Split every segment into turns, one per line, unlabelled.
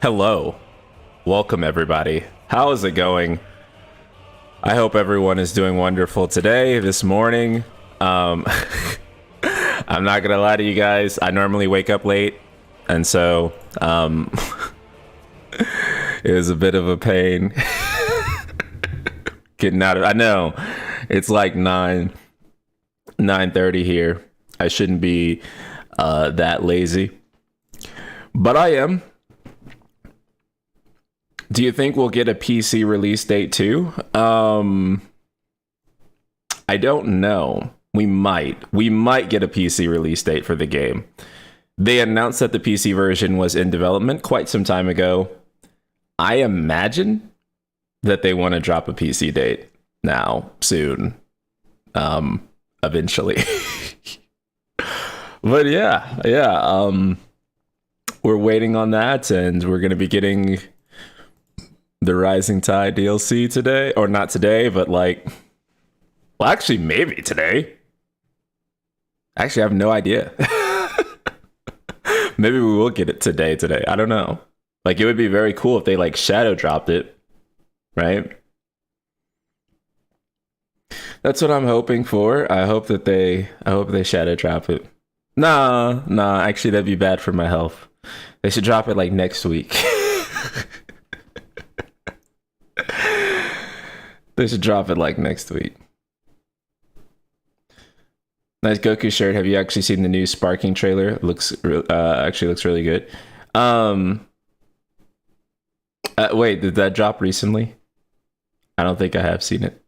Hello. Welcome, everybody. How is it going? I hope everyone is doing wonderful today, this morning. I'm not gonna lie to you guys. I normally wake up late, and so it was a bit of a pain getting out of. I know it's like 9:30 here. I shouldn't be that lazy, but I am. Do you think we'll get a PC release date too? I don't know. We might get a PC release date for the game. They announced that the PC version was in development quite some time ago. I imagine that they want to drop a PC date now, soon. Eventually. But yeah. We're waiting on that, and we're going to be getting the Rising Tide DLC today, or not today, but like, well, actually, maybe today. Actually, I have no idea. Maybe we will get it today. I don't know. Like, it would be very cool if they like shadow dropped it, right? That's what I'm hoping for. I hope they shadow drop it. Nah, actually, that'd be bad for my health. They should drop it like next week. They should drop it like next week. Nice Goku shirt. Have you actually seen the new Sparking trailer? It actually looks really good. Wait, did that drop recently? I don't think I have seen it.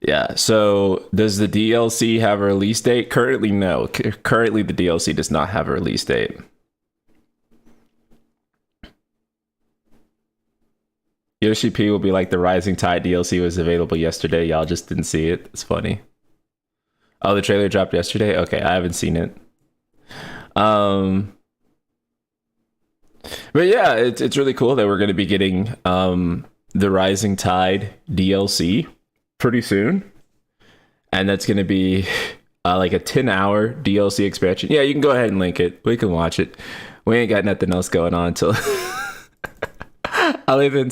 Yeah, so does the DLC have a release date? Currently, no. Currently, the DLC does not have a release date. Yoshi P will be like, the Rising Tide DLC was available yesterday. Y'all just didn't see it. It's funny. Oh, the trailer dropped yesterday? Okay, I haven't seen it. But yeah, it's really cool that we're going to be getting the Rising Tide DLC pretty soon. And that's going to be like a 10-hour DLC expansion. Yeah, you can go ahead and link it. We can watch it. We ain't got nothing else going on until... other than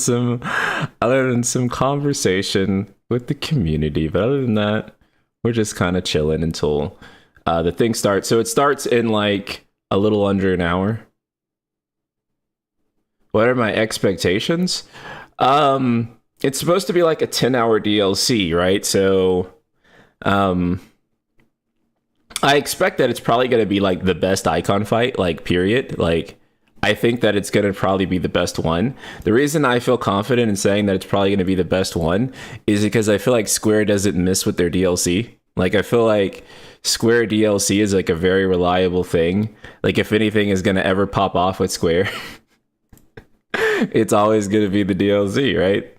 some conversation with the community, but other than that, we're just kind of chilling until the thing starts. So it starts in like a little under an hour. What are my expectations? It's supposed to be like a 10-hour DLC, right? So I expect that it's probably going to be like the best icon fight, like period. Like, I think that it's going to probably be the best one. The reason I feel confident in saying that it's probably going to be the best one is because I feel like Square doesn't miss with their DLC. Like, I feel like Square DLC is like a very reliable thing. Like, if anything is going to ever pop off with Square, it's always going to be the DLC, right?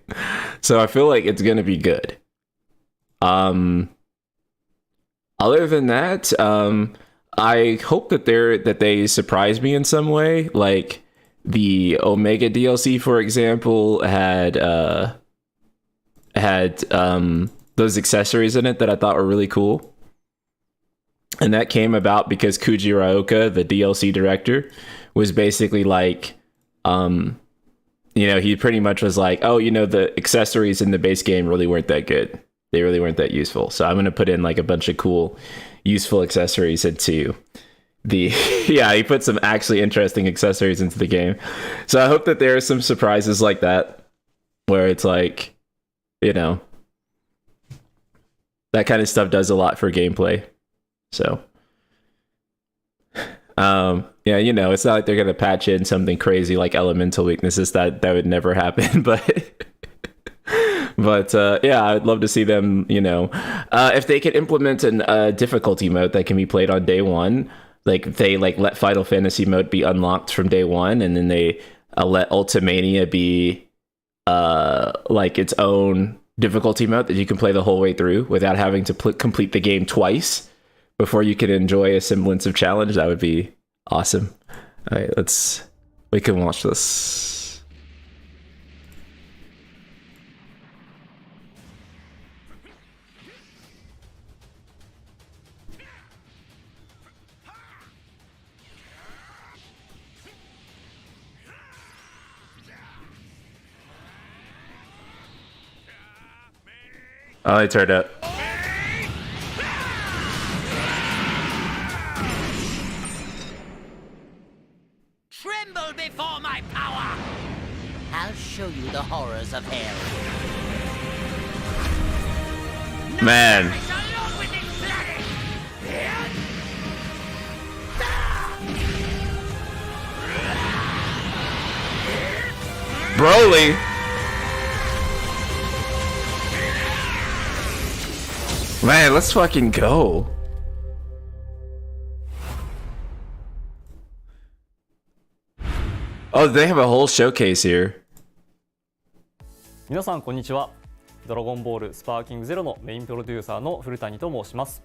So I feel like it's going to be good. Other than that, I hope that they surprise me in some way. Like the Omega DLC, for example, had those accessories in it that I thought were really cool. And that came about because Kuji Raoka, the DLC director, was basically like, he pretty much was like, oh, the accessories in the base game really weren't that good. They really weren't that useful. So I'm going to put in like a bunch of cool, useful accessories into he put some actually interesting accessories into the game. So I hope that there are some surprises like that where it's like, that kind of stuff does a lot for gameplay. So it's not like they're gonna patch in something crazy like elemental weaknesses. That would never happen. But I'd love to see them, if they could implement a difficulty mode that can be played on day one. Like, if they let Final Fantasy mode be unlocked from day one, and then they let Ultimania be like its own difficulty mode that you can play the whole way through without having to complete the game twice before you can enjoy a semblance of challenge, that would be awesome. All right, we can watch this. Oh, they turned up.
Tremble before my power! I'll show you the horrors of hell.
Man.
Alone with this planet!
Broly. Man, let's fucking go. Oh, they have a whole showcase here.
皆さんこんにちは。ドラゴンボールスパーキングゼロのメインプロデューサーの古谷と申します。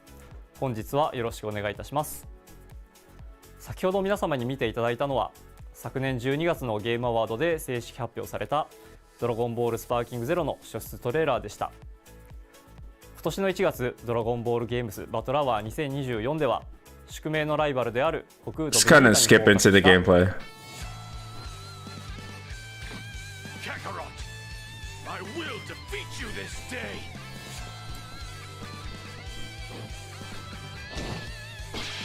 本日はよろしくお願いいたします。先ほど皆様に見ていただいたのは、昨年12月のゲームアワードで正式発表されたドラゴンボールスパーキングゼロの初出トレーラーでした。今年の1月、ドラゴンボールゲームズバトルアワー2024では、宿命のライバルである国土
Just kind of skip into the gameplay.
I will defeat you this day.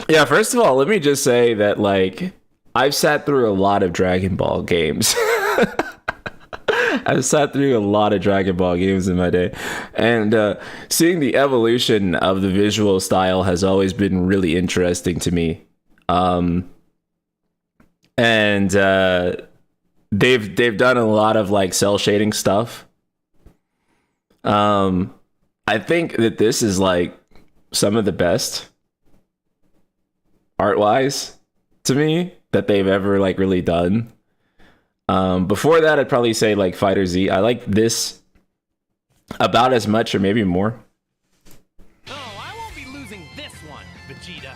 Yeah, first of all, let me just say that, like, I've sat through a lot of Dragon Ball games. I've sat through a lot of Dragon Ball games in my day. And seeing the evolution of the visual style has always been really interesting to me. And they've done a lot of, like, cell shading stuff. I think that this is, like, some of the best art-wise to me that they've ever, like, really done. Before that, I'd probably say, like, Fighter Z. I like this about as much or maybe more.
Oh, I won't be losing this one, Vegeta.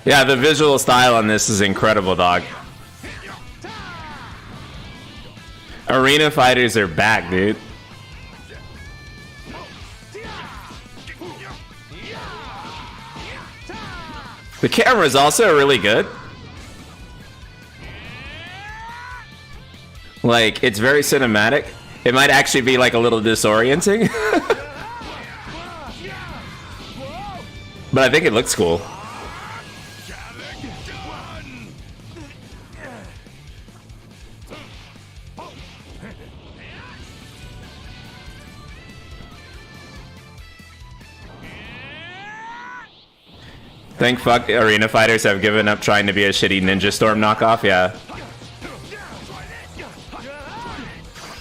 Yeah, the visual style on this is incredible, dog. Arena fighters are back, dude. The camera is also really good. Like, it's very cinematic. It might actually be, like, a little disorienting. But I think it looks cool. Thank fuck arena fighters have given up trying to be a shitty Ninja Storm knockoff, yeah.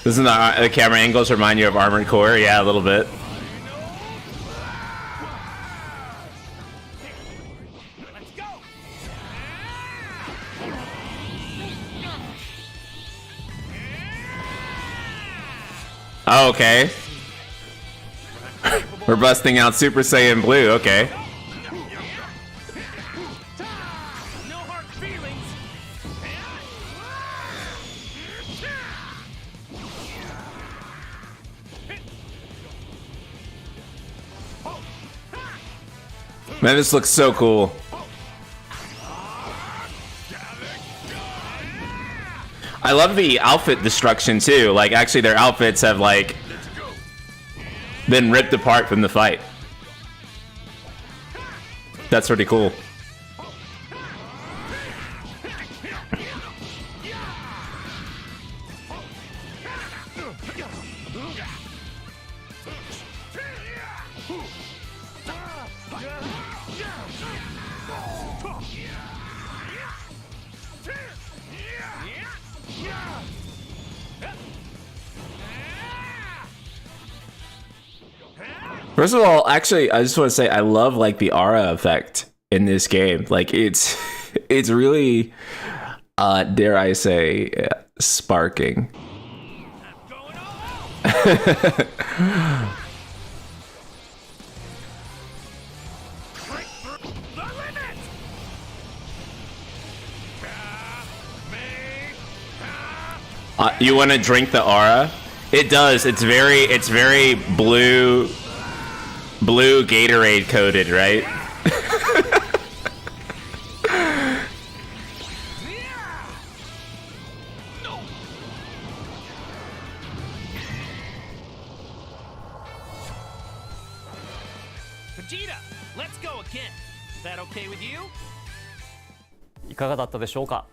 Doesn't the camera angles remind you of Armored Core? Yeah, a little bit. Oh, okay. We're busting out Super Saiyan Blue, okay. Man, this looks so cool. I love the outfit destruction too. Like, actually their outfits have, like, been ripped apart from the fight. That's pretty cool. First of all, actually, I just want to say I love, like, the aura effect in this game. Like, it's really, dare I say, sparking. You want to drink the aura? It does. It's very blue. blue Gatorade coated, right?
Vegeta, let's go again. Is that okay with you?
いかがだったでしょうか。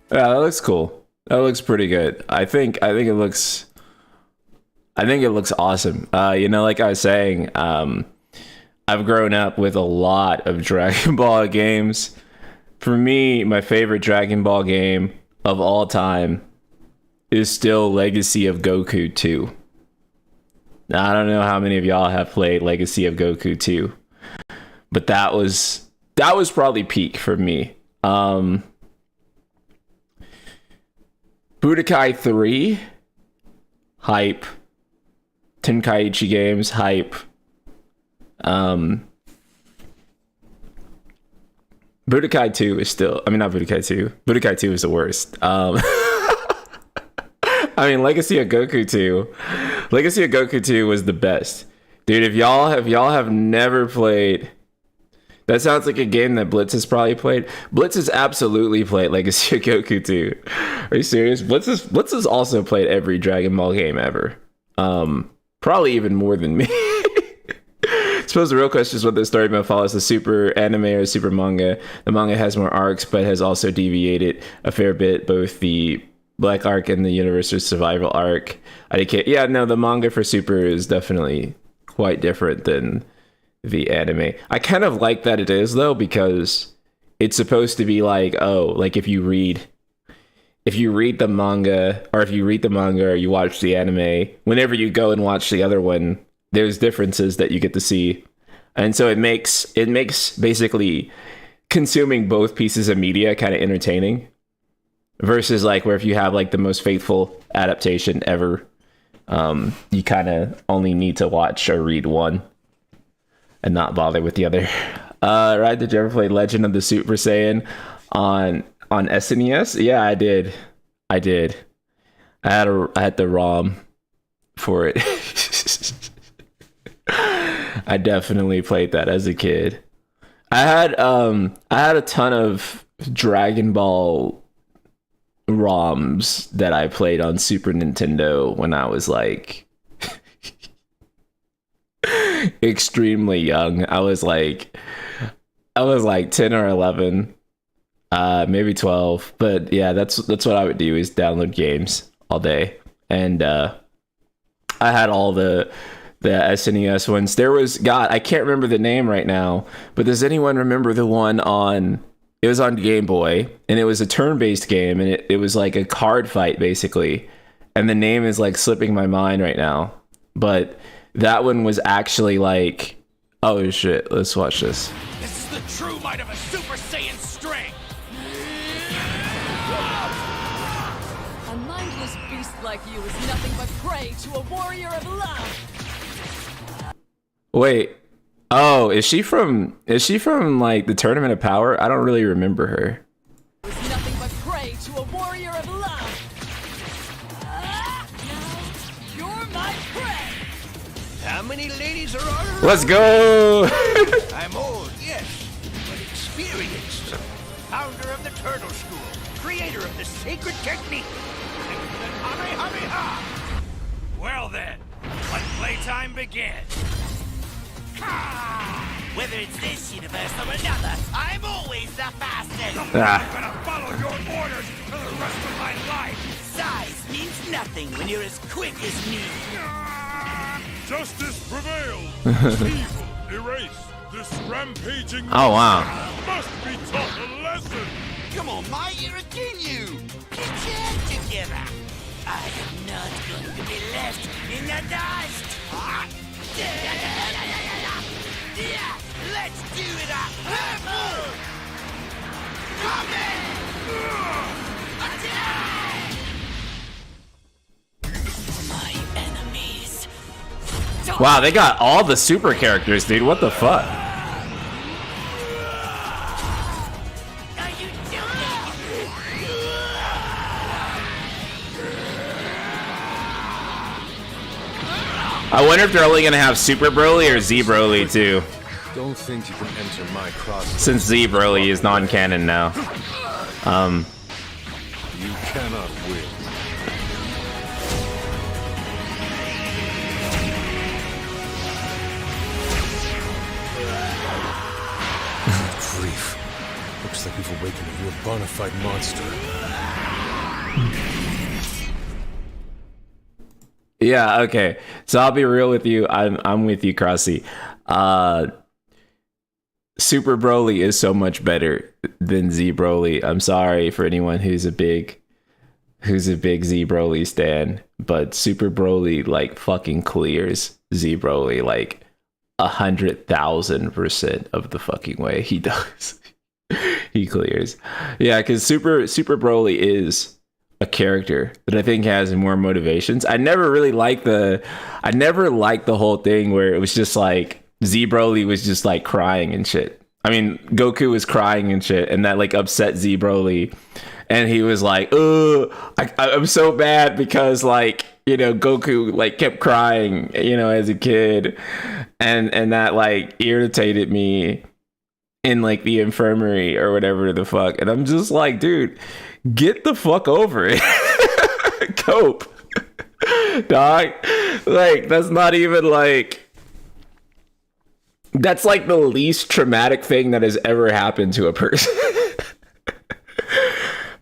Yeah, that looks cool. That looks pretty good. I think it looks awesome. You know, like I was saying, I've grown up with a lot of Dragon Ball games. For me, my favorite Dragon Ball game of all time is still Legacy of Goku 2. Now, I don't know how many of y'all have played Legacy of Goku 2, but that was probably peak for me. Budokai 3, hype. Tenkaichi games, hype. Budokai 2 is still, I mean, not Budokai 2. Budokai 2 is the worst. I mean, Legacy of Goku 2. Legacy of Goku 2 was the best. Dude, if y'all have never played, that sounds like a game that Blitz has probably played. Blitz has absolutely played Legacy of Goku 2. Are you serious? Blitz has also played every Dragon Ball game ever. Probably even more than me. I suppose the real question is whether the story mode follows the super anime or super manga. The manga has more arcs, but has also deviated a fair bit, both the Black arc and the Universal Survival arc. Yeah, no, the manga for Super is definitely quite different than the anime. I kind of like that it is, though, because it's supposed to be like, oh, like if you read the manga, or you watch the anime, whenever you go and watch the other one, there's differences that you get to see. And so it makes basically consuming both pieces of media kind of entertaining, versus like where if you have like the most faithful adaptation ever, you kind of only need to watch or read one and not bother with the other. Right, did you ever play Legend of the Super Saiyan on SNES? Yeah, I did. I had the ROM for it. I definitely played that as a kid. I had a ton of Dragon Ball ROMs that I played on Super Nintendo when I was like extremely young. I was like 10 or 11. Maybe 12, but yeah, that's what I would do, is download games all day. And I had all the SNES ones. There was, God, I can't remember the name right now, but does anyone remember the one it was on Game Boy, and it was a turn-based game, and it was like a card fight basically, and the name is like slipping my mind right now, but that one was actually like, oh shit, let's watch this.
This is the true might of a Super Saiyan strength.
A mindless beast like you is nothing but prey to a warrior of love.
Wait. Oh, is she from like the Tournament of Power? I don't really remember her.
Is nothing but prey to a warrior of love. Now you're my prey.
How many ladies are on her?
Let's go.
I'm old, yes, but experienced. Founder of the Turtle School, creator of the sacred technique, and the Kamehameha. Well then, let playtime begin. Whether it's this universe or another, I'm always the fastest. I'm gonna follow your orders for the rest of my life. Size means nothing when you're as quick as me.
Justice prevails. Evil erased. This rampaging
Oh wow.
must be taught a lesson.
Come on, my ear again, you. Get your head together. I am not going to be left in the dust. Let's do it up. My enemies.
Wow, they got all the super characters, dude. What the fuck?
Are you joking?
I wonder if they're only gonna have Super Broly or Z Broly too,
Don't think you can enter my cross.
since Z Broly is non-canon now.
You cannot win. Grief. Looks like we've awakened a real bona fide monster.
Yeah, okay. So I'll be real with you. I'm with you, Crossy. Super Broly is so much better than Z Broly. I'm sorry for anyone who's a big Z Broly stan, but Super Broly like fucking clears Z Broly like 100,000% of the fucking way. He does. He clears. Yeah, because Super Broly is a character that I think has more motivations. I never liked the whole thing where it was just like Z Broly was just like crying and shit. I mean, Goku was crying and shit, and that like upset Z Broly, and he was like, I'm so bad because like, you know, Goku like kept crying, you know, as a kid, and that like irritated me in like the infirmary or whatever the fuck. And I'm just like, dude, get the fuck over it. Cope. Dog. Like, that's not even like, that's like the least traumatic thing that has ever happened to a person.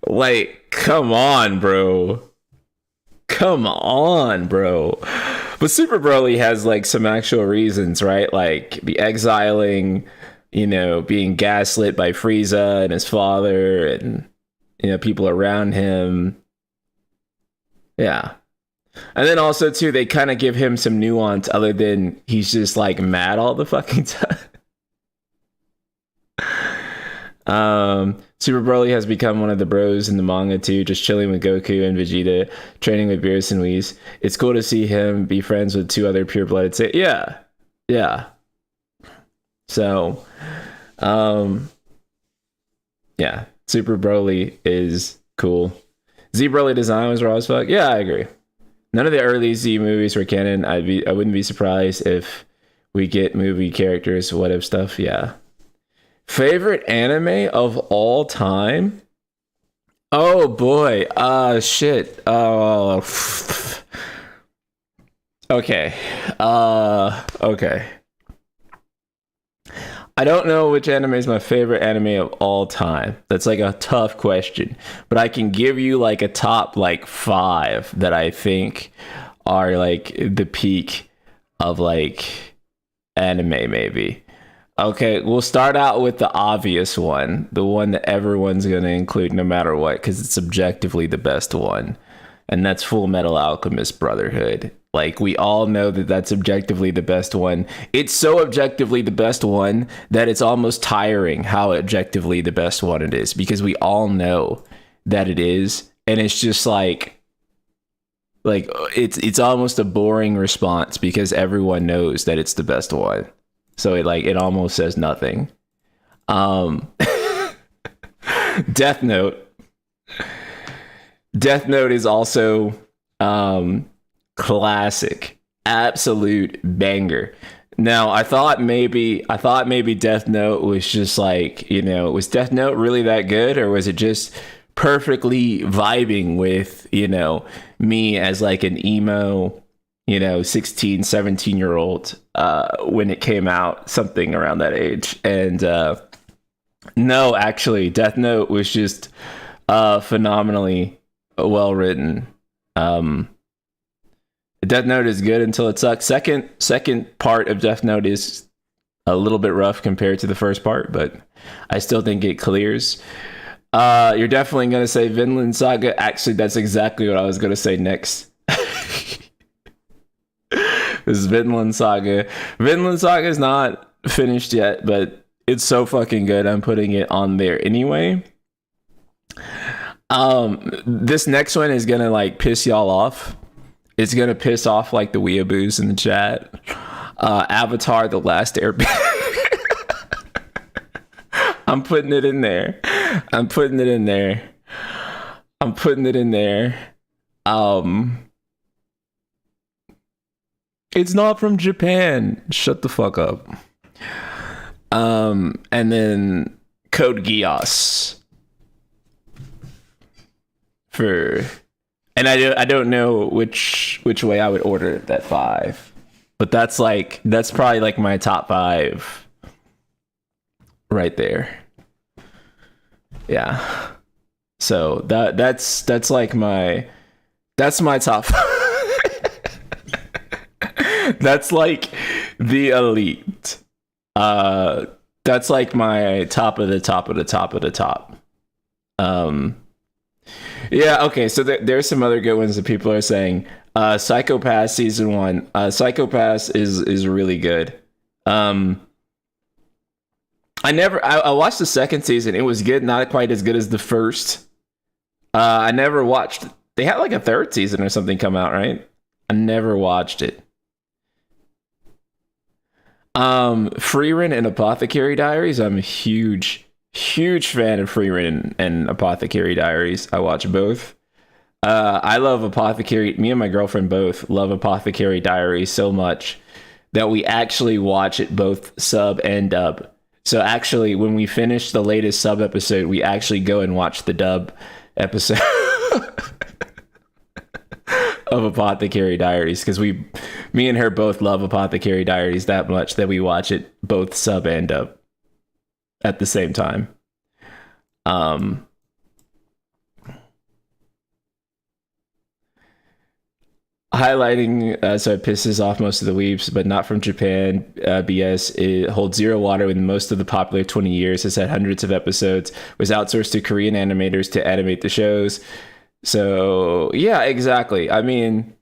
Like, come on, bro. Come on, bro. But Super Broly has like some actual reasons, right? Like the exiling, you know, being gaslit by Frieza and his father and, you know, people around him. Yeah. And then also, too, they kind of give him some nuance other than he's just, like, mad all the fucking time. Super Broly has become one of the bros in the manga, too, just chilling with Goku and Vegeta, training with Beerus and Whis. It's cool to see him be friends with two other pure-blooded Saiyans. Yeah. Yeah. So, yeah. Super Broly is cool. Z Broly design was raw as fuck. Yeah, I agree. None of the early Z movies were canon. I wouldn't be surprised if we get movie characters, what if stuff. Yeah. Favorite anime of all time? Oh boy. Shit. Okay. Okay. I don't know which anime is my favorite anime of all time. That's like a tough question. But I can give you like a top like 5 that I think are like the peak of like anime maybe. Okay, we'll start out with the obvious one. The one that everyone's going to include no matter what, because it's objectively the best one. And that's Full Metal Alchemist Brotherhood. Like, we all know that that's objectively the best one. It's so objectively the best one that it's almost tiring how objectively the best one it is, because we all know that it is. And it's just like it's almost a boring response because everyone knows that it's the best one. So it almost says nothing. Death Note. Death Note is also classic, absolute banger. Now, I thought maybe Death Note was just like, you know, was Death Note really that good, or was it just perfectly vibing with, you know, me as like an emo, you know, 16, 17-year-old when it came out, something around that age. And no, actually, Death Note was just phenomenally well written. Death Note is good until it sucks. Second part of Death Note is a little bit rough compared to the first part, but I still think it clears. You're definitely going to say Vinland Saga. Actually, that's exactly what I was going to say next. This is Vinland Saga. Vinland Saga is not finished yet, but it's so fucking good. I'm putting it on there anyway. This next one is going to like piss y'all off. It's going to piss off like the weeaboos in the chat. Avatar: The Last Airbender. I'm putting it in there. It's not from Japan. Shut the fuck up. And then Code Geass for, and I don't know which way I would order that 5, but that's probably like my top 5 right there. Yeah. So that's like my top 5. That's like the elite. That's like my top of the top of the top of the top. Yeah, okay, so there's some other good ones that people are saying. Psycho Pass season 1. Psycho Pass is really good. I watched the second season. It was good, not quite as good as the first. I never watched, they had like a third season or something come out, right? I never watched it. Freerin and Apothecary Diaries. I'm a huge fan of Freerin and Apothecary Diaries. I watch both. I love Apothecary. Me and my girlfriend both love Apothecary Diaries so much that we actually watch it both sub and dub. So actually, when we finish the latest sub episode, we actually go and watch the dub episode of Apothecary Diaries, because me and her both love Apothecary Diaries that much that we watch it both sub and dub at the same time. Highlighting, so it pisses off most of the weeps, but not from Japan. BS. It holds zero water when most of the popular 20 years has had hundreds of episodes, was outsourced to Korean animators to animate the shows. So yeah, exactly. I mean,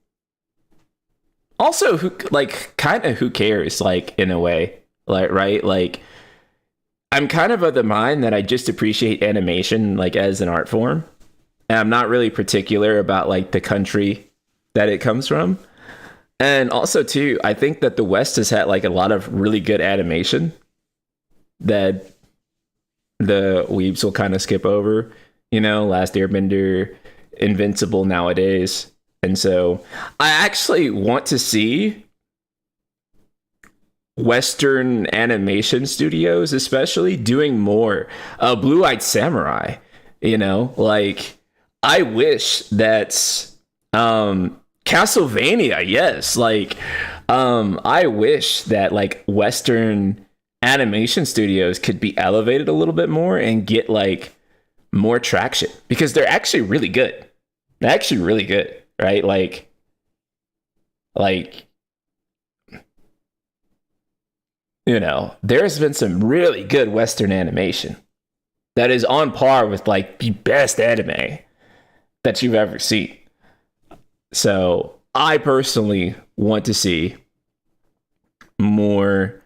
also who cares, like, in a way, like, right? Like, I'm kind of the mind that I just appreciate animation like as an art form, and I'm not really particular about like the country that it comes from. And also too, I think that the West has had like a lot of really good animation that the weebs will kind of skip over, you know, Last Airbender, Invincible nowadays. And so I actually want to see Western animation studios especially doing more. Blue-Eyed Samurai, you know, like, I wish that Castlevania, yes, like, I wish that like Western animation studios could be elevated a little bit more and get like more traction, because they're actually really good. They're actually really good, right? Like you know, there's been some really good Western animation that is on par with like the best anime that you've ever seen. So I personally want to see more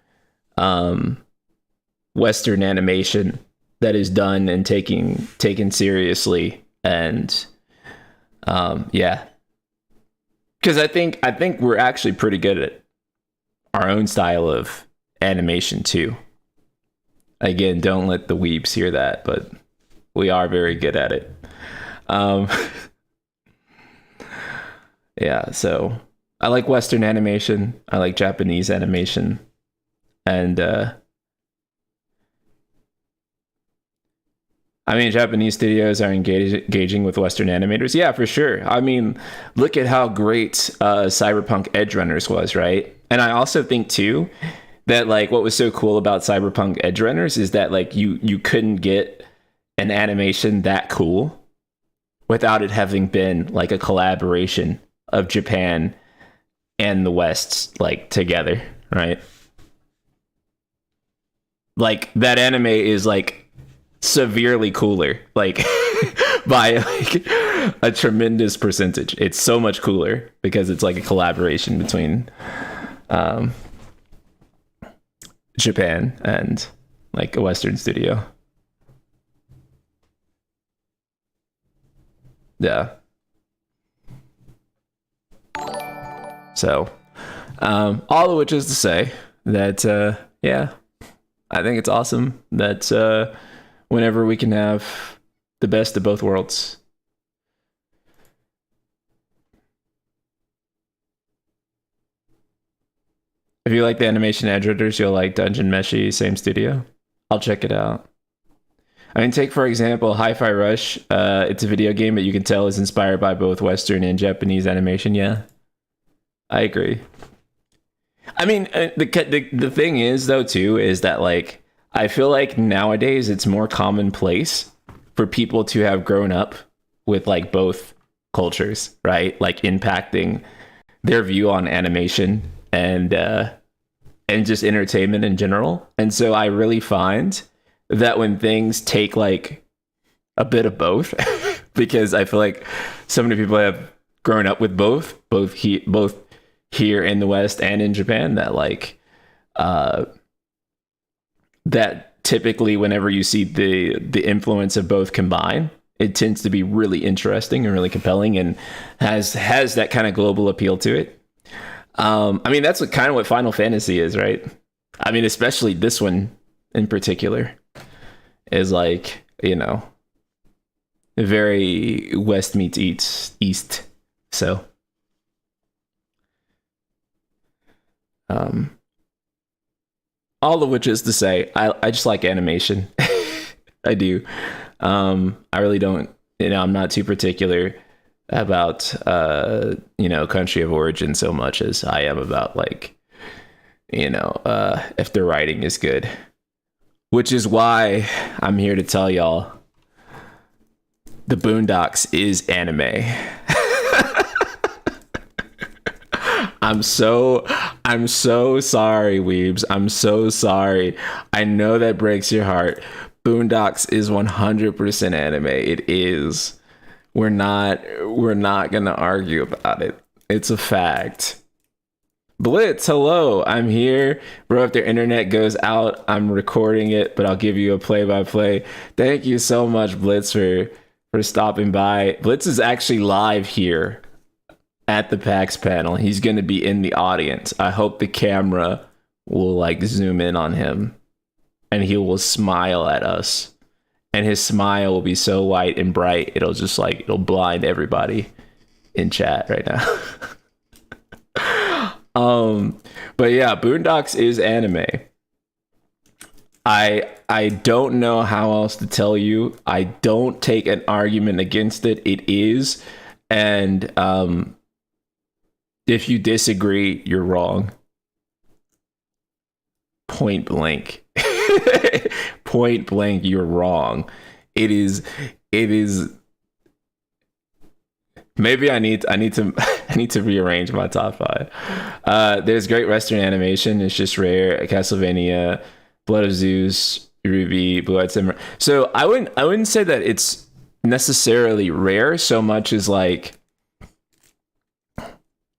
Western animation that is done and taken seriously. And yeah, because I think we're actually pretty good at our own style of animation too. Again, don't let the weebs hear that, but we are very good at it. Yeah, so I like Western animation. I like Japanese animation. And I mean, Japanese studios are engaging with Western animators. Yeah, for sure. I mean, look at how great Cyberpunk Edge Runners was, right? And I also think too that like what was so cool about Cyberpunk Edge Runners is that like you couldn't get an animation that cool without it having been like a collaboration of Japan and the West, like, together, right? Like, that anime is like severely cooler, like by like a tremendous percentage. It's so much cooler because it's like a collaboration between Japan and like a Western studio. Yeah. So, all of which is to say that, yeah, I think it's awesome that whenever we can have the best of both worlds. If you like the animation editors, you'll like Dungeon Meshi, same studio. I'll check it out. I mean, take for example, Hi-Fi Rush. It's a video game that you can tell is inspired by both Western and Japanese animation. Yeah, I agree. I mean, the thing is though too is that like I feel like nowadays it's more commonplace for people to have grown up with like both cultures, right? Like impacting their view on animation and just entertainment in general. And so I really find that when things take like a bit of both, because I feel like so many people have grown up with both here in the West and in Japan, that like that typically whenever you see the influence of both combine, it tends to be really interesting and really compelling and has that kind of global appeal to it. I mean, that's kind of what Final Fantasy is, right? I mean, especially this one in particular is like, you know, very West meets East. So, all of which is to say, I just like animation. I do. I really don't, you know, I'm not too particular about, you know, country of origin so much as I am about like, you know, if the writing is good, which is why I'm here to tell y'all the Boondocks is anime. I'm so sorry, weebs. I'm so sorry. I know that breaks your heart. Boondocks is 100% anime. It is. We're not gonna argue about it. It's a fact. Blitz, hello. I'm here. Bro, if their internet goes out, I'm recording it, but I'll give you a play-by-play. Thank you so much, Blitz, for stopping by. Blitz is actually live here at the PAX panel. He's going to be in the audience. I hope the camera will like zoom in on him and he will smile at us. And his smile will be so white and bright, it'll blind everybody in chat right now. But yeah, Boondocks is anime. I don't know how else to tell you. I don't take an argument against it. It is. And if you disagree, you're wrong. Point blank. Point blank, you're wrong. It is maybe I need to rearrange my top 5. There's great Western animation. It's just rare. Castlevania, Blood of Zeus, Ruby, Blue-Eyed Samurai. So I wouldn't say that it's necessarily rare so much as like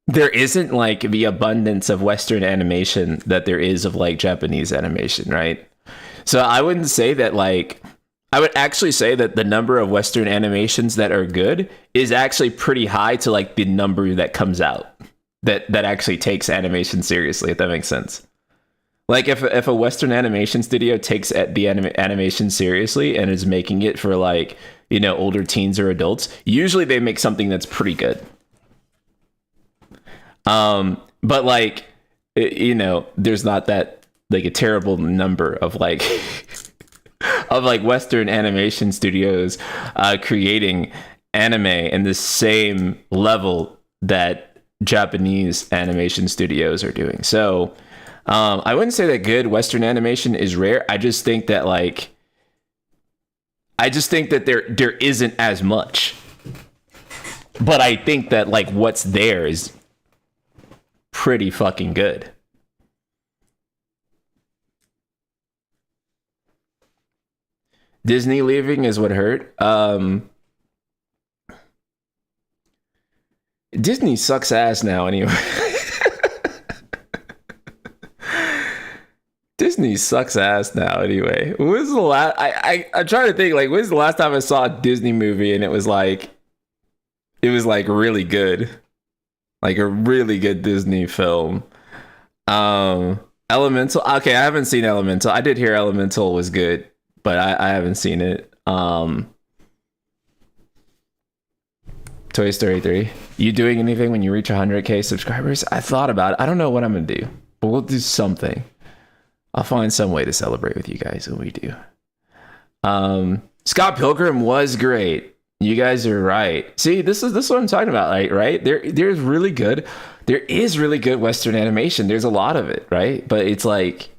there isn't like the abundance of Western animation that there is of like Japanese animation, right? So I wouldn't say that like, I would actually say that the number of Western animations that are good is actually pretty high to like the number that comes out that actually takes animation seriously, if that makes sense. Like if a Western animation studio takes the animation seriously and is making it for like, you know, older teens or adults, usually they make something that's pretty good. But like, you know, there's not that like a terrible number of like of like Western animation studios creating anime in the same level that Japanese animation studios are doing. So I wouldn't say that good Western animation is rare. I just think that like there isn't as much. But I think that like what's there is pretty fucking good. Disney leaving is what hurt. Disney sucks ass now anyway. Disney sucks ass now anyway. When's the last I'm trying to think like when's the last time I saw a Disney movie and it was like really good. Like a really good Disney film. Elemental. Okay, I haven't seen Elemental. I did hear Elemental was good, but I haven't seen it. Toy Story 3. You doing anything when you reach 100k subscribers? I thought about it. I don't know what I'm gonna do. but we'll do something. I'll find some way to celebrate with you guys when we do. Scott Pilgrim was great. You guys are right. See, this is what I'm talking about, like, right? There is really good Western animation. There's a lot of it, right? But it's like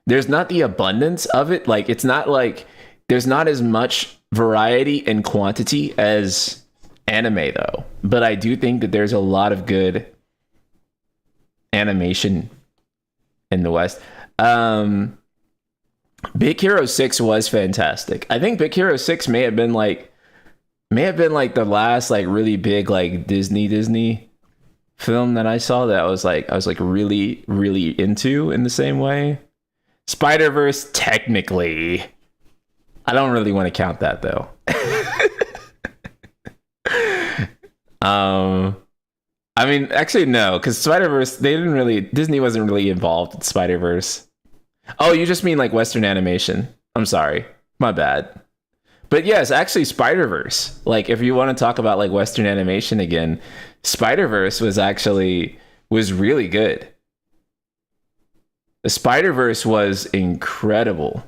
there's not the abundance of it. Like, it's not like there's not as much variety and quantity as anime, though. But I do think that there's a lot of good animation in the West. Big Hero 6 was fantastic. I think Big Hero 6 may have been like the last like really big like Disney film that I saw that I was like really, really into in the same way. Spider-Verse, technically. I don't really want to count that though. I mean, actually no, because Spider-Verse, Disney wasn't really involved in Spider-Verse. Oh, you just mean like Western animation. I'm sorry. My bad. But yes, actually Spider-Verse. Like, if you want to talk about like Western animation again, Spider-Verse was really good. The Spider-Verse was incredible.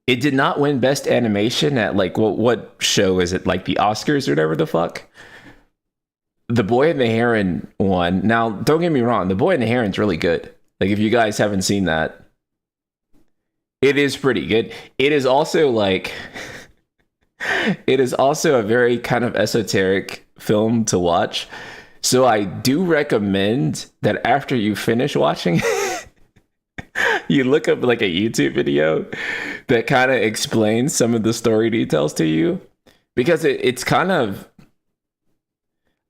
It did not win Best Animation at like what show is it? Like the Oscars or whatever the fuck. The Boy and the Heron won. Now, don't get me wrong, The Boy and the Heron's really good. Like, if you guys haven't seen that, it is pretty good. It is also like it is also a very kind of esoteric film to watch. So I do recommend that after you finish watching you look up like a YouTube video that kind of explains some of the story details to you, because it's kind of,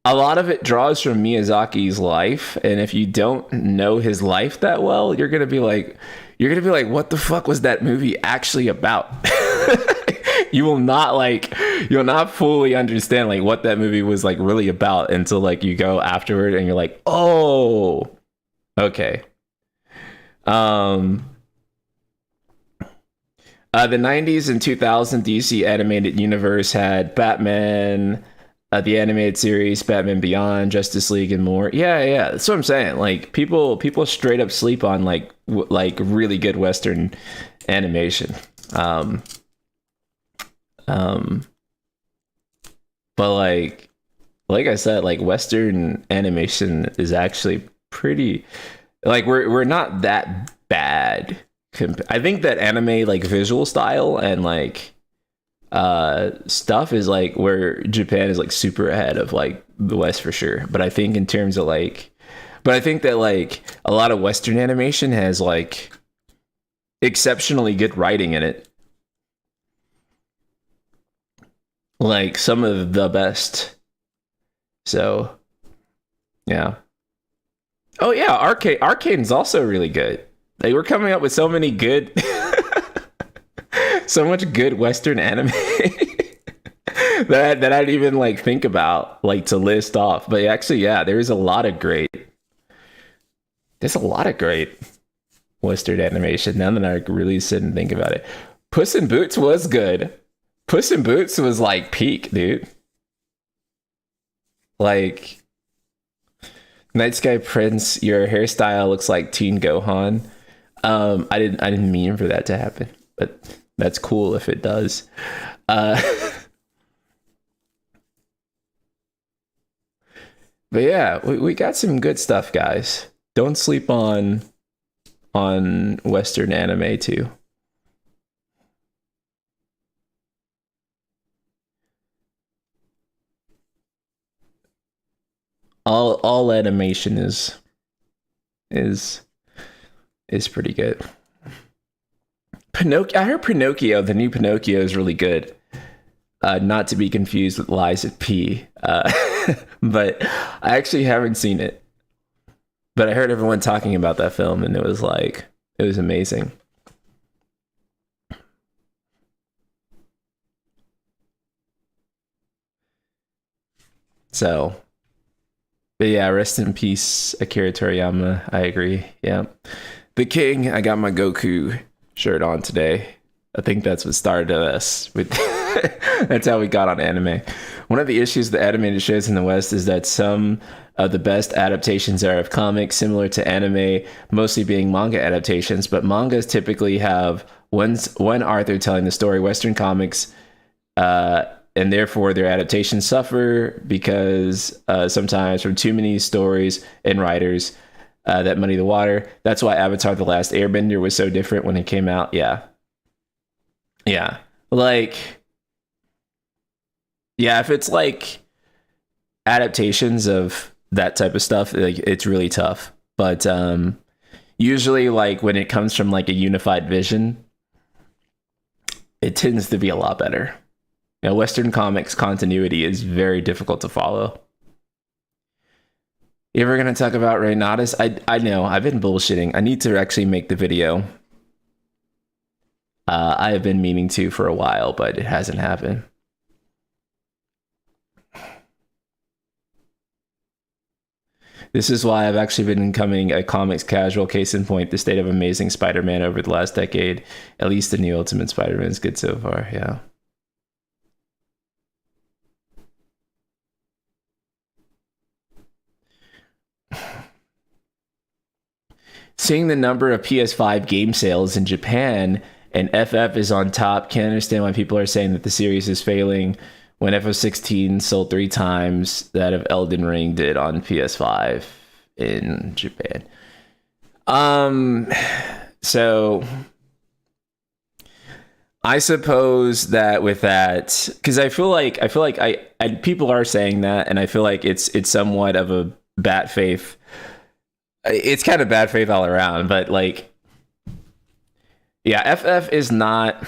a lot of it draws from Miyazaki's life, and if you don't know his life that well, you're gonna be like, what the fuck was that movie actually about? You'll not fully understand like what that movie was like really about until like you go afterward and you're like, oh, okay. The 90s and 2000 DC animated universe had Batman, the animated series, Batman Beyond, Justice League, and more. Yeah, that's what I'm saying. Like, people straight up sleep on like really good Western animation. But like I said, like Western animation is actually pretty, like we're not that bad. I think that anime like visual style and like stuff is like where Japan is like super ahead of like the West for sure. But I think in terms of like, but I think that like a lot of Western animation has like exceptionally good writing in it. Like some of the best. So yeah. Oh yeah, Arcane is also really good. Like, we're coming up with so many good so much good Western anime that I didn't even like think about like to list off. But actually, yeah, there's a lot of great Western animation now that I really sit and think about it. Puss in Boots was good. Puss in Boots was like peak, dude. Like, Night Sky Prince, your hairstyle looks like Teen Gohan. I didn't mean for that to happen, but that's cool if it does. But yeah, we got some good stuff, guys. Don't sleep on Western anime too. All animation is pretty good. Pinocchio, I heard Pinocchio, the new Pinocchio, is really good. Not to be confused with Lies of P. But I actually haven't seen it. But I heard everyone talking about that film, and it was amazing. So, but yeah, rest in peace, Akira Toriyama. I agree. Yeah. The King, I got my Goku shirt on today. I think that's what started us. That's how we got on anime. One of the issues with the animated shows in the West is that some of the best adaptations are of comics, similar to anime, mostly being manga adaptations. But mangas typically have one author telling the story. Western comics, and therefore their adaptations suffer because sometimes from too many stories and writers that muddy the water. That's why Avatar: The Last Airbender was so different when it came out. Yeah, like, yeah, if it's like adaptations of that type of stuff, like, it's really tough. But usually, like, when it comes from like a unified vision, it tends to be a lot better. You know, Western comics continuity is very difficult to follow. You ever gonna talk about Reynatus? I know, I've been bullshitting. I need to actually make the video. I have been meaning to for a while, but it hasn't happened. This is why I've actually been becoming a comics casual. Case in point, the state of Amazing Spider-Man over the last decade. At least the new Ultimate Spider-Man is good so far, yeah. Seeing the number of PS5 game sales in Japan and FF is on top, can't understand why people are saying that the series is failing when FF16 sold 3 times that of Elden Ring did on PS5 in Japan. So I suppose that with that, because I feel like people are saying that, and I feel like it's somewhat of a bad faith. It's kind of bad faith all around, but like, yeah, FF is not,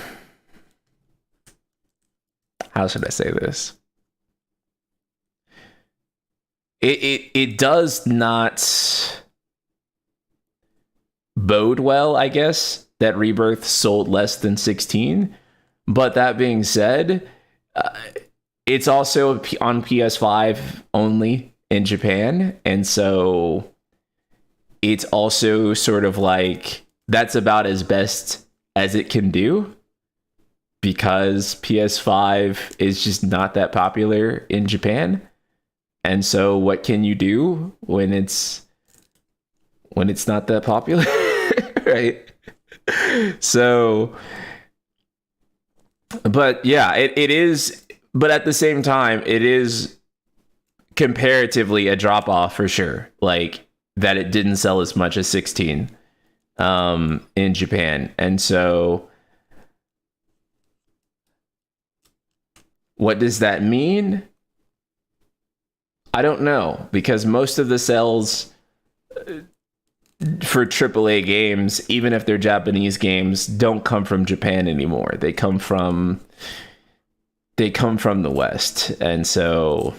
how should I say this? It does not bode well, I guess, that Rebirth sold less than 16. But that being said, it's also on PS5 only in Japan, and so it's also sort of like that's about as best as it can do, because PS5 is just not that popular in Japan. And so what can you do when it's not that popular? Right? So, but yeah, it is, but at the same time, it is comparatively a drop off for sure. Like, that it didn't sell as much as 16 in Japan. And so what does that mean? I don't know, because most of the sales for AAA games, even if they're Japanese games, don't come from Japan anymore. They come from the West. And so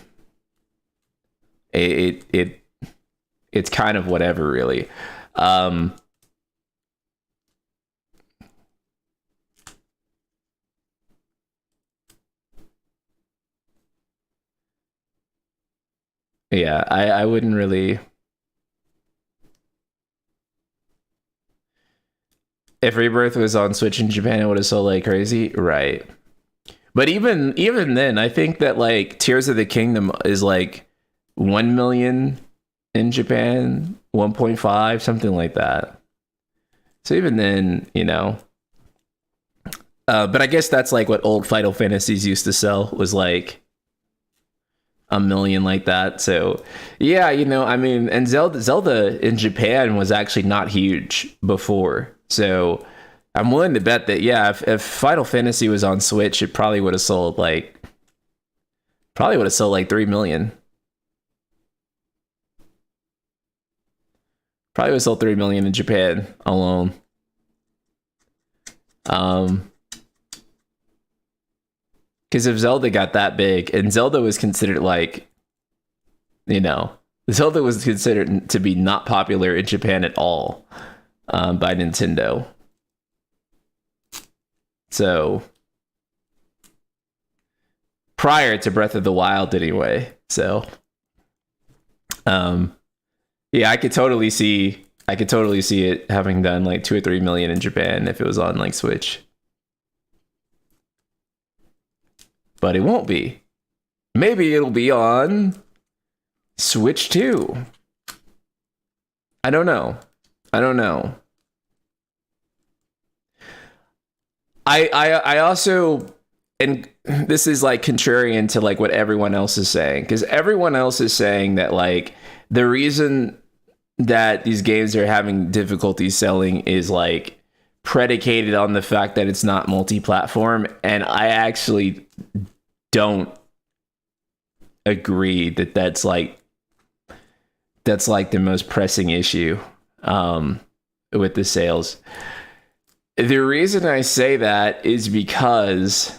it's kind of whatever, really. Yeah, I wouldn't really. If Rebirth was on Switch in Japan, it would have sold like crazy, right? But even then, I think that like Tears of the Kingdom is like 1 million in Japan, 1.5, something like that. So even then, you know. But I guess that's like what old Final Fantasies used to sell, was like 1 million like that. So yeah, you know, I mean, and Zelda in Japan was actually not huge before. So I'm willing to bet that, yeah, if Final Fantasy was on Switch, it probably would have sold like 3 million. Probably would have sold 3 million in Japan alone. Because if Zelda got that big, and Zelda was considered like, you know, Zelda was considered to be not popular in Japan at all by Nintendo. So prior to Breath of the Wild anyway. So yeah, I could totally see it having done like 2 or 3 million in Japan if it was on like Switch. but it won't be. Maybe it'll be on Switch too. I don't know. I also, and this is like contrarian to like what everyone else is saying, because everyone else is saying that like the reason that these games are having difficulty selling is like predicated on the fact that it's not multi-platform, and I actually don't agree that that's like the most pressing issue with the sales. The reason I say that is because,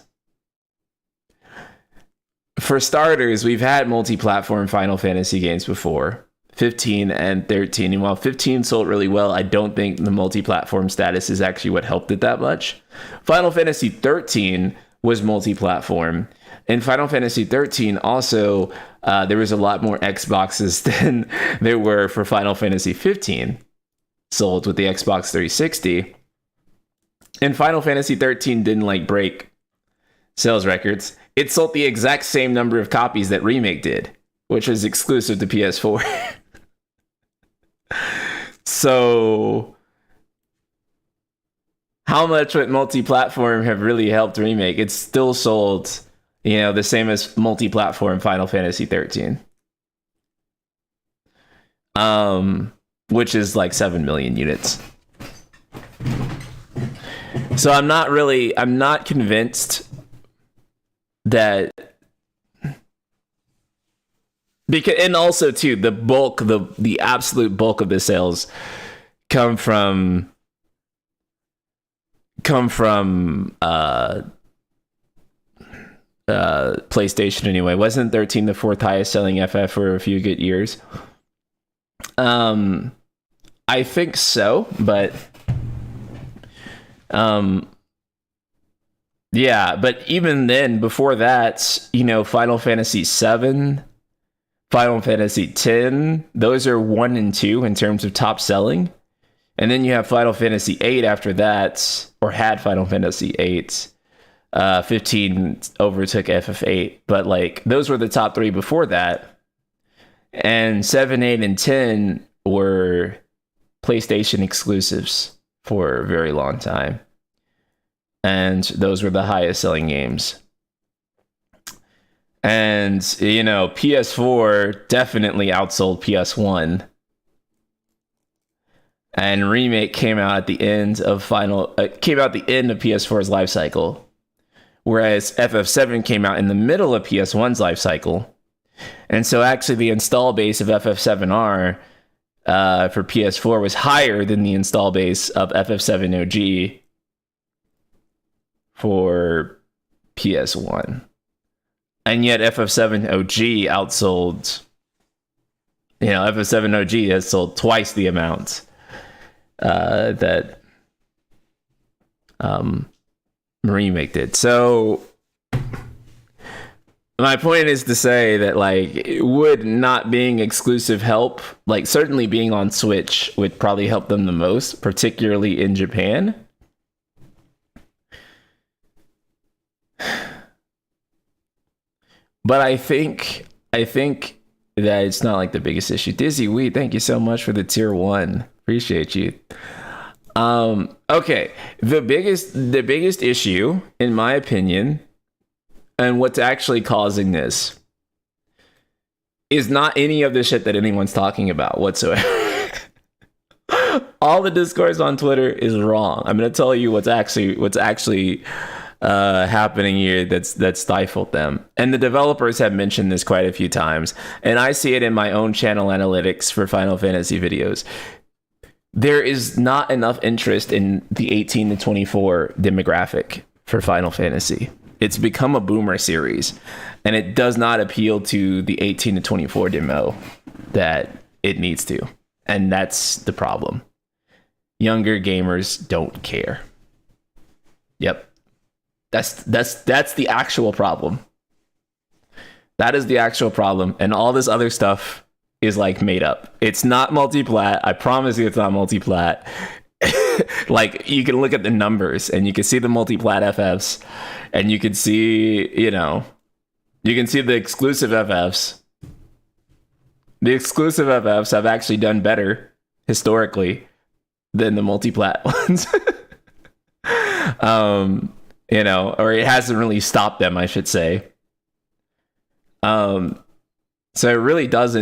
for starters, we've had multi-platform Final Fantasy games before, 15 and 13. And while 15 sold really well, I don't think the multi-platform status is actually what helped it that much. Final Fantasy 13 was multi-platform. In Final Fantasy 13, also, there was a lot more Xboxes than there were for Final Fantasy 15 sold with the Xbox 360. And Final Fantasy 13 didn't like break sales records. It sold the exact same number of copies that Remake did, which was exclusive to PS4. So, how much would multi-platform have really helped Remake? It's still sold, the same as multi-platform Final Fantasy 13. Which is like 7 million units. So I'm not convinced that, because, and also too, the absolute bulk of the sales come from PlayStation anyway. Wasn't 13 the fourth highest selling FF for a few good years? I think so, but yeah, but even then, before that, Final Fantasy VII, Final Fantasy X, those are 1 and 2 in terms of top selling. And then you have Final Fantasy VIII after that, or had Final Fantasy VIII. 15 overtook FF8, but like those were the top 3 before that. And 7, 8, and 10 were PlayStation exclusives for a very long time. And those were the highest selling games. And, PS4 definitely outsold PS1. And Remake came out at the end of PS4's life cycle. Whereas FF7 came out in the middle of PS1's life cycle. And so actually the install base of FF7R for PS4 was higher than the install base of FF7 OG for PS1. And yet FF7 OG outsold, FF7 OG has sold twice the amount that Remake did. So my point is to say that would not being exclusive help? Certainly being on Switch would probably help them the most, particularly in Japan. But I think that it's not the biggest issue. Dizzy Wee, thank you so much for the tier 1. Appreciate you. Okay, the biggest issue, in my opinion, and what's actually causing this, is not any of the shit that anyone's talking about whatsoever. All the discourse on Twitter is wrong. I'm gonna tell you what's actually happening here that's stifled them. And the developers have mentioned this quite a few times, and I see it in my own channel analytics for Final Fantasy videos. There is not enough interest in the 18 to 24 demographic for Final Fantasy. It's become a boomer series, and it does not appeal to the 18 to 24 demo that it needs to. And that's the problem. Younger gamers don't care. Yep. That's the actual problem. That is the actual problem, and all this other stuff is made up. It's not multi-plat. I promise you it's not multi-plat. Like, you can look at the numbers and you can see the multi-plat FFs, and you can see, you can see the exclusive FFs. The exclusive FFs have actually done better historically than the multi-plat ones. Or it hasn't really stopped them, I should say. So it really does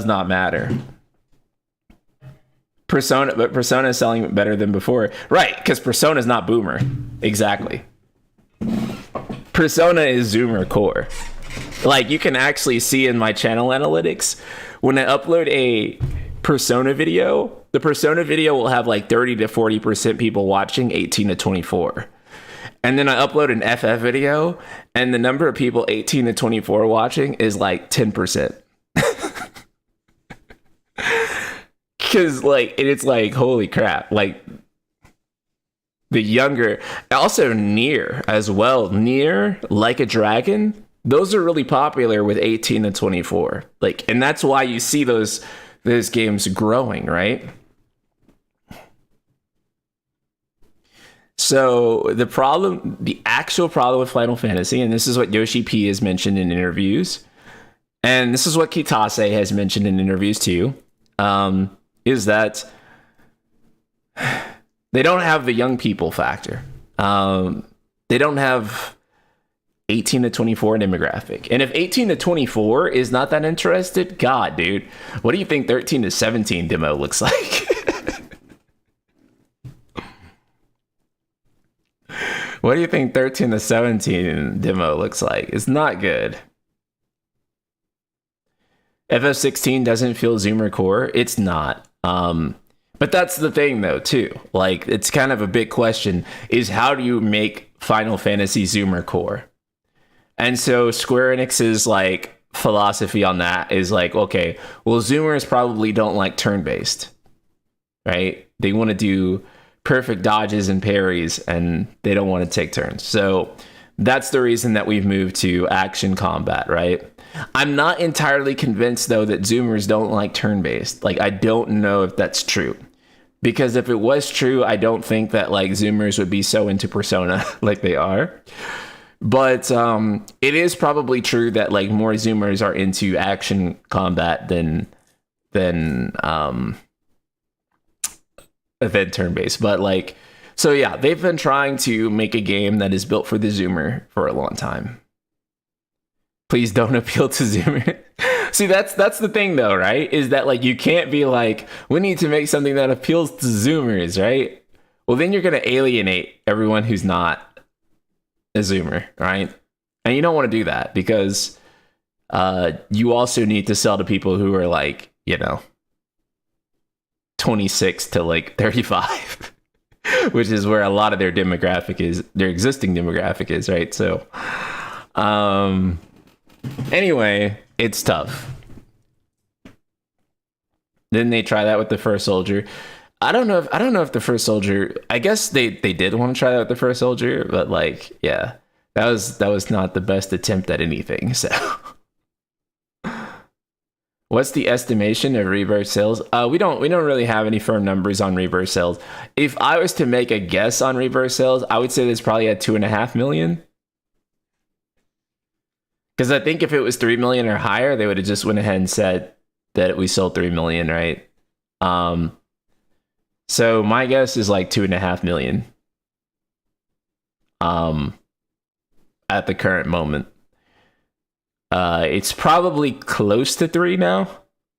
not matter. But Persona is selling better than before. Right, because Persona is not boomer. Exactly. Persona is Zoomer core. Like, you can actually see in my channel analytics, when I upload a Persona video, the Persona video will have like 30 to 40% people watching 18 to 24. And then I upload an FF video, and the number of people 18 to 24 watching is like 10%. Because it's like, holy crap. Like, the younger, also Nier as well. Nier, Like a Dragon, those are really popular with 18 to 24. Like, and that's why you see those games growing, right? So the actual problem with Final Fantasy, and this is what Yoshi P has mentioned in interviews, and this is what Kitase has mentioned in interviews too, is that they don't have the young people factor. They don't have 18 to 24 demographic. And if 18 to 24 is not that interested, God, dude, what do you think 13 to 17 demo looks like? What do you think 13 to 17 demo looks like? It's not good. FF16 doesn't feel Zoomer core. It's not. But that's the thing, though, too. Like, it's kind of a big question, is how do you make Final Fantasy Zoomer core? And so Square Enix's, like, philosophy on that is like, okay, well, Zoomers probably don't like turn-based, right? They want to do perfect dodges and parries, and they don't want to take turns. So that's the reason that we've moved to action combat, right? I'm not entirely convinced, though, that Zoomers don't like turn-based. Like, I don't know if that's true. Because if it was true, I don't think that, like, Zoomers would be so into Persona like they are. But it is probably true that, like, more Zoomers are into action combat than turn-based. But, like, so yeah, they've been trying to make a game that is built for the Zoomer for a long time. Please don't appeal to Zoomer. See, that's the thing, though, right? Is that, like, you can't be like, we need to make something that appeals to Zoomers, right? Well, then you're going to alienate everyone who's not a Zoomer, right? And you don't want to do that, because you also need to sell to people who are, like, 26 to, like, 35, which is where a lot of their demographic is, their existing demographic is, right? So, anyway, it's tough. Then they try that with the First Soldier. I don't know if the First Soldier, I guess they did want to try that with the First Soldier, but, like, yeah, that was not the best attempt at anything. So what's the estimation of Rebirth sales? We don't really have any firm numbers on Rebirth sales. If I was to make a guess on Rebirth sales, I would say there's probably at 2.5 million. Because I think if it was 3 million or higher, they would have just went ahead and said that we sold 3 million, right? So my guess is like 2.5 million. At the current moment. It's probably close to 3 now,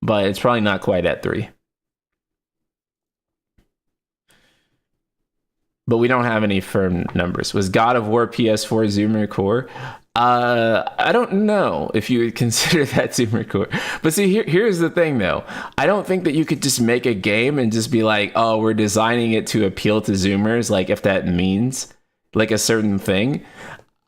but it's probably not quite at 3. But we don't have any firm numbers. Was God of War PS4 Zoomer core? I don't know if you would consider that Zoomer core. But see, here's the thing, though. I don't think that you could just make a game and just be like, oh, we're designing it to appeal to Zoomers, like, if that means, like, a certain thing.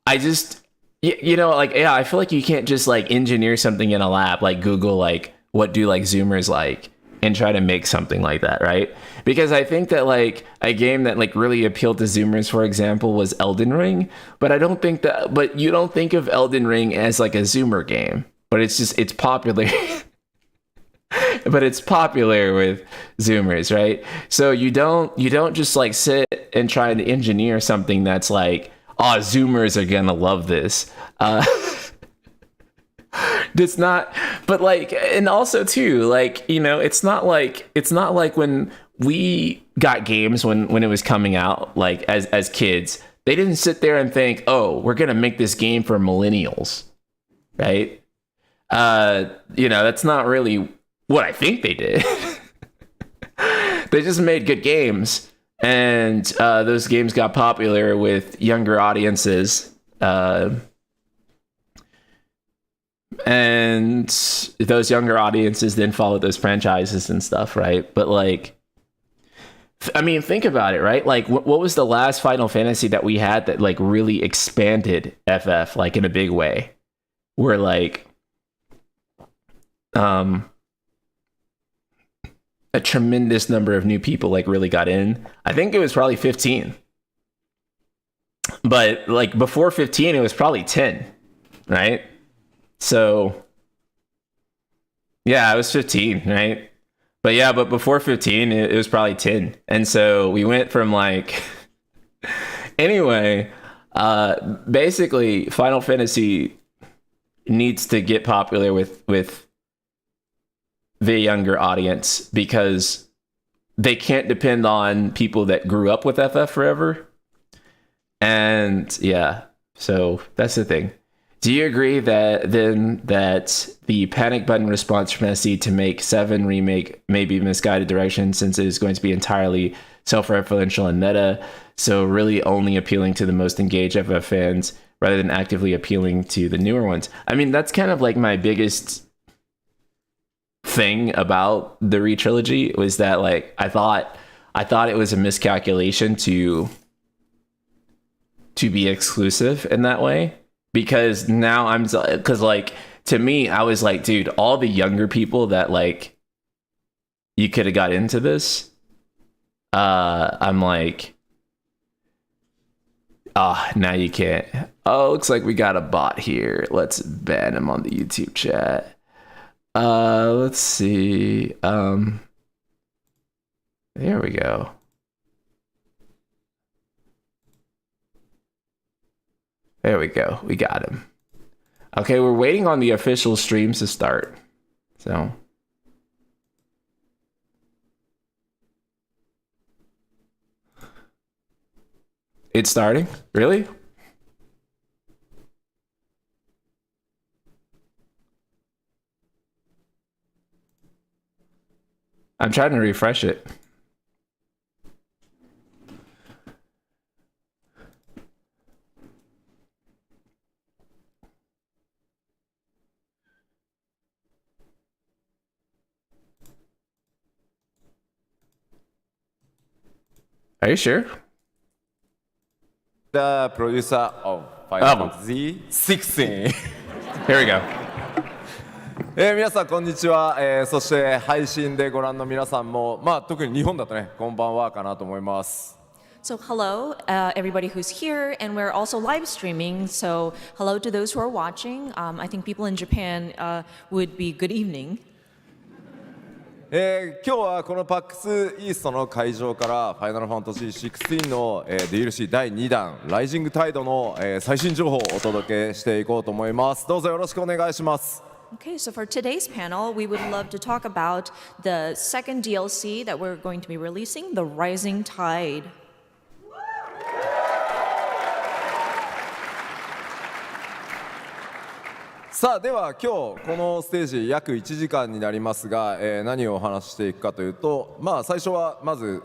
I just, like, yeah, I feel like you can't just, like, engineer something in a lab, like Google, like, what do, like, Zoomers like, and try to make something like that, right? Because I think that, like, a game that, like, really appealed to Zoomers, for example, was Elden Ring. But but you don't think of Elden Ring as, like, a Zoomer game. But it's popular. but it's popular with Zoomers, right? So you don't just like sit and try to engineer something that's like, oh, Zoomers are gonna love this. It's not, but like, and also too, like, you know, it's not like when we got games when it was coming out, like as kids, they didn't sit there and think, oh, we're gonna make this game for millennials, right? You know, that's not really what I think they did. They just made good games, and those games got popular with younger audiences. And those younger audiences then followed those franchises and stuff, right? But like, I mean, think about it, right? Like, what was the last Final Fantasy that we had that like really expanded FF like in a big way? Where like, a tremendous number of new people like really got in. I think it was probably 15. But like before 15, it was probably 10, right? So yeah, it was 15, right? But yeah, but before 15, it was probably 10. And so we went from like, anyway, basically Final Fantasy needs to get popular with the younger audience, because they can't depend on people that grew up with FF forever. And yeah, so that's the thing. Do you agree that the panic button response from SE to make 7 remake may be misguided direction, since it is going to be entirely self-referential and meta, so really only appealing to the most engaged FF fans rather than actively appealing to the newer ones? I mean, that's kind of like my biggest thing about the re-trilogy, was that like I thought it was a miscalculation to be exclusive in that way. Because now because like, to me, I was like, dude, all the younger people that like you could have got into this, I'm like, now you can't. Oh, looks like we got a bot here. Let's ban him on the YouTube chat. Let's see. There we go. There we go. We got him. Okay, we're waiting on the official streams to start. So. It's starting? Really? I'm trying to refresh it. Are you sure?
The producer of Final Fantasy XVI
Here we go.
皆さんこんにちは、そして配信でご覧の皆さんも、特に日本だとね、こんばんはかなと思います。
So hello, everybody who's here, and we're also live streaming. So hello to those who are watching. I think people in Japan would be good evening.
今日はこの PAX East の会場からファイナルファンタジー16の、DLC 第2弾ライジングタイドの、最新情報をお届けしていこうと思います。どうぞよろしくお願いします。
Okay, so for today's panel, we would love to talk about the second DLC that we're going to be releasing, The Rising Tide.
さあでは今日このステージ約1時間になりますが、何をお話ししていくかというと、最初はまず、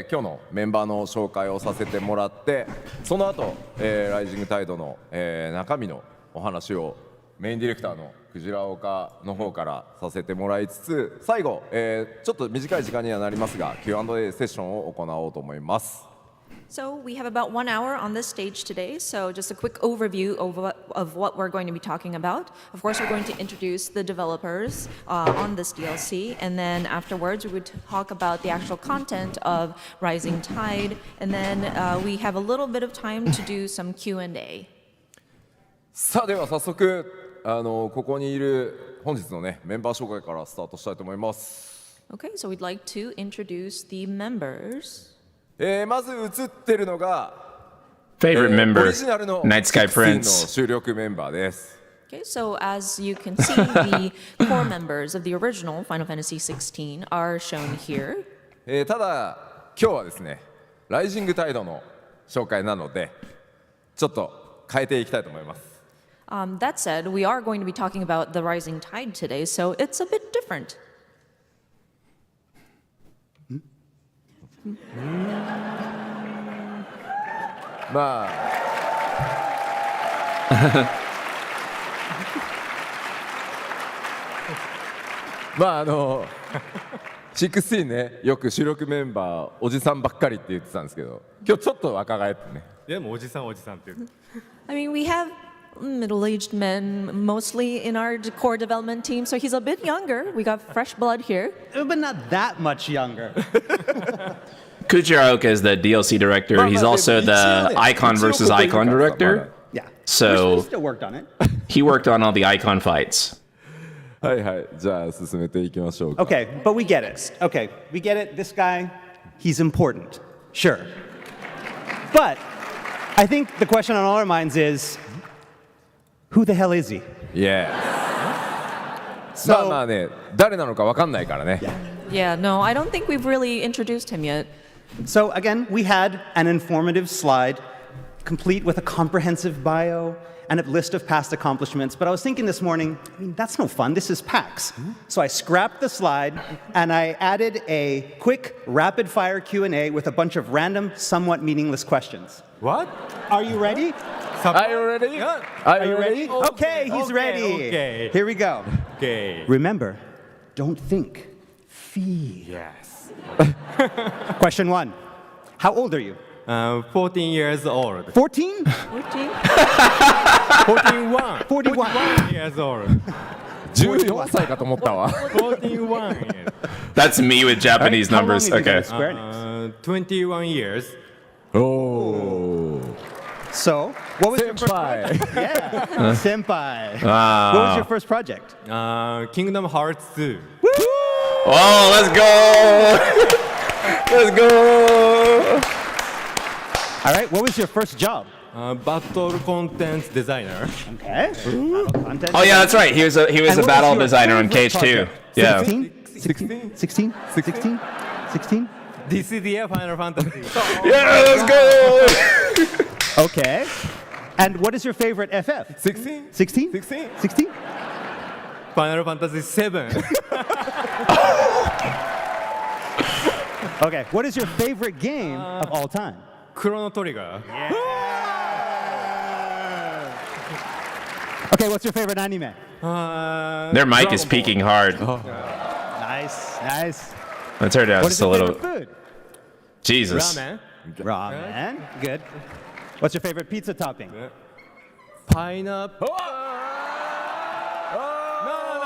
今日のメンバーの紹介をさせてもらって、その後、ライジングタイドの、中身のお話をメインディレクターのクジラ岡の方からさせてもらいつつ、最後、ちょっと短い時間にはなりますが Q&A セッションを行おうと思います。
So we have about 1 hour on this stage today, so just a quick overview of what we're going to be talking about. Of course, we're going to introduce the developers on this DLC, and then afterwards we would talk about the actual content of Rising Tide, and then we have a little bit of time to do some Q&A.
さあでは早速ここにいる本日のねメンバー紹介からスタートしたいと思います。
Okay, so we'd like to introduce the members.
まず映ってるのが
Favorite
オ
member,
リジナルの
Night Sky
16の
Prince.
主力メンバーです。
Okay, so as you can see, the core members of the original Final Fantasy XVI are shown here.
ただ今日はですねライジングタイドの紹介なのでちょっと変えていきたいと思います。
That said, we are going to be talking about the rising tide today, so it's a bit different.
まあまあ16ねよく主力メンバーおじさんばっかりって言ってたんですけど今日ちょっと若返ってね。
でもおじさんって言う。
I mean, we have middle-aged men mostly in our core development team, so he's a bit younger. We got fresh blood here.
But not that much younger.
Kuchiraoka is the DLC director. He's also the Icon versus Icon director.
Yeah.
So
We still worked on it.
he worked on all the Icon fights.
はいはいじゃあ進めていきましょうか。
Okay, but we get it. Okay, we get it. This guy, he's important. Sure. But I think the question on all our minds is, who the hell is he?
Yes まあまあね誰なのかわかんないからね。
Yeah, no, I don't think we've really introduced him yet.
So again, we had an informative slide, complete with a comprehensive bio and a list of past accomplishments. But I was thinking this morning, I mean, that's no fun. This is PAX. So I scrapped the slide and I added a quick rapid-fire Q&A with a bunch of random, somewhat meaningless questions.
What?
Are you ready?
Are you ready?
Are you ready? Okay, he's ready.
Okay.
Here we go.
Okay.
Remember, don't think, feel.
Yes.
Question 1. How old are you?
14 years old.
14?
14?
41.
41.
years old.
14歳かと思ったわ。
41 years.
That's me with Japanese
How long
numbers.
have you been
Okay.
at Square Enix?
21 years.
おお。
So, what was your first
先輩。
Yeah. Senpai. What was
Wow.
your first project?
Kingdom Hearts 2.
Oh, let's go! Let's go!
All right. What was your first job?
Battle content designer.
Okay. Content.
Oh yeah, that's right. He was a
And what
battle
was your
designer on
favorite
KH2.
project?
Yeah.
16? 16? 16? 16?
This is the Final Fantasy.
Yeah, let's go!
Okay. And what is your favorite FF?
16?
16?
16?
16?
Final Fantasy 7.
Okay. What is your favorite game of all time?
Chrono Trigger.
Okay. What's your favorite anime?
Their mic is peaking hard.
Nice. Nice.
Let's turn it down
What is
just a
your
little.
favorite food?
Jesus.
Ramen.
Ramen. Good. What's your favorite pizza topping?
Pineapple.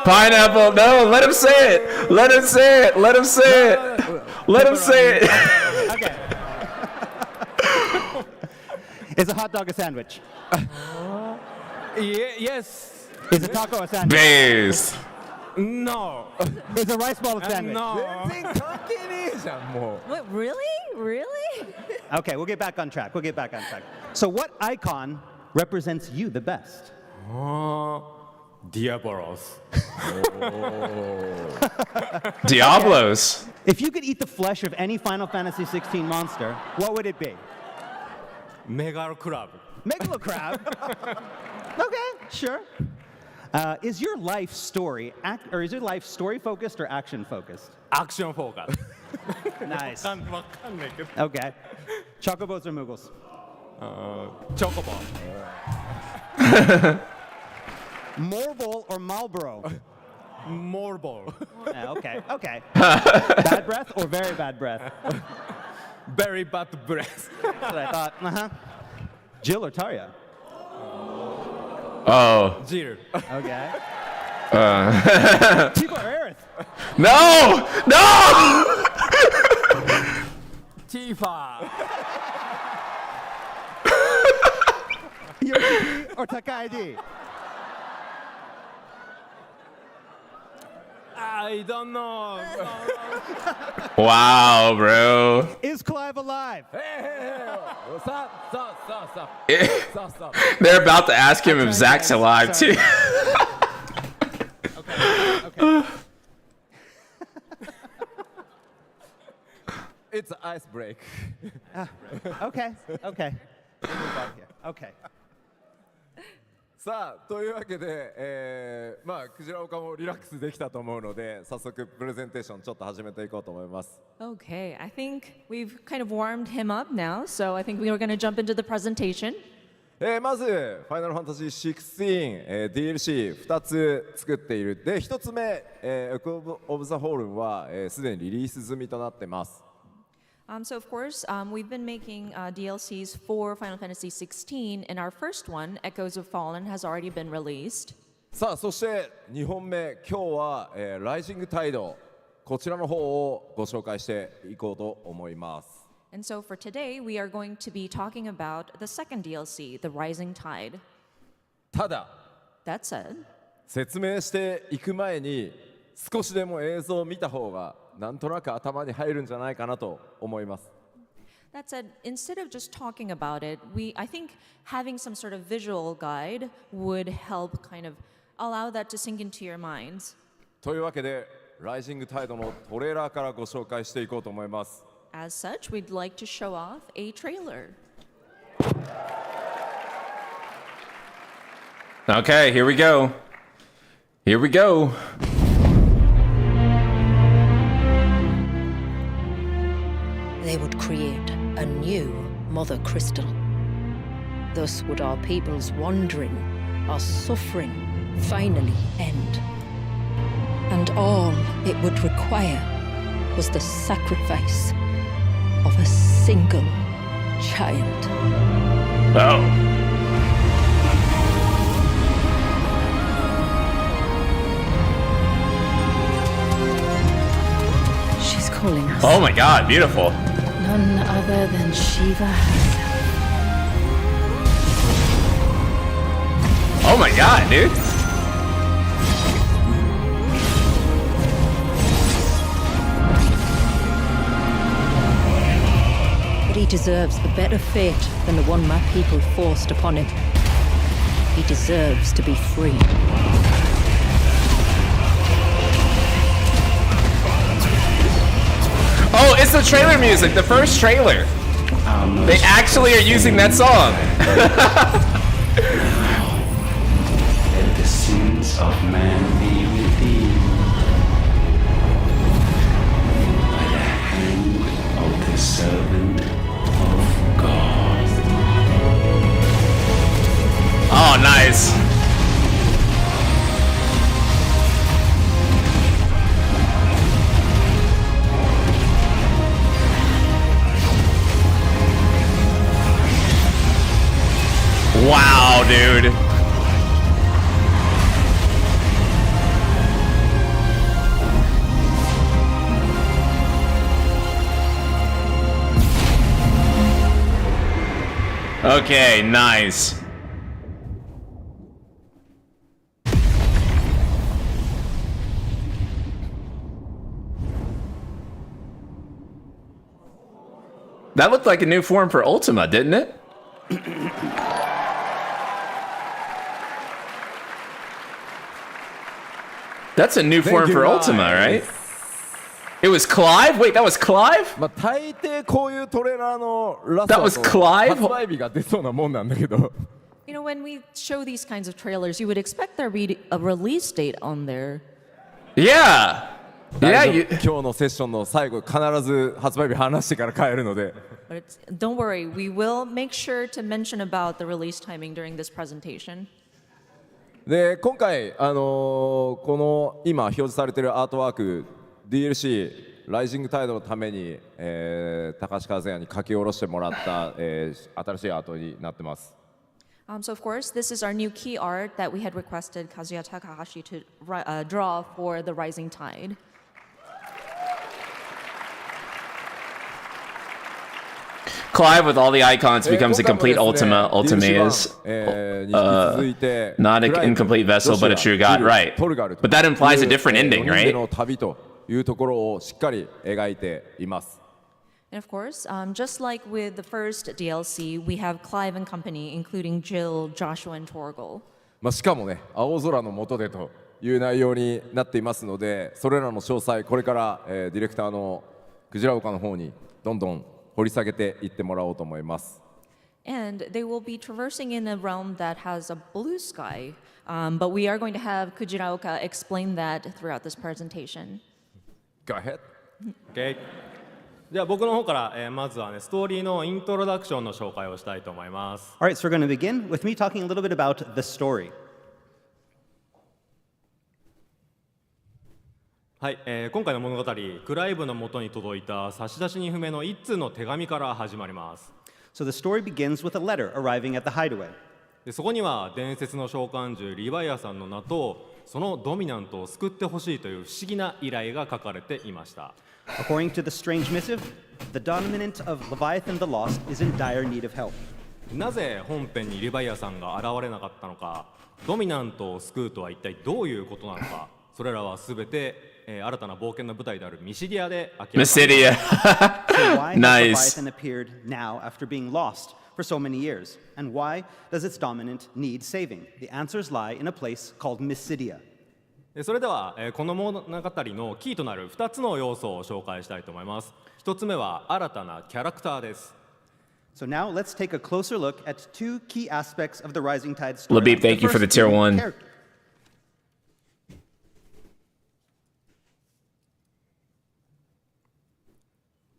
Pineapple. No, let him say it. Let him say it. Let him say it. Let him say it.
Okay. Is a hot dog a sandwich?
Yes.
Is a taco a sandwich?
Base.
No.
Is a rice ball a sandwich?
全然関係ねえじゃんもう。
What, really? Really?
Okay, we'll get back on track. We'll get back on track. So, what icon represents you the best?
Diabolos.
Diablos.
If you could eat the flesh of any Final Fantasy XVI monster, what would it be?
Megal Crab.
Megalo crab. Okay, sure. Is your life story focused or action focused?
Action focus.
Nice.
わかんないけど。
Okay. Chocobos or Moogles?
Chocobo.
Marlboro or Marlboro?
Marble.
Okay, okay. Bad breath or very bad breath?
Very bad breath.
That's what I thought. Uh-huh. Jill or Tarya?
Oh.
Jill.
Okay. People or Aerith?
No! No!
Tifa.
Yoshiki or Takagi?
I don't know.
Wow, bro.
Is Clive alive?
Stop.
They're about to ask him if Zach's alive too.
Okay.
It's ice break.
Okay. We'll move on here. Okay.
さあというわけで、まあクジラ岡もリラックスできたと思うので早速プレゼンテーションちょっと始めていこうと思います。
Okay, I think we've kind of warmed him up now, so I think we were going to jump into the presentation.
まず「ファイナルファンタジー16」DLC2 つ作っているで1つ目「Echo of the Fallen」はすでにリリース済みとなってます。
So of course, we've been making DLCs for Final Fantasy XVI, and our first one, Echoes of Fallen, has already been released.
さあそして2本目今日は「ライジングタイド」こちらの方をご紹介していこうと思います。
And so for today, we are going to be talking about the second DLC, The Rising Tide.
ただ
That said,
説明していく前に少しでも映像を見た方がなんとなく頭に入るんじゃないかなと思います。
that said, instead of just talking about it, I think having some sort of visual guide would help kind of allow that to sink into your minds.
というわけでライジングタイドのトレーラーからご紹介していこうと思います。
As such, we'd like to show off a trailer.
Okay, here we go. Here we go.
They would create a new Mother Crystal. Thus would our people's wandering, our suffering, finally end. And all it would require was the sacrifice of a single child.
Oh.
She's calling us.
Oh my god, beautiful.
None other than Shiva herself.
Oh my god, dude.
But he deserves a better fate than the one my people forced upon him. He deserves to be free.
Oh, it's the trailer music, the first trailer. They actually are using that song.
Let the sins of man be redeemed by the hand of the servant of God.
Oh, nice. Wow, dude. Okay, nice. That looked like a new form for Ultima, didn't it? That's a new form for Ultima, right? It was Clive? Wait, that was Clive?
まあ大抵こういうトレーラーのラス
That
ト
was
だと
Clive?
発売日が出そうなもんなんだけど
You know, when we show these kinds of trailers, you would expect there be a release date on there.
Yeah. Yeah,
大丈夫
you,
今日のセッションの最後必ず発売日話してから帰るので
But don't worry, we will make sure to mention about the release timing during this presentation.
で今回、この今表示されているアートワーク DLC ライジングタイドのために、高橋和也に書き下ろしてもらった、新しいアートになってます。
So of course, this is our new key art that we had requested Kazuya Takahashi to draw for the Rising Tide.
Clive with all the icons becomes a complete Ultima. Ultima is not an incomplete vessel, but a true god, right? But that implies a different ending, right?
の旅というところをしっかり描いています。
And of course, just like with the first DLC, we have Clive and company, including Jill, Joshua, and Torgal.
しかもね、青空の下でという内容になっていますので、それらの詳細、これから、ディレクターのクジラ岡の方にどんどん掘り下げていってもらおうと思います。
And they will be traversing in a realm that has a blue sky, but we are going to have Kujiraoka explain that throughout this presentation.
Go ahead.
Okay. じゃあ僕の方から、まずはねストーリーのイントロダクションの紹介をしたいと思います。
All right, so we're going to begin with me talking a little bit about the story.
はい、今回の物語、クライブの元に届いた差出人不明の一通の手紙から始まります。
So the story begins with a letter arriving at the hideaway.
でそこには伝説の召喚獣リヴァイアさんの名とそのドミナントを救ってほしいという不思議な依頼が書かれていました。
According to the strange missive, the dominant of Leviathan the Lost is in dire need of help.
なぜ本編にリヴァイアさんが現れなかったのか、ドミナントを救うとは一体どういうことなのか、それらはすべて、新たな冒険の舞台であるミシディアで明らかに。
Mysidia.
So why has
Nice.
Leviathan appeared now after being lost for so many years? And why does its dominant need saving? The answers lie in a place called Mysidia.
それでは、この物語のキーとなる2つの要素を紹介したいと思います。1つ目は新たなキャラクターです。
So now let's take a closer look at two key aspects of the Rising Tide story.
Labib, thank you for the tier 1.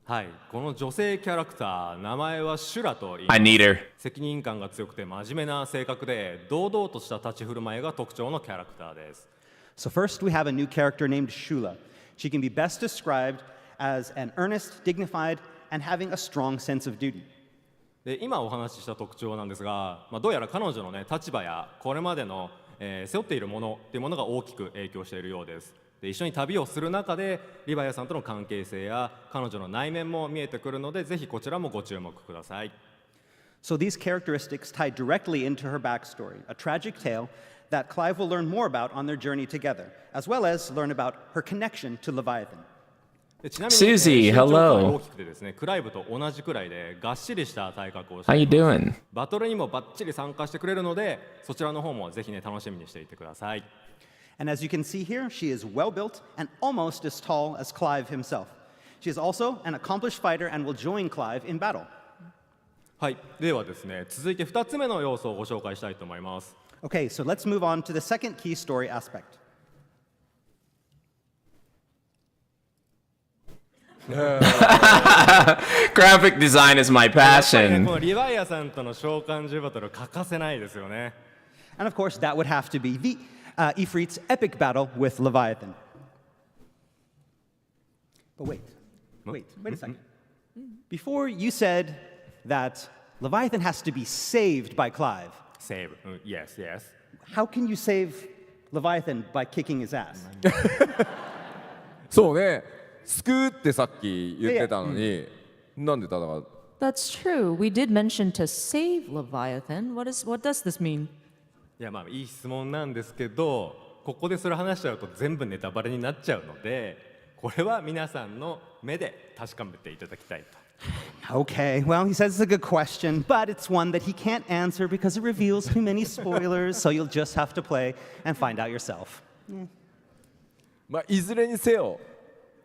はい、この女性キャラクター、名前はシュラと言います。
I need her.
責任感が強くて真面目な性格で堂々とした立ち振る舞いが特徴のキャラクターです。
So first we have a new character named Shula. She can be best described as an earnest, dignified, and having a strong sense of duty.
で今お話しした特徴なんですが、どうやら彼女の、立場やこれまでの、背負っているものっていうものが大きく影響しているようです。で一緒に旅をする中でリヴァイアさんとの関係性や彼女の内面も見えてくるので、ぜひこちらもご注目ください。
So these characteristics tie directly into her backstory, a tragic tale that Clive will learn more about on their journey together, as well as learn about her connection to Leviathan.
ちなみに
Susie,
身長が
hello.
大きくてですね、クライブと同じくらいでがっしりした体格をし
How
て
you
います。
doing?
バトルにもバッチリ参加してくれるので、そちらの方もぜひね楽しみにしていてください。
And as you can see here, she is well built and almost as tall as Clive himself. She is also an accomplished fighter and will join Clive in battle.
はい、ではですね、続いて2つ目の要素をご紹介したいと思います。
Okay, so let's move on to the second key story aspect.
Graphic design is my
やっぱりね、
passion.
このリヴァイアさんとの召喚獣バトル欠かせないですよね。
And of course, that would have to be the Ifrit's epic battle with Leviathan. But wait a second. Before you said that Leviathan has to be saved by Clive.
Save, yes, yes.
How can you save Leviathan by kicking his ass?
そうね、救うってさっき言ってたのに、なんで戦う？
That's true. We did mention to save Leviathan. What does this mean?
いやいい質問なんですけど、ここでそれ話しちゃうと全部ネタバレになっちゃうので、これは皆さんの目で確かめていただきたいと。
Okay, well, he says it's a good question, but it's one that he can't answer because it reveals too many spoilers, so you'll just have to play and find out yourself.
いずれにせよ、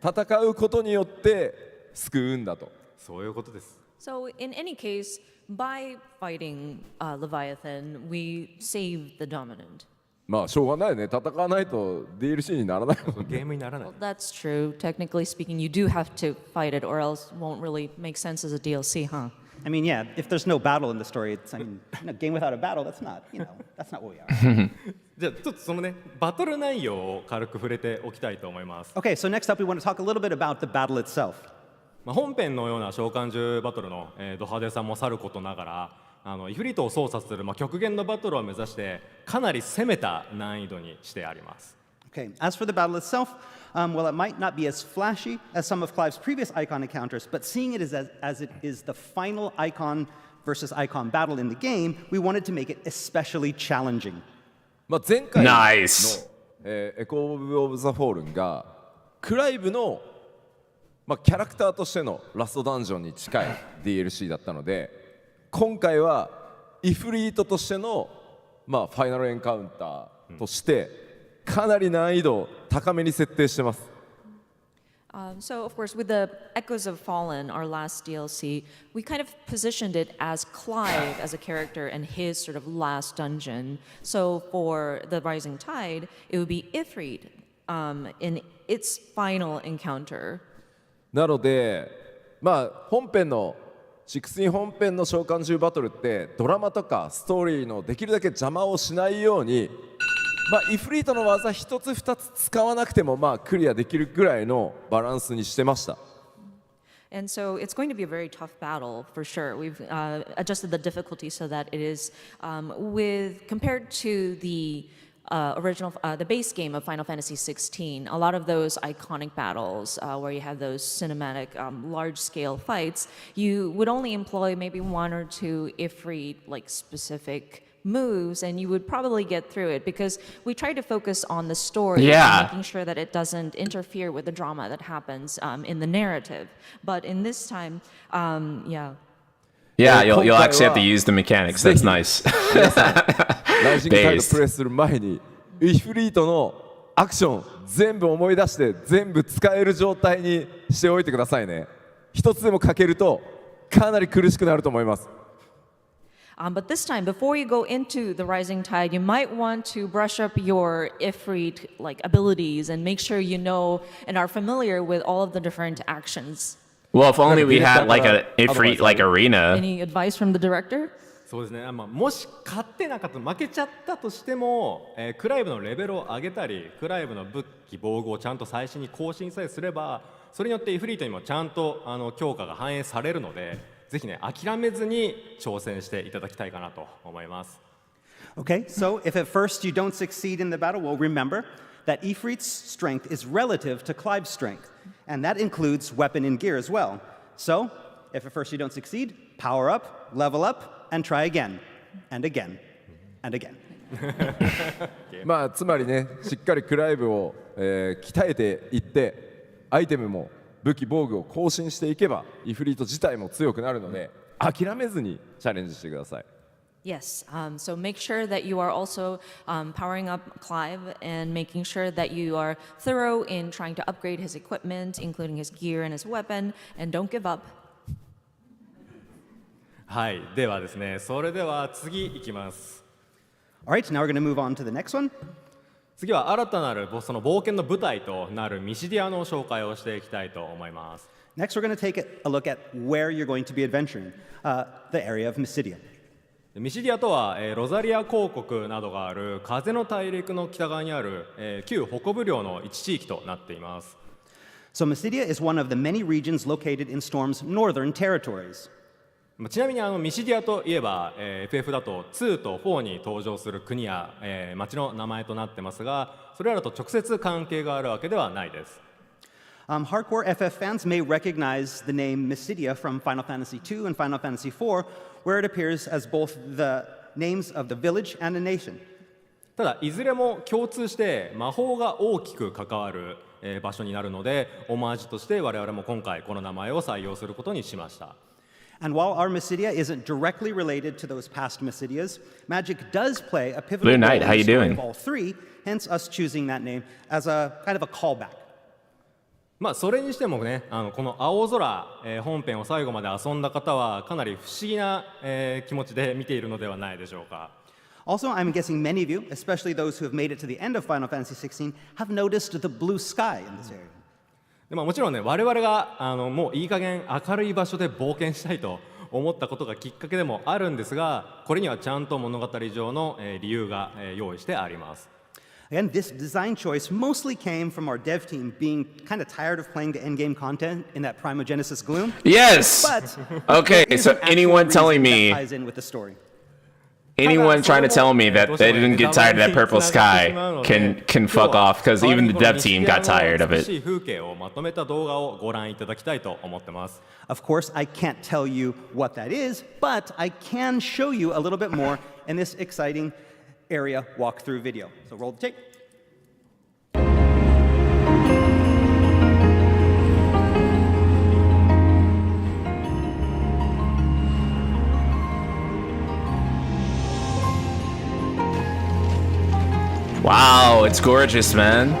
戦うことによって救うんだと。
そういうことです。
So, in any case, by fighting Leviathan, we save the dominant.
しょうがないね。戦わないと DLC にならない。
ゲームにならない。
Well, that's true. Technically speaking, you do have to fight it, or else it won't really make sense as a DLC, huh?
I mean, yeah, if there's no battle in the story, it's a game without a battle, that's not what we are.
じゃあちょっとそのね、バトル内容を軽く触れておきたいと思います。
Okay, so next up we want to talk a little bit about the battle itself.
本編のような召喚獣バトルの、ド派手さもさることながら、イフリートを操作する、極限のバトルを目指してかなり攻めた難易度にしてあります。
Okay, as for the battle itself, well, it might not be as flashy as some of Clive's previous Icon encounters, but seeing it as it is the final Icon versus Icon battle in the game, we wanted to make it especially challenging.
前回の、
Nice.
エコー・オブ・ザ・フォールンがクライブの、キャラクターとしてのラストダンジョンに近い DLC だったので、今回はイフリートとしての、ファイナルエンカウンターとしてかなり難易度高めに設定してます。
So, of course, with the Echoes of Fallen, our last DLC, we kind of positioned it as Clive as a character and his sort of last dungeon. So, for the Rising Tide, it would be Ifrit in its final encounter.
なので、本編の16本編の召喚獣バトルってドラマとかストーリーのできるだけ邪魔をしないように、イフリートの技一つ二つ使わなくてもクリアできるぐらいのバランスにしてました。
And so it's going to be a very tough battle for sure. We've adjusted the difficulty so that it is compared to the the base game of Final Fantasy XVI, a lot of those iconic battles where you have those cinematic large-scale fights, you would only employ maybe one or two Ifrit specific moves, and you would probably get through it because we try to focus on the story and making sure that it doesn't interfere with the drama that happens in the narrative. But in this time,
Yeah, you'll actually have to use the mechanics. That's nice.
ライジングタイドプレイする前にイフリートのアクション全部思い出して全部使える状態にしておいてくださいね。一つでも欠けるとかなり苦しくなると思います。
But this time, before you go into the Rising Tide, you might want to brush up your Ifrit abilities and make sure you know and are familiar with all of the different actions.
Well, if only we had an Ifrit arena.
Any advice from the director?
そうですね、もし勝ってなかった負けちゃったとしても、クライブのレベルを上げたりクライブの武器防具をちゃんと最新に更新さえすればそれによってイフリートにもちゃんと強化が反映されるのでぜひね諦めずに挑戦していただきたいかなと思います。
Okay, so if at first you don't succeed in the battle, well, remember that Ifrit's strength is relative to Clive's strength, and that includes weapon and gear as well. So, if at first you don't succeed, power up, level up, and try again, and again, and again.
つまりね、しっかりクライブを、鍛えていってアイテムも武器防具を更新していけばイフリート自体も強くなるので諦めずにチャレンジしてください。
Yes, so make sure that you are also powering up Clive and making sure that you are thorough in trying to upgrade his equipment, including his gear and his weapon, and don't give up.
はい、ではですね、それでは次いきます。
All right, now we're going to move on to the next one.
次は新たなるその冒険の舞台となるミシディアの紹介をしていきたいと思います。
Next, we're going to take a look at where you're going to be adventuring, the area of Mysidia.
ミシディアとは、ロザリア公国などがある風の大陸の北側にある、旧北部領の一地域となっています。
So Mysidia is one of the many regions located in Storm's northern territories.
ちなみにミシディアといえば、FF だと2と4に登場する国や、町の名前となってますが、それらと直接関係があるわけではないです。
Hardcore FF fans may recognize the name Mysidia from Final Fantasy II and Final Fantasy IV, where it appears as both the names of the village and a nation.
ただいずれも共通して魔法が大きく関わる、場所になるので、オマージュとして我々も今回この名前を採用することにしました。
And while our Mysidia isn't directly related to those past Mysidias, magic does play a pivotal role in the story of all three, hence us choosing that name as a kind of a callback.
それにしてもね、この青空、本編を最後まで遊んだ方はかなり不思議な、気持ちで見ているのではないでしょうか。
Also, I'm guessing many of you, especially those who have made it to the end of Final Fantasy XVI, have noticed the blue sky in this area.
でもちろんね、我々がもういい加減明るい場所で冒険したいと思ったことがきっかけでもあるんですが、これにはちゃんと物語上の、理由が、用意してあります。
Again, this design choice mostly came from our dev team being kind of tired of playing the endgame content in that Primogenesis gloom.
Yes!
But
okay, so anyone telling me...
ties in with the story.
Anyone trying to tell me that they didn't get tired of that purple sky can fuck off, because even the dev team got tired of it.
風景をまとめた動画をご覧いただきたいと思ってます。
Of course, I can't tell you what that is, but I can show you a little bit more in this exciting area walkthrough video. So roll the tape.
Wow, it's gorgeous, man.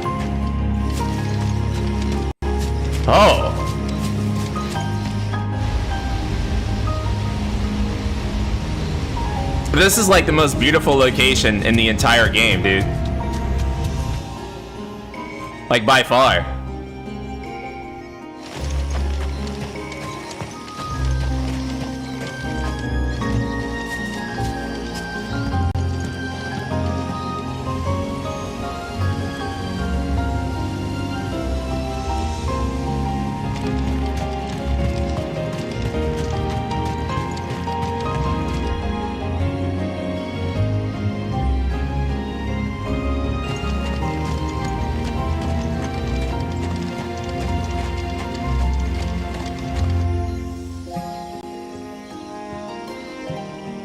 Oh. This is like the most beautiful location in the entire game, dude. Like, by far.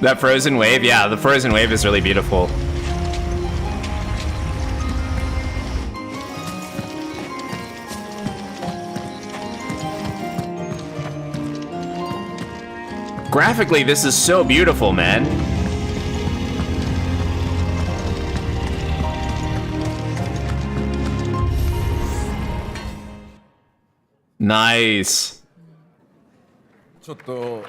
That frozen wave, yeah, the frozen wave is really beautiful. Graphically, this is so beautiful, man. Nice.
ちょっと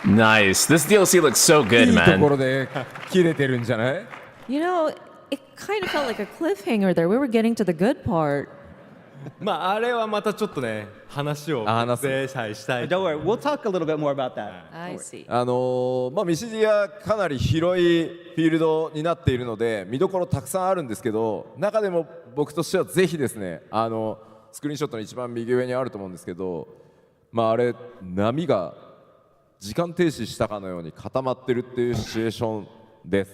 Nice. This DLC looks so good,
いいと
man.
ころで切れてるんじゃない？
You know, it kind of felt like a cliffhanger there. We were getting to the good part.
まああれはまたちょっとね話を別でしたい。
Don't worry, we'll talk a little bit more about that.
I see.
まあミシディアかなり広いフィールドになっているので見どころたくさんあるんですけど、中でも僕としてはぜひですね、スクリーンショットの一番右上にあると思うんですけど、まああれ波が時間停止したかのように固まってるっていうシチュエーションです。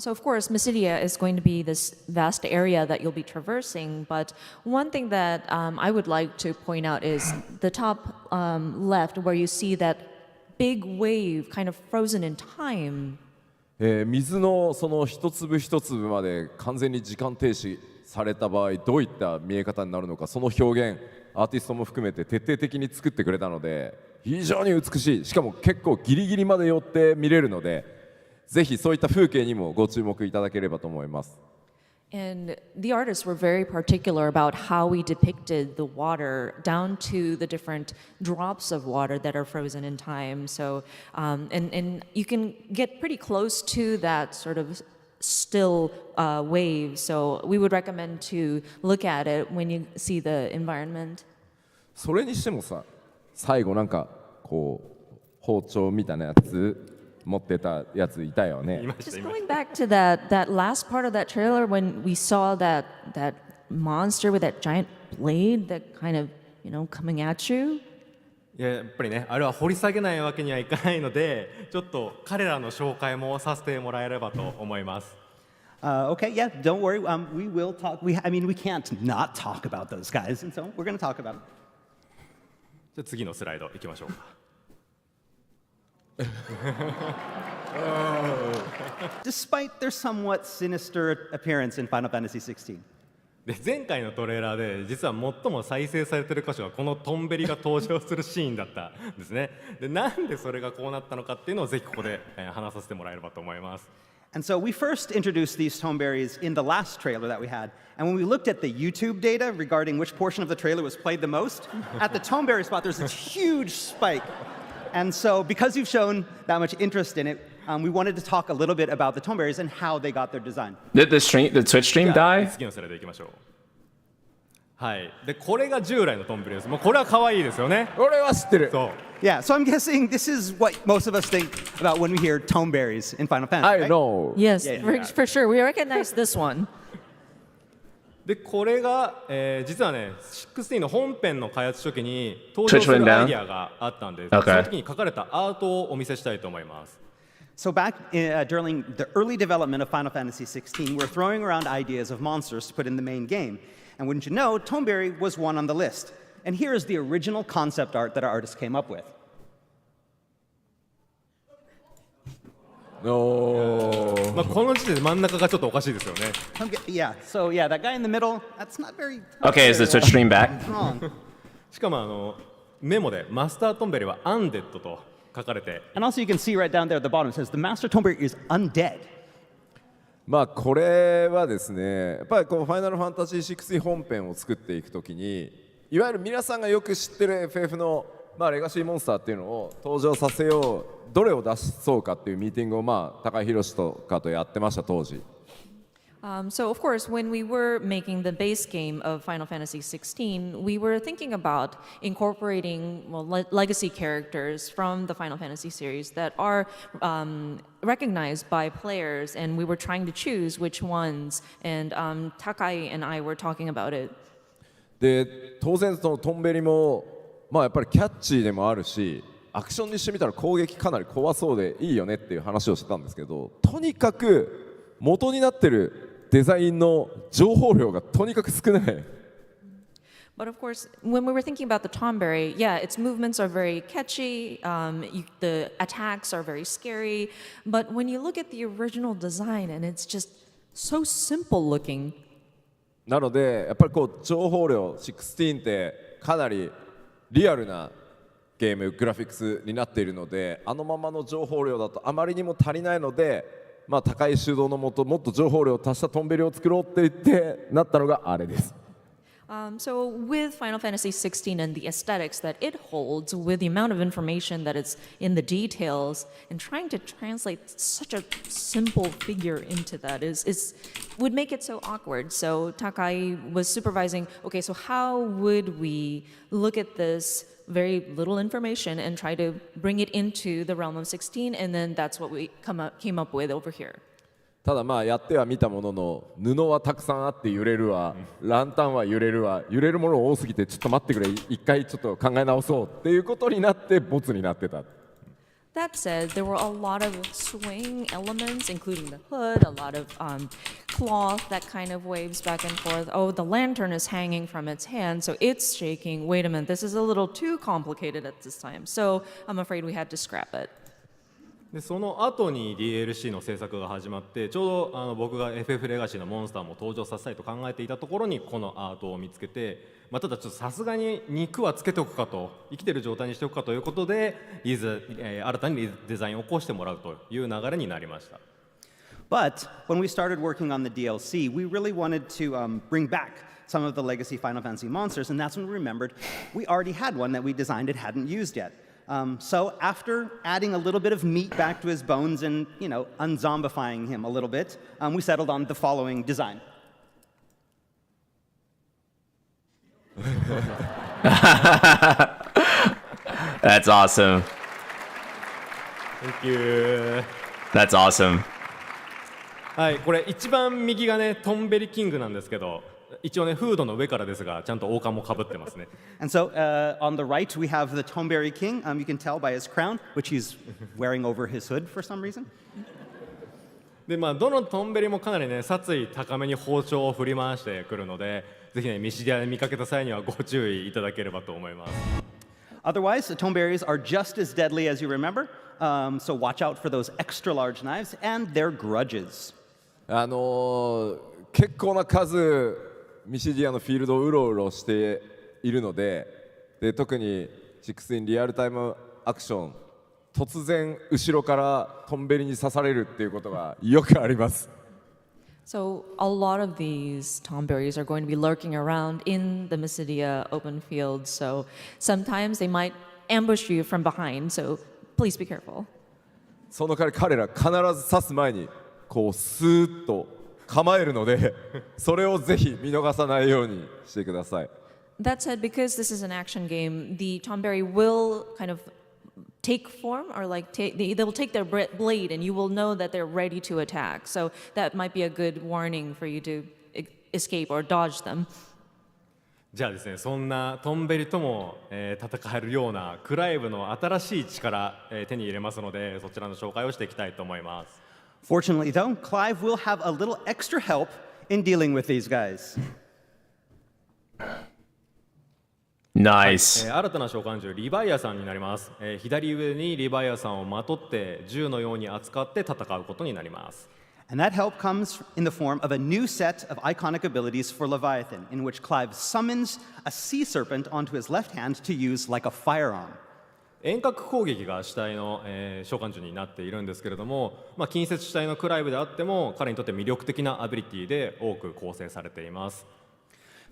So of course, Mysidia is going to be this vast area that you'll be traversing. But one thing that I would like to point out is the top left, where you see that big wave kind of frozen in time.
水のその一粒一粒まで完全に時間停止された場合、どういった見え方になるのか、その表現、アーティストも含めて徹底的に作ってくれたので、非常に美しい。しかも結構ギリギリまで寄って見れるので。ぜひそういった風景にもご注目いただければと思います。
And the artists were very particular about how we depicted the water down to the different drops of water that are frozen in time. So, and you can get pretty close to that sort of still wave. So we would recommend to look at it when you see the environment.
それにしてもさ、最後なんかこう包丁みたいなやつ。持ってたやついたよね。
Just going back to that last part of that trailer when we saw that monster with that giant blade that kind of, coming at you.
いや、やっぱりね、あれは掘り下げないわけにはいかないので、ちょっと彼らの紹介もさせてもらえればと思います。
Okay, yeah, don't worry. We will talk. We can't not talk about those guys, and so we're going to talk about them.
じゃあ次のスライド行きましょうか。
Despite their somewhat sinister appearance in Final Fantasy XVI.
で前回のトレーラーで実は最も再生されている箇所はこのトンベリが登場するシーンだったんですね。でなんでそれがこうなったのかっていうのをぜひここで話させてもらえればと思います。
And so we first introduced these toneberries in the last trailer that we had. And when we looked at the YouTube data regarding which portion of the trailer was played the most, at the toneberry spot there's this huge spike. And so because you've shown that much interest in it, we wanted to talk a little bit about the toneberries and how they got their design.
Did the Twitch stream die?
次のスライド行きましょう。はい。でこれが従来のトンベリです。もうこれは可愛いですよね。
俺は知ってる。
そう。
Yeah, so I'm guessing this is what most of us think about when we hear toneberries in Final Fantasy.
I
right?
know.
Yes,
Yeah.
for sure. We recognize this one.
でこれが、実はね16の本編の開発初期に登場するアイディアがあったんで、その時に書かれたアートをお見せしたいと思います。
So back during the early development of Final Fantasy XVI, we're throwing around ideas of monsters to put in the main game. And wouldn't you know, Toneberry was one on the list. And here is the original concept art that our artist came up with.
No.
まあこの時点で真ん中がちょっとおかしいですよね。
Yeah, so yeah, that guy in the middle, that's not very...
Okay, is the Twitch stream back?
Wrong.
しかもメモでマスタートンベリはアンデッドと書かれて。
And also you can see right down there at the bottom, it says the Master Toneberry is undead.
まあこれはですね、やっぱりこうファイナルファンタジー16本編を作っていくときに、いわゆる皆さんがよく知ってる FF のまあレガシーモンスターっていうのを登場させよう、どれを出そうかっていうミーティングをまあ高井宏とかとやってました当時。
So of course, when we were making the base game of Final Fantasy XVI, we were thinking about incorporating legacy characters from the Final Fantasy series that are recognized by players, and we were trying to choose which ones. And Takai and I were talking about it.
で当然そのトンベリもまあやっぱりキャッチーでもあるし、アクションにしてみたら攻撃かなり怖そうでいいよねっていう話をしてたんですけど、とにかく元になってるデザインの情報量がとにかく少ない。
But of course, when we were thinking about the Tomberry, yeah, its movements are very catchy, the attacks are very scary, but when you look at the original design and it's just so simple looking.
なのでやっぱりこう情報量16ってかなりリアルなゲームグラフィックスになっているので、あのままの情報量だとあまりにも足りないので、まあ高い主導のもともっと情報量を足したトンベリを作ろうって言ってなったのがあれです。
So with Final Fantasy XVI and the aesthetics that it holds, with the amount of information that is in the details, and trying to translate such a simple figure into that would make it so awkward. So Takai was supervising, okay, so how would we look at this very little information and try to bring it into the realm of 16, and then that's what we came up with over here.
ただまあやってはみたものの、布はたくさんあって揺れるわ、ランタンは揺れるわ、揺れるもの多すぎてちょっと待ってくれ、一回ちょっと考え直そうっていうことになってボツになってた。
That said, there were a lot of swing elements, including the hood, a lot of cloth that kind of waves back and forth. Oh, the lantern is hanging from its hand, so it's shaking. Wait a minute, this is a little too complicated at this time. So I'm afraid we had to scrap it.
でその後に DLC の制作が始まって、ちょうど僕が FF レガシーのモンスターも登場させたいと考えていたところにこのアートを見つけて、まあ、ただちょっとさすがに肉はつけておくかと、生きてる状態にしておくかということで新たにデザインを起こしてもらうという流れになりました。
But when we started working on the DLC, we really wanted to bring back some of the legacy Final Fantasy monsters, and that's when we remembered we already had one that we designed and hadn't used yet. So after adding a little bit of meat back to his bones and, you know, unzombifying him a little bit, we settled on the following design.
That's awesome.
Thank you.
That's awesome.
はい、これ一番右がねトンベリキングなんですけど、一応ねフードの上からですがちゃんと王冠もかぶってますね。
And so on the right we have the Toneberry King. You can tell by his crown, which he's wearing over his hood for some reason.
でまあどのトンベリもかなりね殺意高めに包丁を振り回してくるので、ぜひねミシディアで見かけた際にはご注意いただければと思います。
Otherwise, the Toneberries are just as deadly as you remember. So watch out for those extra large knives and their grudges.
結構な数ミシディアのフィールドをうろうろしているので、特に16リアルタイムアクション、突然後ろからトンベリに刺されるっていうことがよくあります。
So a lot of these Tomberries are going to be lurking around in the Mysidia open field, so sometimes they might ambush you from behind, so please be careful.
その彼ら必ず刺す前にこうスーッと構えるので、それをぜひ見逃さないようにしてください。
That said, because this is an action game, the Tomberry will kind of take form, or like they'll take their blade, and you will know that they're ready to attack. So that might be a good warning for you to escape or dodge them.
じゃあですね、そんなトンベリとも、戦えるようなクライブの新しい力、手に入れますので、そちらの紹介をしていきたいと思います。
Fortunately, though, Clive will have a little extra help in dealing with these guys.
Nice.
新たな召喚獣リヴァイアさんになります。左上にリヴァイアさんをまとって銃のように扱って戦うことになります。
And that help comes in the form of a new set of iconic abilities for Leviathan, in which Clive summons a sea serpent onto his left hand to use like a firearm.
遠隔攻撃が主体の、召喚獣になっているんですけれども、近接主体のクライブであっても彼にとって魅力的なアビリティで多く構成されています。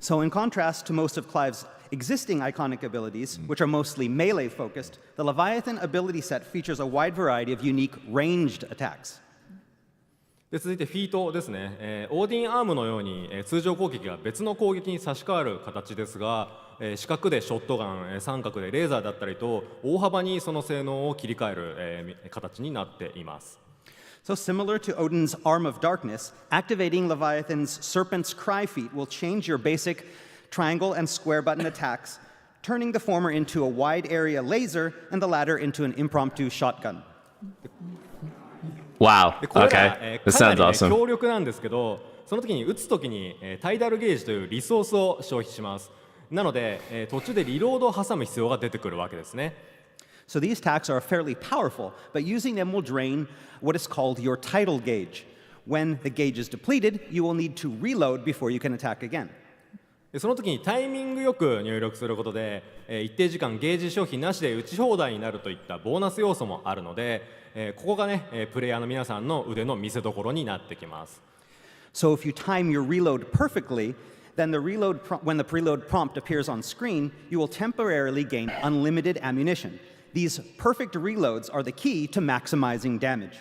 So in contrast to most of Clive's existing iconic abilities, which are mostly melee focused, the Leviathan ability set features a wide variety of unique ranged attacks.
で続いてフィートですね、オーディンアームのように、通常攻撃が別の攻撃に差し替わる形ですが、四角でショットガン、三角でレーザーだったりと大幅にその性能を切り替える、形になっています。
So similar to Odin's Arm of Darkness, activating Leviathan's Serpent's Cry feat will change your basic triangle and square button attacks, turning the former into a wide area laser and the latter into an impromptu shotgun.
Wow.
でこれ
Okay.
ら、
This
かな
sounds
り、
awesome.
強力なんですけど、その時に撃つ時に、タイダルゲージというリソースを消費します。なので、途中でリロードを挟む必要が出てくるわけですね。
So these attacks are fairly powerful, but using them will drain what is called your tidal gauge. When the gauge is depleted, you will need to reload before you can attack again.
でその時にタイミングよく入力することで、一定時間ゲージ消費なしで打ち放題になるといったボーナス要素もあるので、ここがね、プレイヤーの皆さんの腕の見せ所になってきます。
So if you time your reload perfectly, then when the preload prompt appears on screen, you will temporarily gain unlimited ammunition. These perfect reloads are the key to maximizing damage.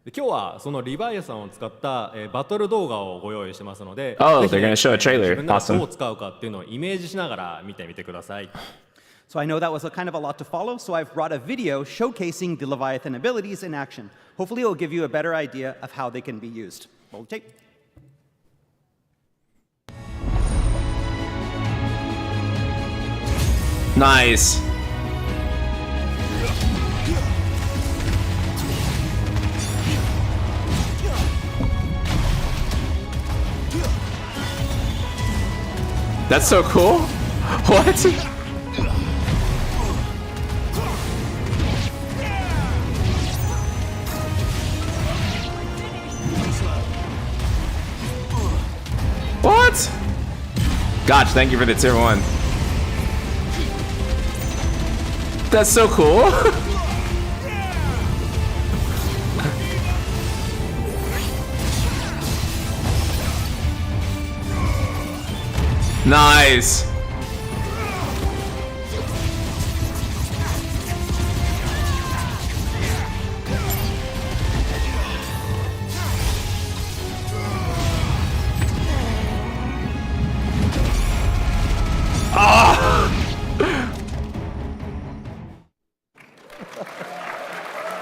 で今日はそのリヴァイアさんを使った、バトル動画をご用意してますので、
Oh,
ぜひ
they're
ね
gonna show a trailer.
自分がど
Awesome.
う使うかっていうのをイメージしながら見てみてください。
So I know that was a kind of a lot to follow, so I've brought a video showcasing the Leviathan abilities in action. Hopefully it will give you a better idea of how they can be used. Roll tape.
Nice. That's so cool. What? What? Gosh, thank you for the tier 1. That's so cool. Nice.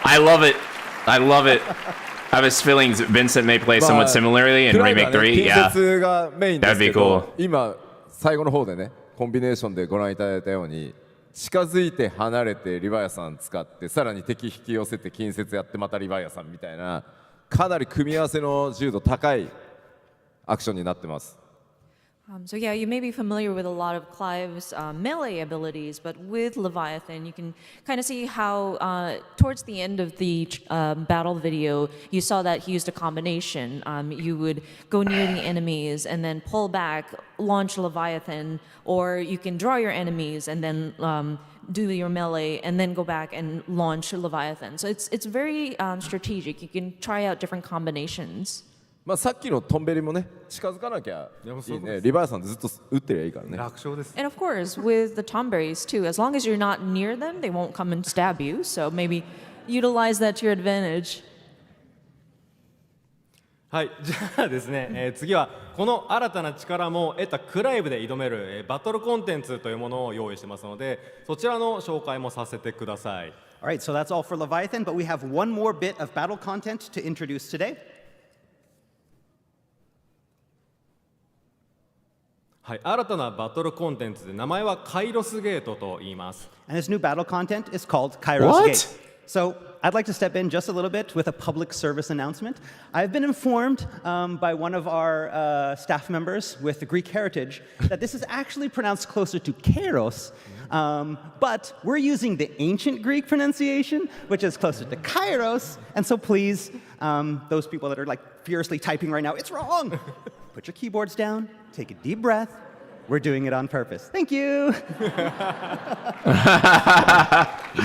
I love it. I love it. I have a feeling Vincent may play somewhat similarly in Remake 3.
近
Yeah.
接がメインですけ
That'd be
ど
cool.
今最後の方でねコンビネーションでご覧いただいたように近づいて離れてリヴァイアさん使ってさらに敵引き寄せて近接やってまたリヴァイアさんみたいなかなり組み合わせの自由度高いアクションになってます。
So yeah, you may be familiar with a lot of Clive's melee abilities, but with Leviathan, you can kind of see how towards the end of the battle video, you saw that he used a combination. You would go near the enemies and then pull back, launch Leviathan, or you can draw your enemies and then do your melee and then go back and launch Leviathan. So it's very strategic. You can try out different combinations.
まあさっきのトンベリもね近づかなきゃいいね。リヴァイアさんでずっと打ってりゃいいからね。
楽勝です。
And of course, with the Tomberries too, as long as you're not near them, they won't come and stab you. So maybe utilize that to your advantage.
はい、じゃあですね、次はこの新たな力も得たクライブで挑める、バトルコンテンツというものを用意してますので、そちらの紹介もさせてください。
All right, so that's all for Leviathan, but we have one more bit of battle content to introduce today.
はい、新たなバトルコンテンツで名前はカイロスゲートと言います。
And this new battle content is called Kairos
What?
Gate. So I'd like to step in just a little bit with a public service announcement. I've been informed by one of our staff members with the Greek heritage that this is actually pronounced closer to Kairos, but we're using the ancient Greek pronunciation, which is closer to Kairos. And so please, those people that are like furiously typing right now, it's wrong. Put your keyboards down, take a deep breath. We're doing it on purpose. Thank you.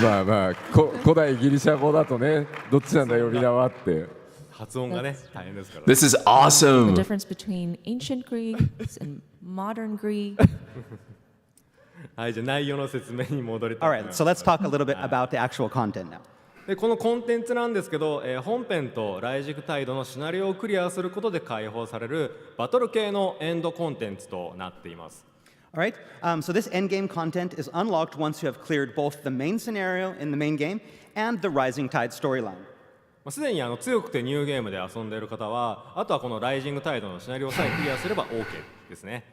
まあまあ古代ギリシャ語だとねどっちなんだ呼び名はって
発音がね大変ですから。
This is awesome.
The difference between ancient Greek and modern Greek.
はい、じゃあ内容の説明に戻りた
All
いと思い
right,
ます。
so let's talk a little bit about the actual content now.
でこのコンテンツなんですけど、本編と雷軸タイドのシナリオをクリアすることで解放されるバトル系のエンドコンテンツとなっています。
All right, so this endgame content is unlocked once you have cleared both the main scenario in the main game and the Rising Tide storyline.
すでに強くてニューゲームで遊んでいる方は、あとはこのライジングタイドのシナリオさえクリアすれば OK ですね。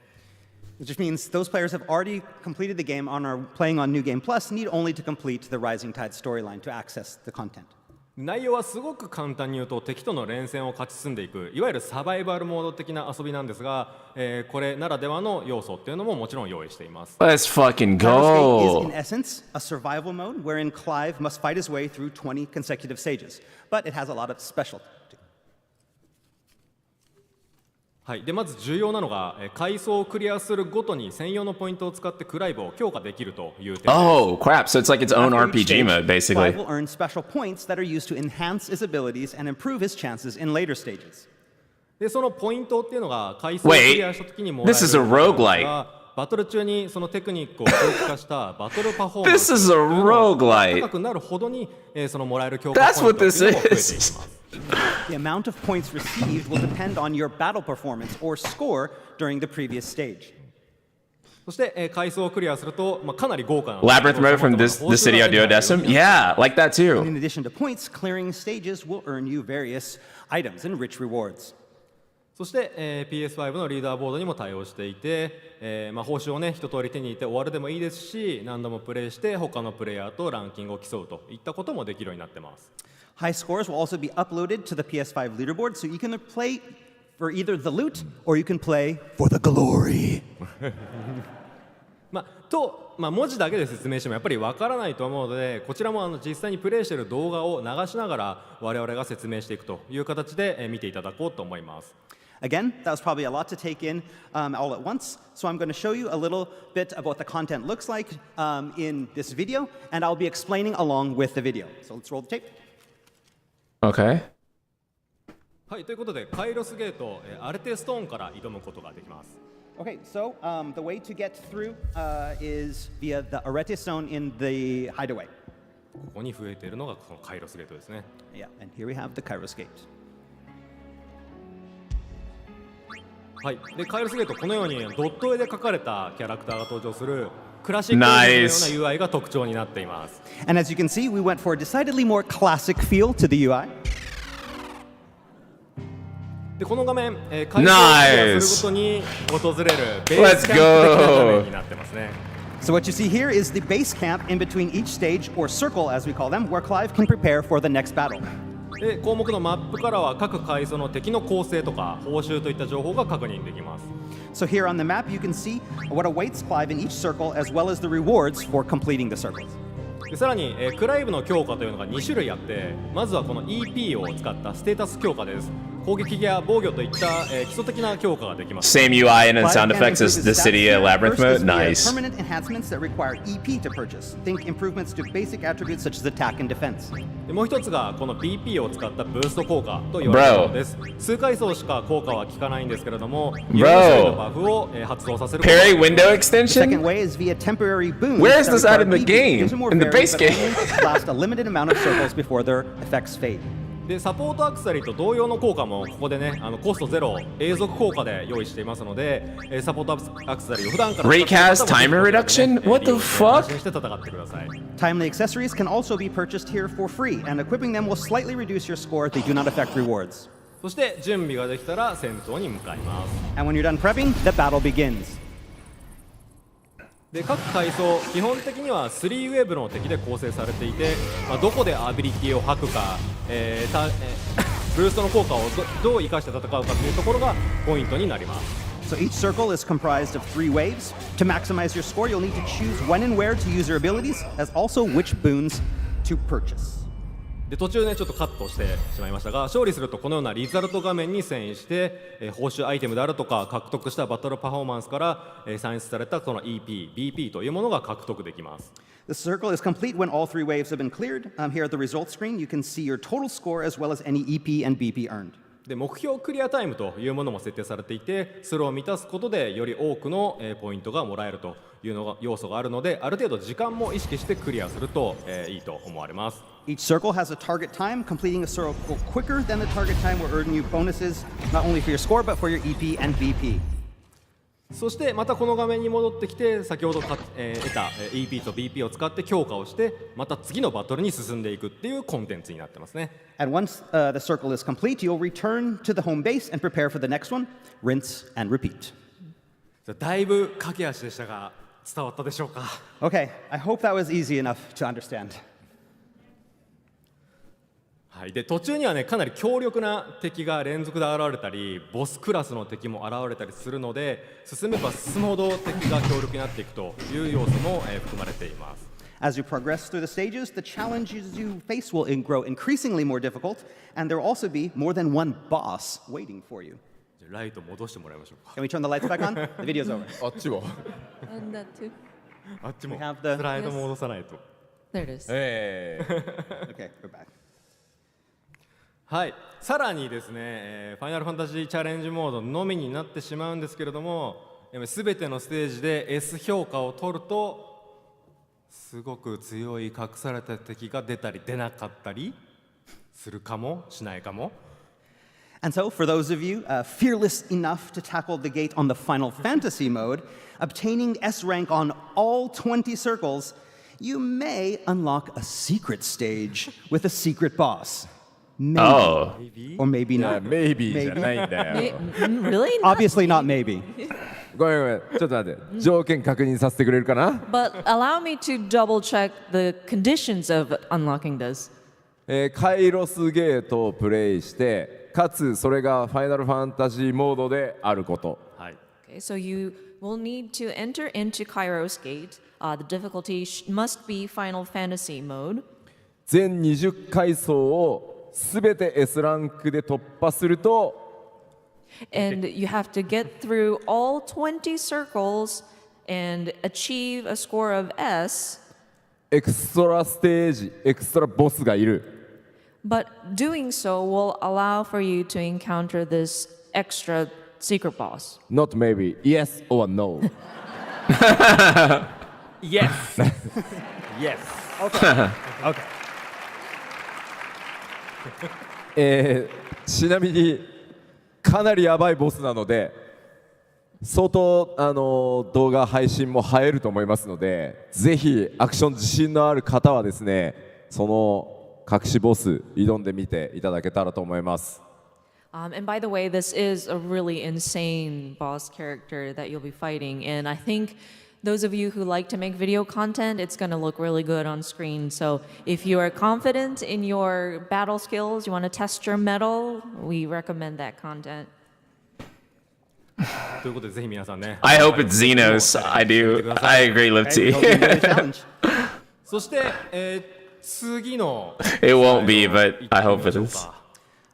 Which just means those players have already completed the game and are playing on New Game Plus need only to complete the Rising Tide storyline to access the content.
内容はすごく簡単に言うと敵との連戦を勝ち進んでいくいわゆるサバイバルモード的な遊びなんですが、これならではの要素っていうのももちろん用意しています。
Let's fucking
Kairos Gate is in
go.
essence a survival mode wherein Clive must fight his way through 20 consecutive stages, but it has a lot of special.
はい、でまず重要なのが階層をクリアするごとに専用のポイントを使ってクライブを強化できるという点です。
Oh, crap. So it's like its own
After each
RPG
stage,
mode, basically.
Clive will earn special points that are used to enhance his abilities and improve his chances in later stages.
でそのポイントっていうのが階層をクリアした時にもらえる
This is a roguelite.
バトル中にそのテクニックを強化したバトルパフォーマンス
This is a roguelite.
高くなるほどにそのもらえる強化
That's
ポイン
what
トっていう
this
のも増えていきま
is.
す。
The amount of points received will depend on your battle performance or score during the previous stage.
そして階層をクリアするとかなり豪華な
Labyrinth mode from this the city of Duodecim? Yeah, like that too.
In addition to points, clearing stages will earn you various items and rich rewards.
そして、PS5 のリーダーボードにも対応していて、報酬をね一通り手に入れて終わるでもいいですし何度もプレイして他のプレイヤーとランキングを競うといったこともできるようになってます。
High scores will also be uploaded to the PS5 leaderboard, so you can play for either the loot or you can play for the glory.
文字だけで説明してもやっぱりわからないと思うのでこちらも実際にプレイしている動画を流しながら我々が説明していくという形で見ていただこうと思います。
Again, that was probably a lot to take in all at once, so I'm going to show you a little bit of what the content looks like in this video, and I'll be explaining along with the video. So let's roll the tape.
Okay.
はい、ということでカイロスゲート、アルテストーンから挑むことができます。
Okay, so the way to get through is via the Arete zone in the hideaway.
ここに増えているのがこのカイロスゲートですね。
Yeah, and here we have the Kairos Gate.
はい、でカイロスゲートこのようにドット絵で描かれたキャラクターが登場するクラシックのような UI が特徴になっています。
And as you can see, we went for a decidedly more classic feel to the UI.
でこの画面、階層をクリアするごとに訪れるベースキャンプ的な画面になってますね。
So what you see here is the base camp in between each stage, or circle as we call them, where Clive can prepare for the next battle.
で項目のマップからは各階層の敵の構成とか報酬といった情報が確認できます。
So here on the map, you can see what awaits Clive in each circle, as well as the rewards for completing the circles.
でさらに、クライブの強化というのが2種類あって、まずはこの EP を使ったステータス強化です。攻撃や防御といった、基礎的な強化ができます。
Same UI and sound effects as the city Labyrinth mode. Nice.
Permanent enhancements that require EP to purchase. Think improvements to basic attributes such as attack and defense.
でもう一つがこの PP を使ったブースト効果と言われるものです。数階層しか効果は効かないんですけれども、いろんな種類のバフを、発動させることができます。
Parry window extension?
Second way is via temporary boons.
Where is this at in the game? In the base game?
Last a limited amount of circles before their effects fade.
でサポートアクセサリーと同様の効果もここでねコストゼロ永続効果で用意していますので、サポートアクセサリーを普段から
Recast timer reduction? What the fuck?
安心して戦ってください。
Timely accessories can also be purchased here for free, and equipping them will slightly reduce your score. They do not affect rewards.
そして準備ができたら戦闘に向かいます。
And when you're done prepping, the battle begins.
で各階層基本的には3ウェーブの敵で構成されていて、どこでアビリティを吐くか、ブルーストの効果をどう生かして戦うかというところがポイントになります。
So each circle is comprised of 3 waves. To maximize your score, you'll need to choose when and where to use your abilities, as also which boons to purchase.
で途中ねちょっとカットしてしまいましたが、勝利するとこのようなリザルト画面に遷移して、報酬アイテムであるとか獲得したバトルパフォーマンスから、算出されたこの EP、BP というものが獲得できます。
The circle is complete when all 3 waves have been cleared. Here at the results screen, you can see your total score as well as any EP and BP earned.
で目標クリアタイムというものも設定されていて、それを満たすことでより多くのポイントがもらえるというのが要素があるので、ある程度時間も意識してクリアするといいと思われます。
Each circle has a target time. Completing a circle quicker than the target time will earn you bonuses, not only for your score, but for your EP and BP.
そしてまたこの画面に戻ってきて、先ほど得た EP と BP を使って強化をして、また次のバトルに進んでいくっていうコンテンツになってますね。
And once the circle is complete, you'll return to the home base and prepare for the next one. Rinse and repeat.
だいぶ駆け足でしたが伝わったでしょうか。
Okay, I hope that was easy enough to understand.
はい、で途中にはねかなり強力な敵が連続で現れたり、ボスクラスの敵も現れたりするので、進めば進むほど敵が強力になっていくという要素も、含まれています。
As you progress through the stages, the challenges you face will grow increasingly more difficult, and there will also be more than one boss waiting for you.
じゃあライト戻してもらいましょうか。
Can we turn the lights back on? The video's over.
あっちは
And that too.
あっちも
We have the-
スライド戻さないと。
There it is.
Okay, we're back.
はい、さらにですね、ファイナルファンタジーチャレンジモードのみになってしまうんですけれども、すべてのステージで S 評価を取るとすごく強い隠された敵が出たり出なかったりするかもしないかも。
And so, for those of you fearless enough to tackle the gate on the Final Fantasy mode, obtaining S rank on all 20 circles, you may unlock a secret stage with a secret boss. Maybe.
Oh.
Or maybe not.
maybe じゃないんだよ。
Really?
Obviously not maybe.
ごめんごめん、ちょっと待って、条件確認させてくれるかな。
But allow me to double check the conditions of unlocking this.
カイロスゲートをプレイして、かつそれがファイナルファンタジーモードであること。
はい。
Okay, so you will need to enter into Kairos Gate. The difficulty must be Final Fantasy mode.
全20階層をすべて S ランクで突破すると、
And you have to get through all 20 circles and achieve a score of S.
エクストラステージ、エクストラボスがいる。
But doing so will allow for you to encounter this extra secret boss.
Not maybe, yes or no.
Yes. Yes.
Okay.
ちなみにかなりやばいボスなので、相当動画配信も映えると思いますので、ぜひアクション自信のある方はですね、その隠しボス挑んでみていただけたらと思います。
And by the way, this is a really insane boss character that you'll be fighting. And I think those of you who like to make video content, it's going to look really good on screen. So if you are confident in your battle skills, you want to test your mettle, we recommend that content.
ということでぜひ皆さんね。
I hope it's Xenos. I do. I agree,
Hey, it'll be a
Lipsy.
challenge.
そして、次の
It won't be, but I hope it is.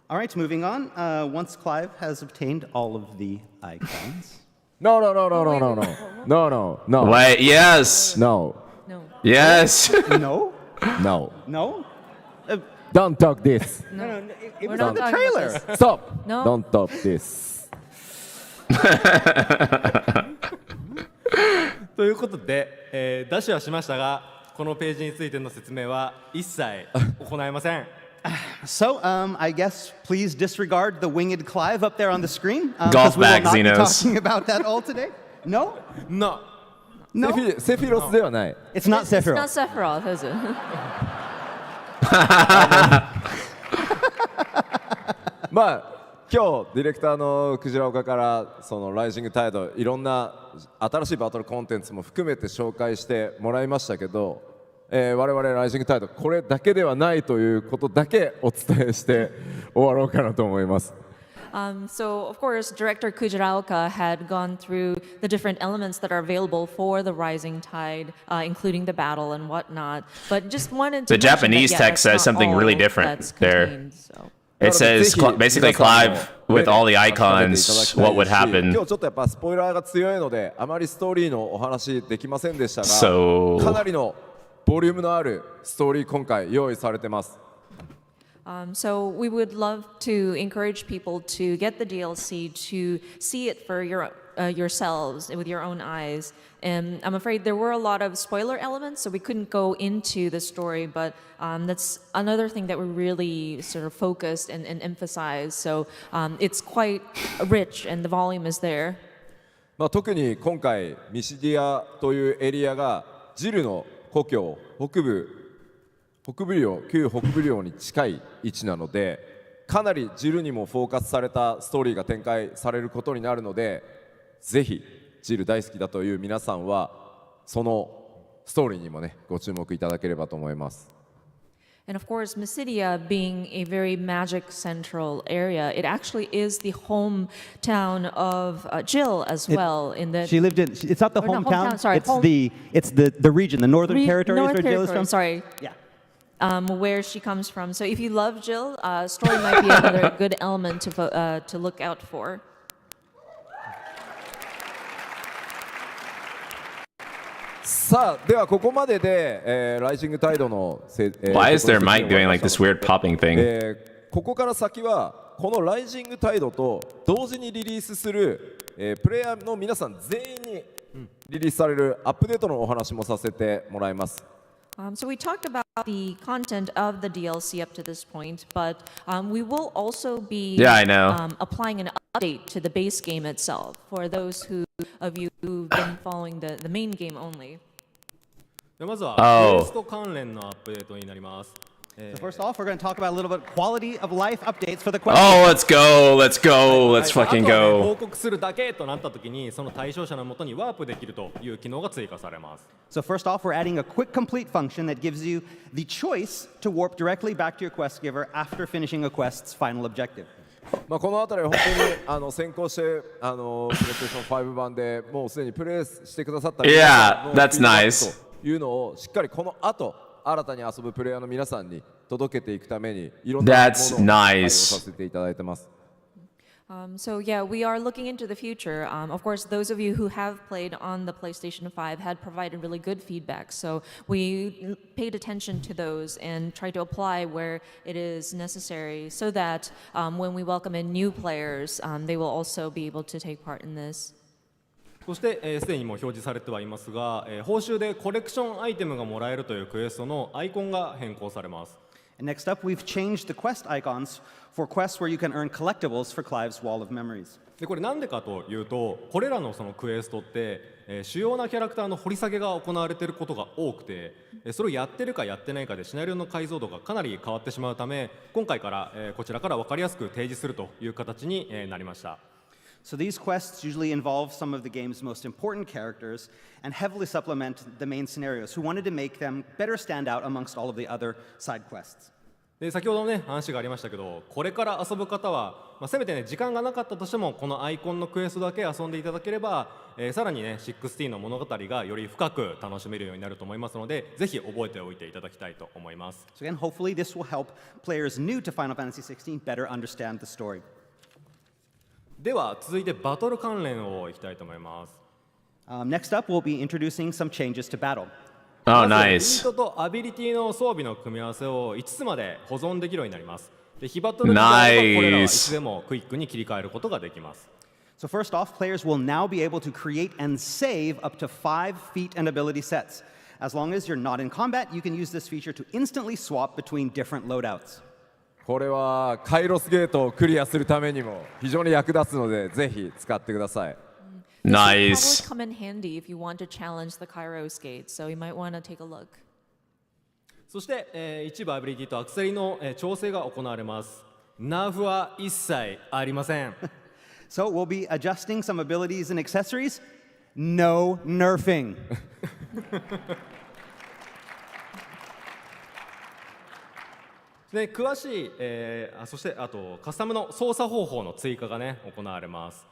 All right, moving on. Once Clive has obtained all of the icons.
No, no, no, no, no, no, no, no, no, no.
Wait, yes.
No.
No.
Yes.
No?
No.
No?
Don't talk this.
No, it
We're
was
not
in the
talking about
trailer.
this.
Stop.
No.
Don't talk this.
ということで、ダッシュはしましたが、このページについての説明は一切行いません。
So, I guess please disregard the winged Clive up there on the screen.
Golf
Because we will
bag,
not be
Xenos.
talking about that all today. No?
No.
No?
セフィロスではない。
It's not
It's
Sephiroth.
not Sephiroth, is it?
まあ今日ディレクターのクジラ岡からそのライジングタイドいろんな新しいバトルコンテンツも含めて紹介してもらいましたけど、我々ライジングタイドこれだけではないということだけお伝えして終わろうかなと思います。
So, of course, Director Kujiraoka had gone through the different elements that are available for the Rising Tide, including the battle and whatnot. But just wanted to
The Japanese text says something really different there. It says basically Clive with all the icons, what would happen.
今日ちょっとやっぱスポイラーが強いのであまりストーリーのお話できませんでしたが、
So
かなりのボリュームのあるストーリー今回用意されてます。
So we would love to encourage people to get the DLC to see it for yourselves with your own eyes. And I'm afraid there were a lot of spoiler elements, so we couldn't go into the story. But that's another thing that we really sort of focused and emphasized. So it's quite rich, and the volume is there.
特に今回ミシディアというエリアがジルの故郷旧北部領に近い位置なので、かなりジルにもフォーカスされたストーリーが展開されることになるので、ぜひジル大好きだという皆さんはそのストーリーにもねご注目いただければと思います。
And of course, Mysidia being a very magic central area, it actually is the hometown of Jill as well.
She lived in. It's not the hometown.
Sorry,
it's the region, the Northern Territories where Jill is from.
Sorry.
Yeah.
Where she comes from. So if you love Jill, story might be another good element to look out for.
さあではここまでで、ライジングタイドの、
Why is their mic doing like this weird popping thing?
ここから先はこのライジングタイドと同時にリリースする、プレイヤーの皆さん全員にリリースされるアップデートのお話もさせてもらいます。
So we talked about the content of the DLC up to this point, but we will also be applying an update to the base game itself for those of you who've been following the main game only.
まずはクエスト関連のアップデートになります。
So first off, we're going to talk about a little bit quality of life updates for the quest.
Oh, let's go, let's fucking
あとはね、
go.
報告するだけとなった時にその対象者のもとにワープできるという機能が追加されます。
So first off, we're adding a quick complete function that gives you the choice to warp directly back to your quest giver after finishing a quest's final objective.
この辺りは本当に先行してPlayStation 5版でもうすでにプレイしてくださった皆さんの
that's nice.
というのをしっかりこの後新たに遊ぶプレイヤーの皆さんに届けていくためにいろんなものを対応させていただいてます。
So yeah, we are looking into the future. Of course, those of you who have played on the PlayStation 5 had provided really good feedback. So we paid attention to those and tried to apply where it is necessary so that when we welcome in new players, they will also be able to take part in this.
そしてすでにも表示されてはいますが、報酬でコレクションアイテムがもらえるというクエストのアイコンが変更されます。
And next up, we've changed the quest icons for quests where you can earn collectibles for Clive's Wall of Memories.
でこれなんでかというと、これらのそのクエストって、主要なキャラクターの掘り下げが行われていることが多くて、それをやってるかやってないかでシナリオの解像度がかなり変わってしまうため、今回から、こちらから分かりやすく提示するという形に、なりました。
So these quests usually involve some of the game's most important characters and heavily supplement the main scenarios, who wanted to make them better stand out amongst all of the other side quests.
で先ほどね話がありましたけど、これから遊ぶ方は、せめてね時間がなかったとしてもこのアイコンのクエストだけ遊んでいただければ、さらにね16の物語がより深く楽しめるようになると思いますので、ぜひ覚えておいていただきたいと思います。
So again, hopefully this will help players new to Final Fantasy XVI better understand the story.
では続いてバトル関連をいきたいと思います。
Next up, we'll be introducing some changes to battle.
Oh,
まず
nice.
ビートとアビリティの装備の組み合わせを5つまで保存できるようになります。で、非バトルになればこれらはいつでもクイックに切り替えることができます。
So first off, players will now be able to create and save up to 5 feat and ability sets. As long as you're not in combat, you can use this feature to instantly swap between different loadouts.
これはカイロスゲートをクリアするためにも非常に役立つのでぜひ使ってください。
Nice.
This will probably come in handy if you want to challenge the Kairos gate, so you might want to take a look.
そして、一部アビリティとアクセリの、調整が行われます。ナーフは一切ありません。
So we'll be adjusting some abilities and accessories. No nerfing.
で詳しい、そしてあとカスタムの操作方法の追加がね行われます。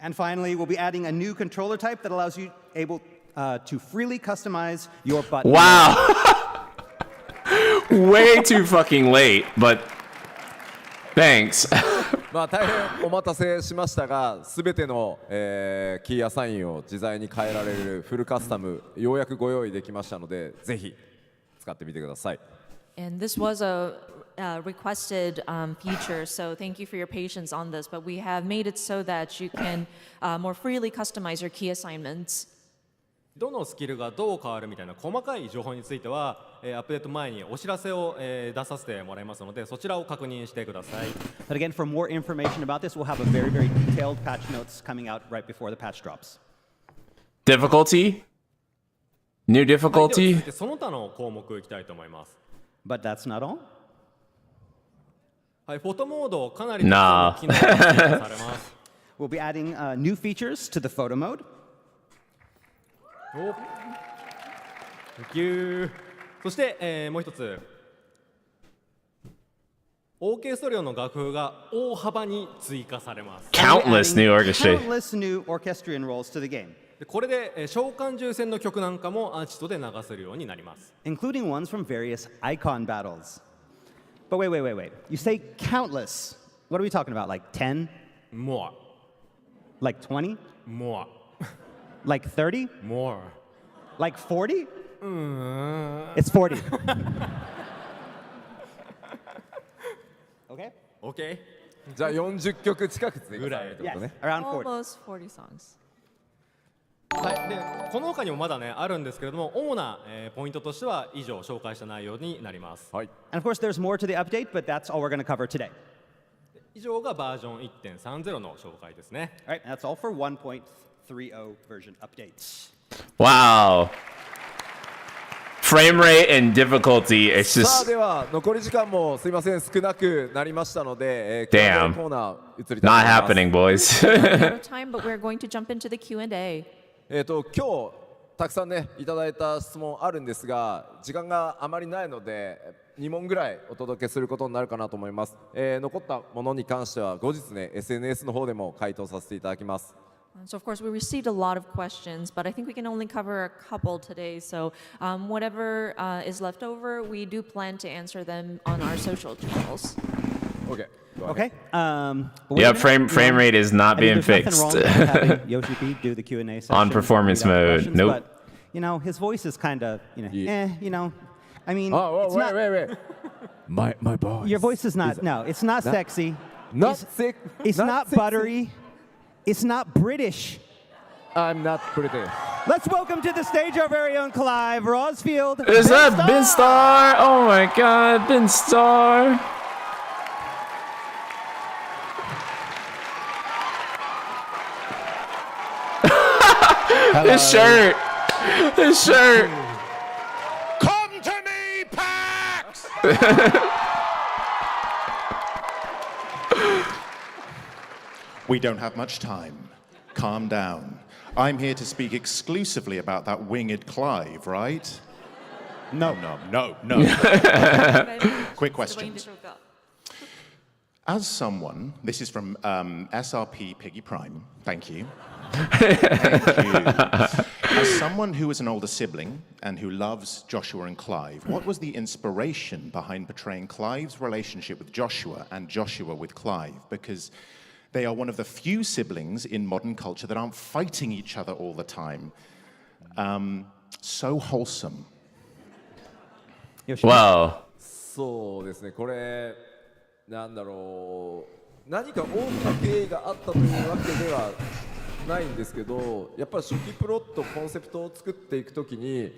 And finally, we'll be adding a new controller type that allows you to freely customize your button.
Wow. Way too fucking late, but thanks.
まあ大変お待たせしましたが、すべての、キーアサインを自在に変えられるフルカスタムようやくご用意できましたので、ぜひ使ってみてください。
And this was a requested feature, so thank you for your patience on this. But we have made it so that you can more freely customize your key assignments.
どのスキルがどう変わるみたいな細かい情報については、アップデート前にお知らせを、出させてもらいますので、そちらを確認してください。
But again, for more information about this, we'll have a very, very detailed patch notes coming out right before the patch drops.
Difficulty? New
はい、では
difficulty?
続いてその他の項目いきたいと思います。
But that's not all.
はい、フォトモードかなり
Nah.
機能が追加されます。
We'll be adding new features to the photo mode.
お、Thank you。そして、もう一つ、オーケストリオの楽譜が大幅に追加されます。
Countless new orchestra.
Countless new orchestrion roles to the game,
でこれで、召喚獣戦の曲なんかもアーチトで流せるようになります。
including ones from various icon battles. But wait. You say countless. What are we talking about? Like 10?
More.
Like 20?
More.
Like 30?
More.
Like 40? It's 40. Okay?
OK?
じゃあ40曲近く追加されるってことね。
Around 40.
Almost 40 songs.
はい、でこの他にもまだねあるんですけれども、主な、ポイントとしては以上紹介した内容になります。
はい。
And of course, there's more to the update, but that's all we're going to cover today.
以上がバージョン 1.30 の紹介ですね。
All right, that's all for 1.30 version updates.
Wow. Frame rate and difficulty, it's
さあ
just
では残り時間もすいません少なくなりましたので、
Damn.
コーナー移りたいと思い
not
ます。
happening, boys.
Out of time, but we're going to jump into the Q&A.
今日たくさんねいただいた質問あるんですが、時間があまりないので2問ぐらいお届けすることになるかなと思います。残ったものに関しては後日ね SNS の方でも回答させていただきます。
So of course we received a lot of questions, but I think we can only cover a couple today. So whatever is left over, we do plan to answer them on our social channels.
Okay.
Okay.
Yeah, frame rate is not being
there's nothing
fixed.
wrong with having Yoshi P do the Q&A session.
On performance
read out the
mode.
questions,
Nope.
But, his voice is kind of,
Yeah.
I mean,
Oh,
it's not,
wait. My voice.
your voice is not, no, it's not
not-
sexy.
Not
It's-
sick.
It's not
sexy.
buttery. It's not British.
I'm not pretty.
Let's welcome to the stage our very own Clive Rosfield.
Is that Ben Starr? Oh my god, Ben Starr. His shirt. His shirt.
Come to me, PAX!
We don't have much time. Calm down. I'm here to speak exclusively about that winged Clive, right? No. Quick questions. As someone, this is from SRP Piggy Prime, thank you. Thank you. As someone who is an older sibling and who loves Joshua and Clive, what was the inspiration behind portraying Clive's relationship with Joshua and Joshua with Clive? Because they are one of the few siblings in modern culture that aren't fighting each other all the time. So wholesome.
Wow.
そうですね、これなんだろう、何か大きな経緯があったというわけではないんですけど、やっぱり初期プロットコンセプトを作っていくときに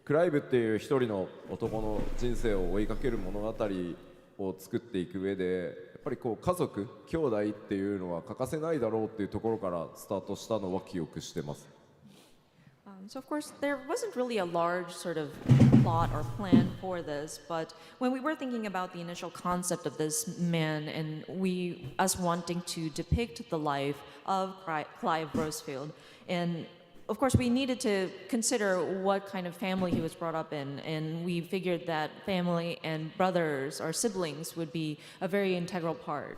クライブっていう一人の男の人生を追いかける物語を作っていく上で、やっぱりこう家族兄弟っていうのは欠かせないだろうっていうところからスタートしたのは記憶してます。
So of course, there wasn't really a large sort of plot or plan for this, but when we were thinking about the initial concept of this man and us wanting to depict the life of Clive Rosefield, and of course we needed to consider what kind of family he was brought up in, and we figured that family and brothers or siblings would be a very integral part.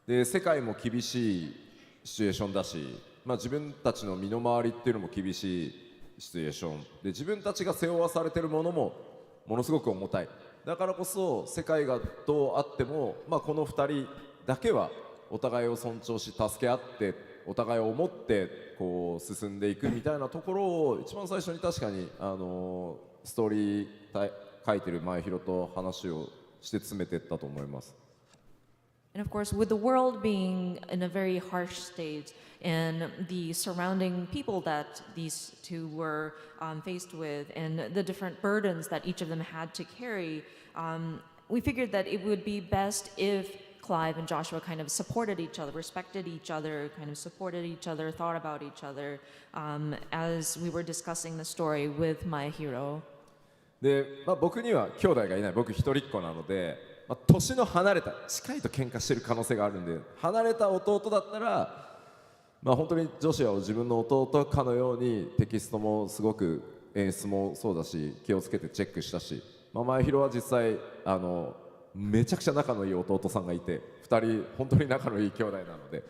で世界も厳しいシチュエーションだし、自分たちの身の回りっていうのも厳しいシチュエーションで、自分たちが背負わされているものもものすごく重たい。だからこそ世界がどうあっても、この2人だけはお互いを尊重し助け合ってお互いを思ってこう進んでいくみたいなところを一番最初に確かにストーリー書いてる前広と話をして詰めていったと思います。
And of course, with the world being in a very harsh state and the surrounding people that these two were faced with and the different burdens that each of them had to carry, we figured that it would be best if Clive and Joshua kind of supported each other, respected each other, kind of supported each other, thought about each other as we were discussing the story with my hero.
で、僕には兄弟がいない、僕一人っ子なので、年の離れた近いと喧嘩してる可能性があるんで、離れた弟だったら、本当にジョシュアを自分の弟かのようにテキストもすごく演出もそうだし気をつけてチェックしたし、前広は実際めちゃくちゃ仲のいい弟さんがいて2人本当に仲のいい兄弟なので、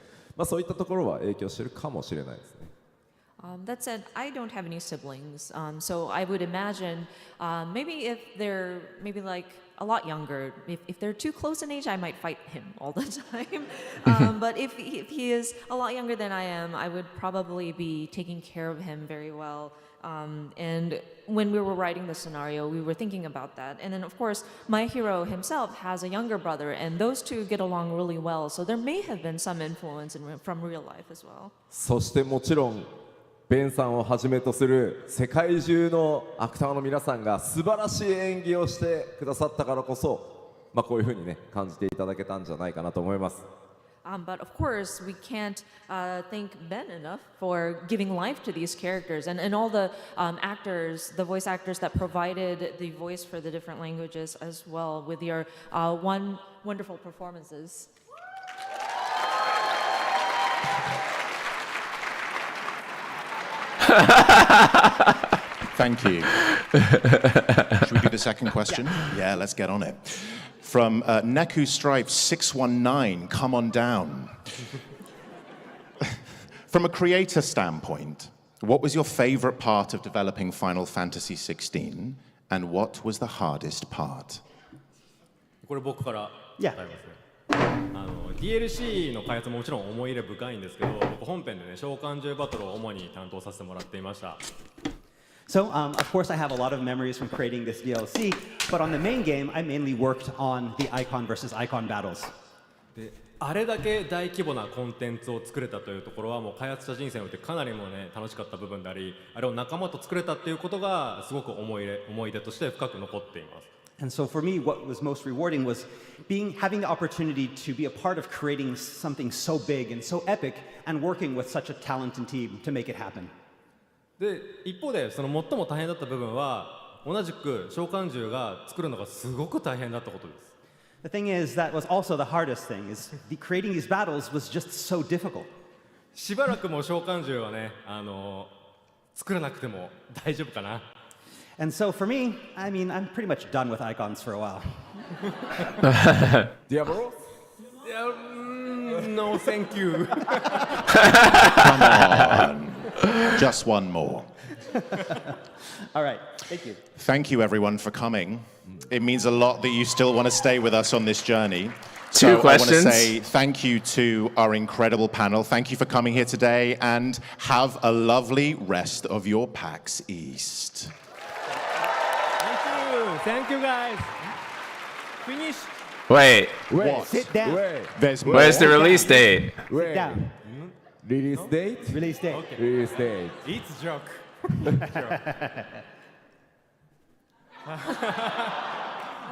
そういったところは影響してるかもしれないですね。
That said, I don't have any siblings, so I would imagine maybe if they're maybe like a lot younger, if they're too close in age, I might fight him all the time. But if he is a lot younger than I am, I would probably be taking care of him very well. And when we were writing the scenario, we were thinking about that. And then, of course, my hero himself has a younger brother, and those two get along really well. So there may have been some influence from real life as well.
そしてもちろんベンさんをはじめとする世界中のアクターの皆さんが素晴らしい演技をしてくださったからこそ、こういうふうにね感じていただけたんじゃないかなと思います。
But of course, we can't thank Ben enough for giving life to these characters and all the actors, the voice actors that provided the voice for the different languages as well with your wonderful performances.
Thank you. Should we do the second question? Yeah, let's get on it. From Neku Stripe 619, come on down. From a creator standpoint, what was your favorite part of developing Final Fantasy XVI, and what was the hardest part?
これ僕から
答え
ますね。DLC の開発ももちろん思い入れ深いんですけど、僕本編でね召喚獣バトルを主に担当させてもらっていました。
So, of course, I have a lot of memories from creating this DLC, but on the main game, I mainly worked on the icon versus icon battles.
で、あれだけ大規模なコンテンツを作れたというところはもう開発者人生においてかなりもね楽しかった部分であり、あれを仲間と作れたっていうことがすごく思い出として深く残っています。
And so for me, what was most rewarding was having the opportunity to be a part of creating something so big and so epic and working with such a talented team to make it happen.
で、一方でその最も大変だった部分は同じく召喚獣が作るのがすごく大変だったことです。
The thing is, that was also the hardest thing, is creating these battles was just so difficult.
しばらくも召喚獣はね、作らなくても大丈夫かな。
And so for me, I mean, I'm pretty much done with icons for a while.
Diablo?
No, thank you.
Come on. Just one more.
All right, thank you.
Thank you, everyone, for coming. It means a lot that you still want to stay with us on this journey.
Two
so
questions.
I want to say thank you to our incredible panel. Thank you for coming here today, and have a lovely rest of your PAX East.
Thank you, guys. Finish.
Wait,
Wait,
Sit down.
There's more.
where's the release date?
Sit down.
Release date?
Release date.
Okay.
Release date.
It's a joke.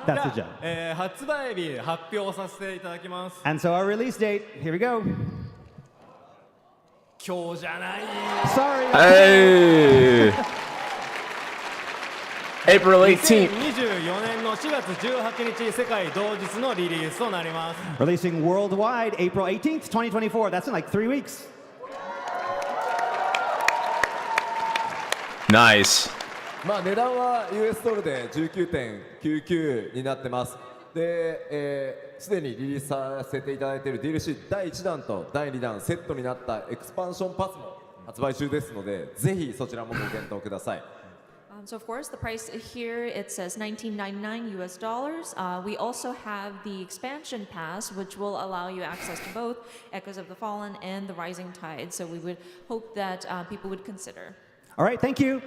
That's a joke.
発売日発表させていただきます。
And so our release date, here we go.
今日じゃない。
Sorry.
Hey! April 18th.
2024年の4月18日世界同日のリリースとなります。
Releasing worldwide April 18th, 2024. That's in like 3 weeks.
Nice.
まあ値段は US ドルで 19.99 になってます。で、すでにリリースさせていただいている DLC 第1弾と第2弾セットになったエクスパンションパスも発売中ですので、ぜひそちらもご検討ください。
So of course, the price here, it says $19.99 US dollars. We also have the expansion pass, which will allow you access to both Echoes of the Fallen and the Rising Tide. So we would hope that people would consider.
All right, thank you.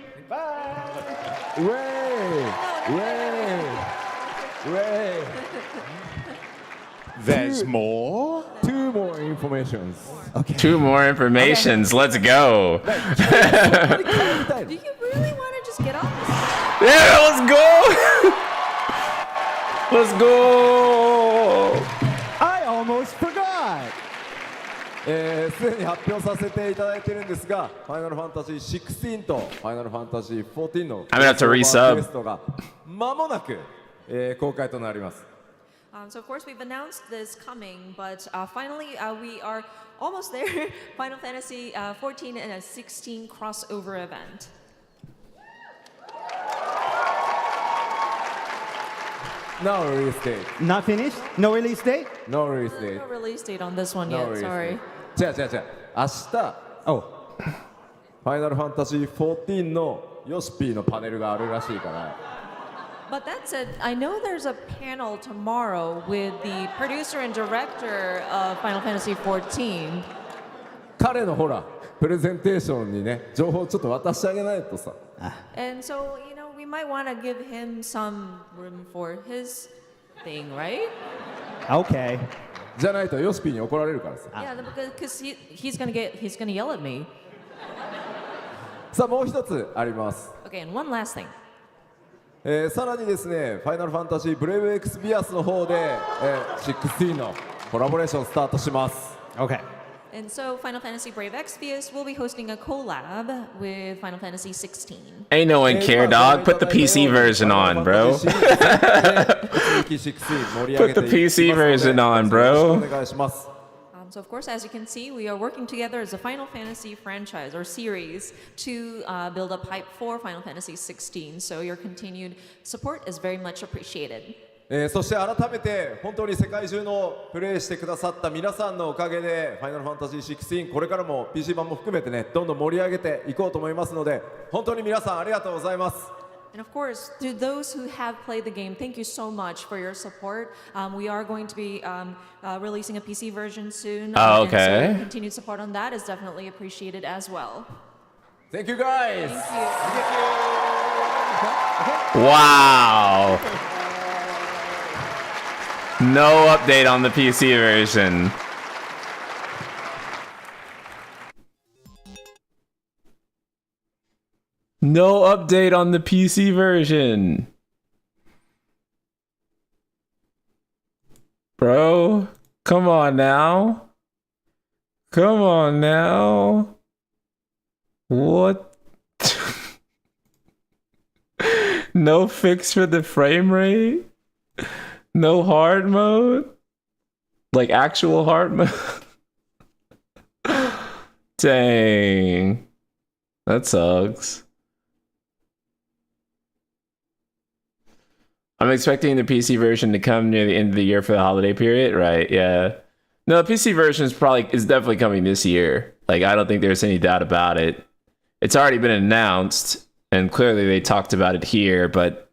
There's more?
Two more informations.
Okay.
2 more informations. Let's go.
Do you really want to just get off this?
Yeah, let's go. Let's go.
I almost forgot.
すでに発表させていただいているんですが、ファイナルファンタジー16とファイナルファンタジー14の
I'm gonna have to resub.
クエストが間もなく、公開となります。
So of course, we've announced this coming, but finally we are almost there. Final Fantasy 14 and a 16 crossover event.
No release date.
Not finished? No release date?
No release date.
No release date on this one
No
yet,
release
sorry.
date. 違う。明日、
Oh.
ファイナルファンタジー14のヨシピーのパネルがあるらしいから。
But that said, I know there's a panel tomorrow with the producer and director of Final Fantasy XIV.
彼のほら、プレゼンテーションにね、情報ちょっと渡してあげないとさ。
And so, we might want to give him some room for his thing, right?
Okay.
じゃないとヨシピーに怒られるからさ。
Yeah, because he's gonna yell at me.
さあもう一つあります。
Okay, and one last thing.
さらにですね、ファイナルファンタジーブレイブエクスビアスの方で、16のコラボレーションスタートします。
Okay.
And so, Final Fantasy Brave Exvius will be hosting a collab with Final Fantasy XVI.
Ain't no one care, dog. Put the PC version on, bro. Put the PC version on, bro.
So, of course, as you can see, we are working together as a Final Fantasy franchise or series to build a pipe for Final Fantasy XVI. So, your continued support is very much appreciated.
そして改めて本当に世界中のプレイしてくださった皆さんのおかげでファイナルファンタジー16これからも PC 版も含めてねどんどん盛り上げていこうと思いますので本当に皆さんありがとうございます。
And of course, to those who have played the game, thank you so much for your support. We are going to be releasing a PC version soon.
Oh, okay.
And so your continued support on that is definitely appreciated as well.
Thank you guys.
Wow. No update on the PC version. No update on the PC version. Bro, come on now. Come on now. What? No fix for the frame rate? No hard mode? Like actual hard mode? Dang. That sucks. I'm expecting the PC version to come near the end of the year for the holiday period, right? Yeah. No, the PC version is definitely coming this year. Like, I don't think there's any doubt about it. It's already been announced, and clearly they talked about it here, but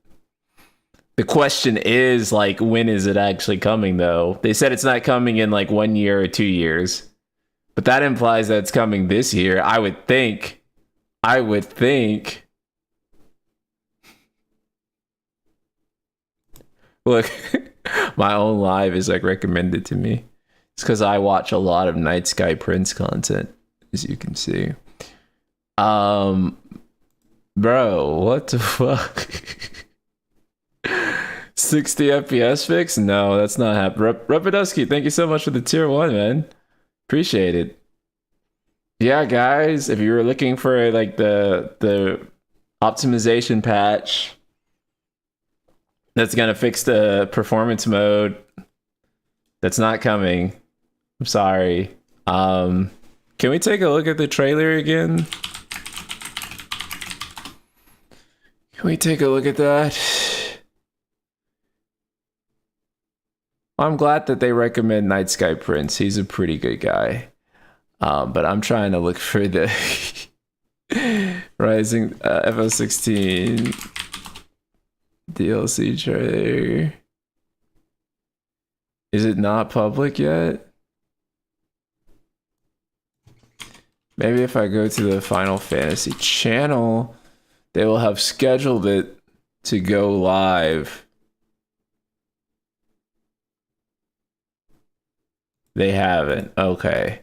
the question is, like, when is it actually coming, though? They said it's not coming in, like, 1 year or 2 years. But that implies that it's coming this year, I would think. Look, my own live is, like, recommended to me. It's because I watch a lot of Night Sky Prince content, as you can see. Bro, what the fuck? 60 FPS fix? No, that's not happening. Repidusky, thank you so much for the tier 1, man. Appreciate it. Yeah, guys, if you were looking for like the optimization patch that's gonna fix the performance mode, that's not coming. I'm sorry. Can we take a look at the trailer again? Can we take a look at that? I'm glad that they recommend Night Sky Prince. He's a pretty good guy. But I'm trying to look for the Rising FO16 DLC trailer. Is it not public yet? Maybe if I go to the Final Fantasy channel, they will have scheduled it to go live. They haven't. Okay.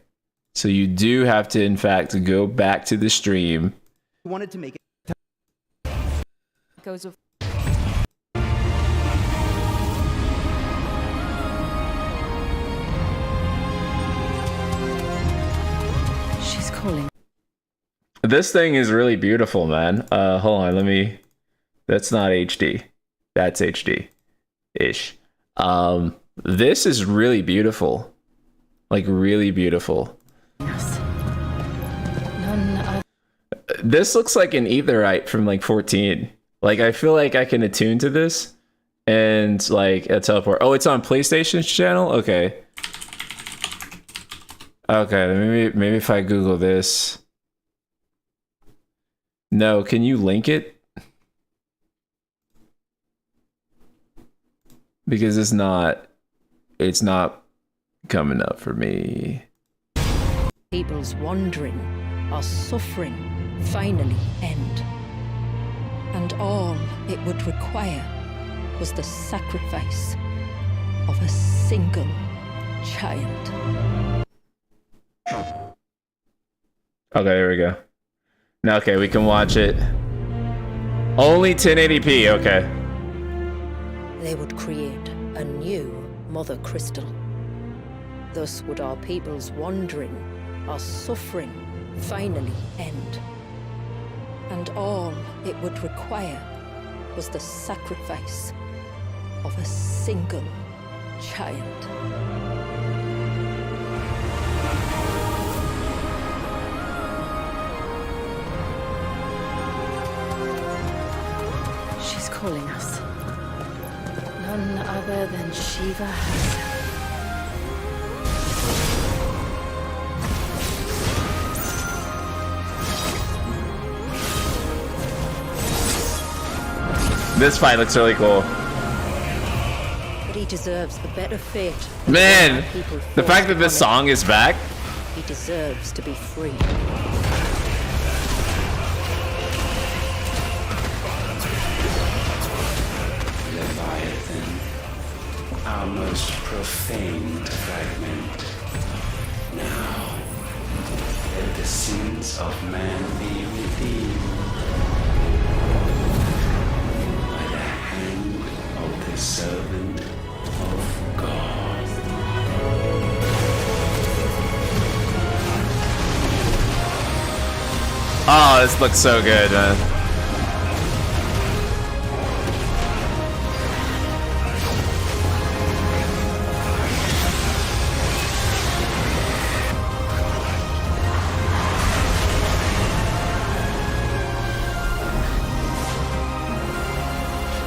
So you do have to, in fact, go back to the stream.
Wanted to make it.
Goes with
She's calling.
This thing is really beautiful, man. Hold on, let me... That's not HD. That's HD-ish. This is really beautiful. Like, really beautiful. This looks like an Aetherite from, like, 14. Like, I feel like I can attune to this and, like, a teleport. Oh, it's on PlayStation's channel? Okay. Okay, maybe if I Google this... No, can you link it? Because it's not coming up for me.
People's wandering, our suffering finally end. And all it would require was the sacrifice of a single child.
Okay, there we go. Now, okay, we can watch it. Only 1080p, okay.
They would create a new Mother Crystal. Thus would our people's wandering, our suffering, finally end. And all it would require was the sacrifice of a single child.
She's calling us. None other than Shiva herself.
This fight looks really cool.
But he deserves a better fate.
Man, the fact that this song is back.
He deserves to be free.
Leviathan, our most profaned fragment. Now, let the sins of man be redeemed by the hand of the servant of God.
Oh, this looks so good, man.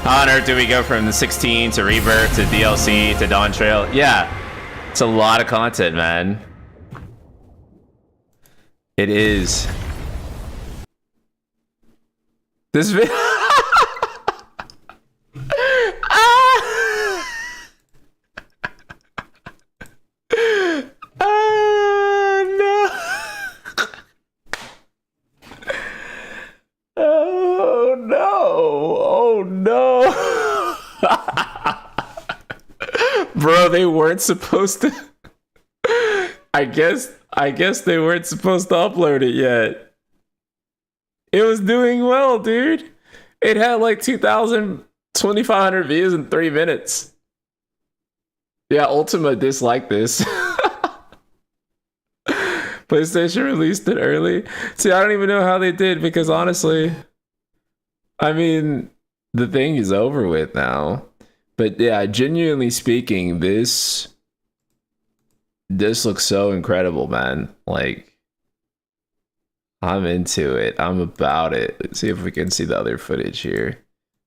How on earth do we go from the 16 to Rebirth to DLC to Dawn Trail? Yeah, it's a lot of content, man. It is. This video. Bro, they weren't supposed to. I guess they weren't supposed to upload it yet. It was doing well, dude. It had like 2,500 views in 3 minutes. Yeah, Ultima disliked this. PlayStation released it early. See, I don't even know how they did because honestly, I mean, the thing is over with now. But yeah, genuinely speaking, this looks so incredible, man. Like, I'm into it. I'm about it. Let's see if we can see the other footage here.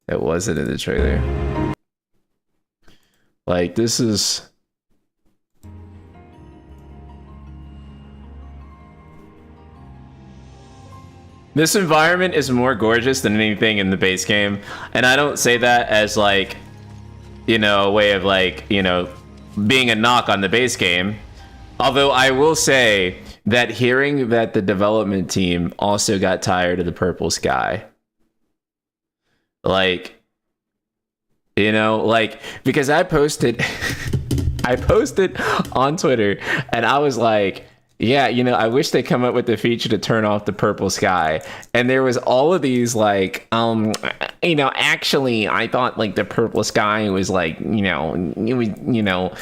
It wasn't in the trailer. Like, this is... This environment is more gorgeous than anything in the base game. And I don't say that as like, you know, a way of like, you know, being a knock on the base game. Although I will say that hearing that the development team also got tired of the purple sky. Like, you know, like, because I posted, I posted on Twitter and I was like, yeah, you know, I wish they come up with the feature to turn off the purple sky. And there was all of these like, you know, actually, I thought like the purple sky was like, you know, it was, you know,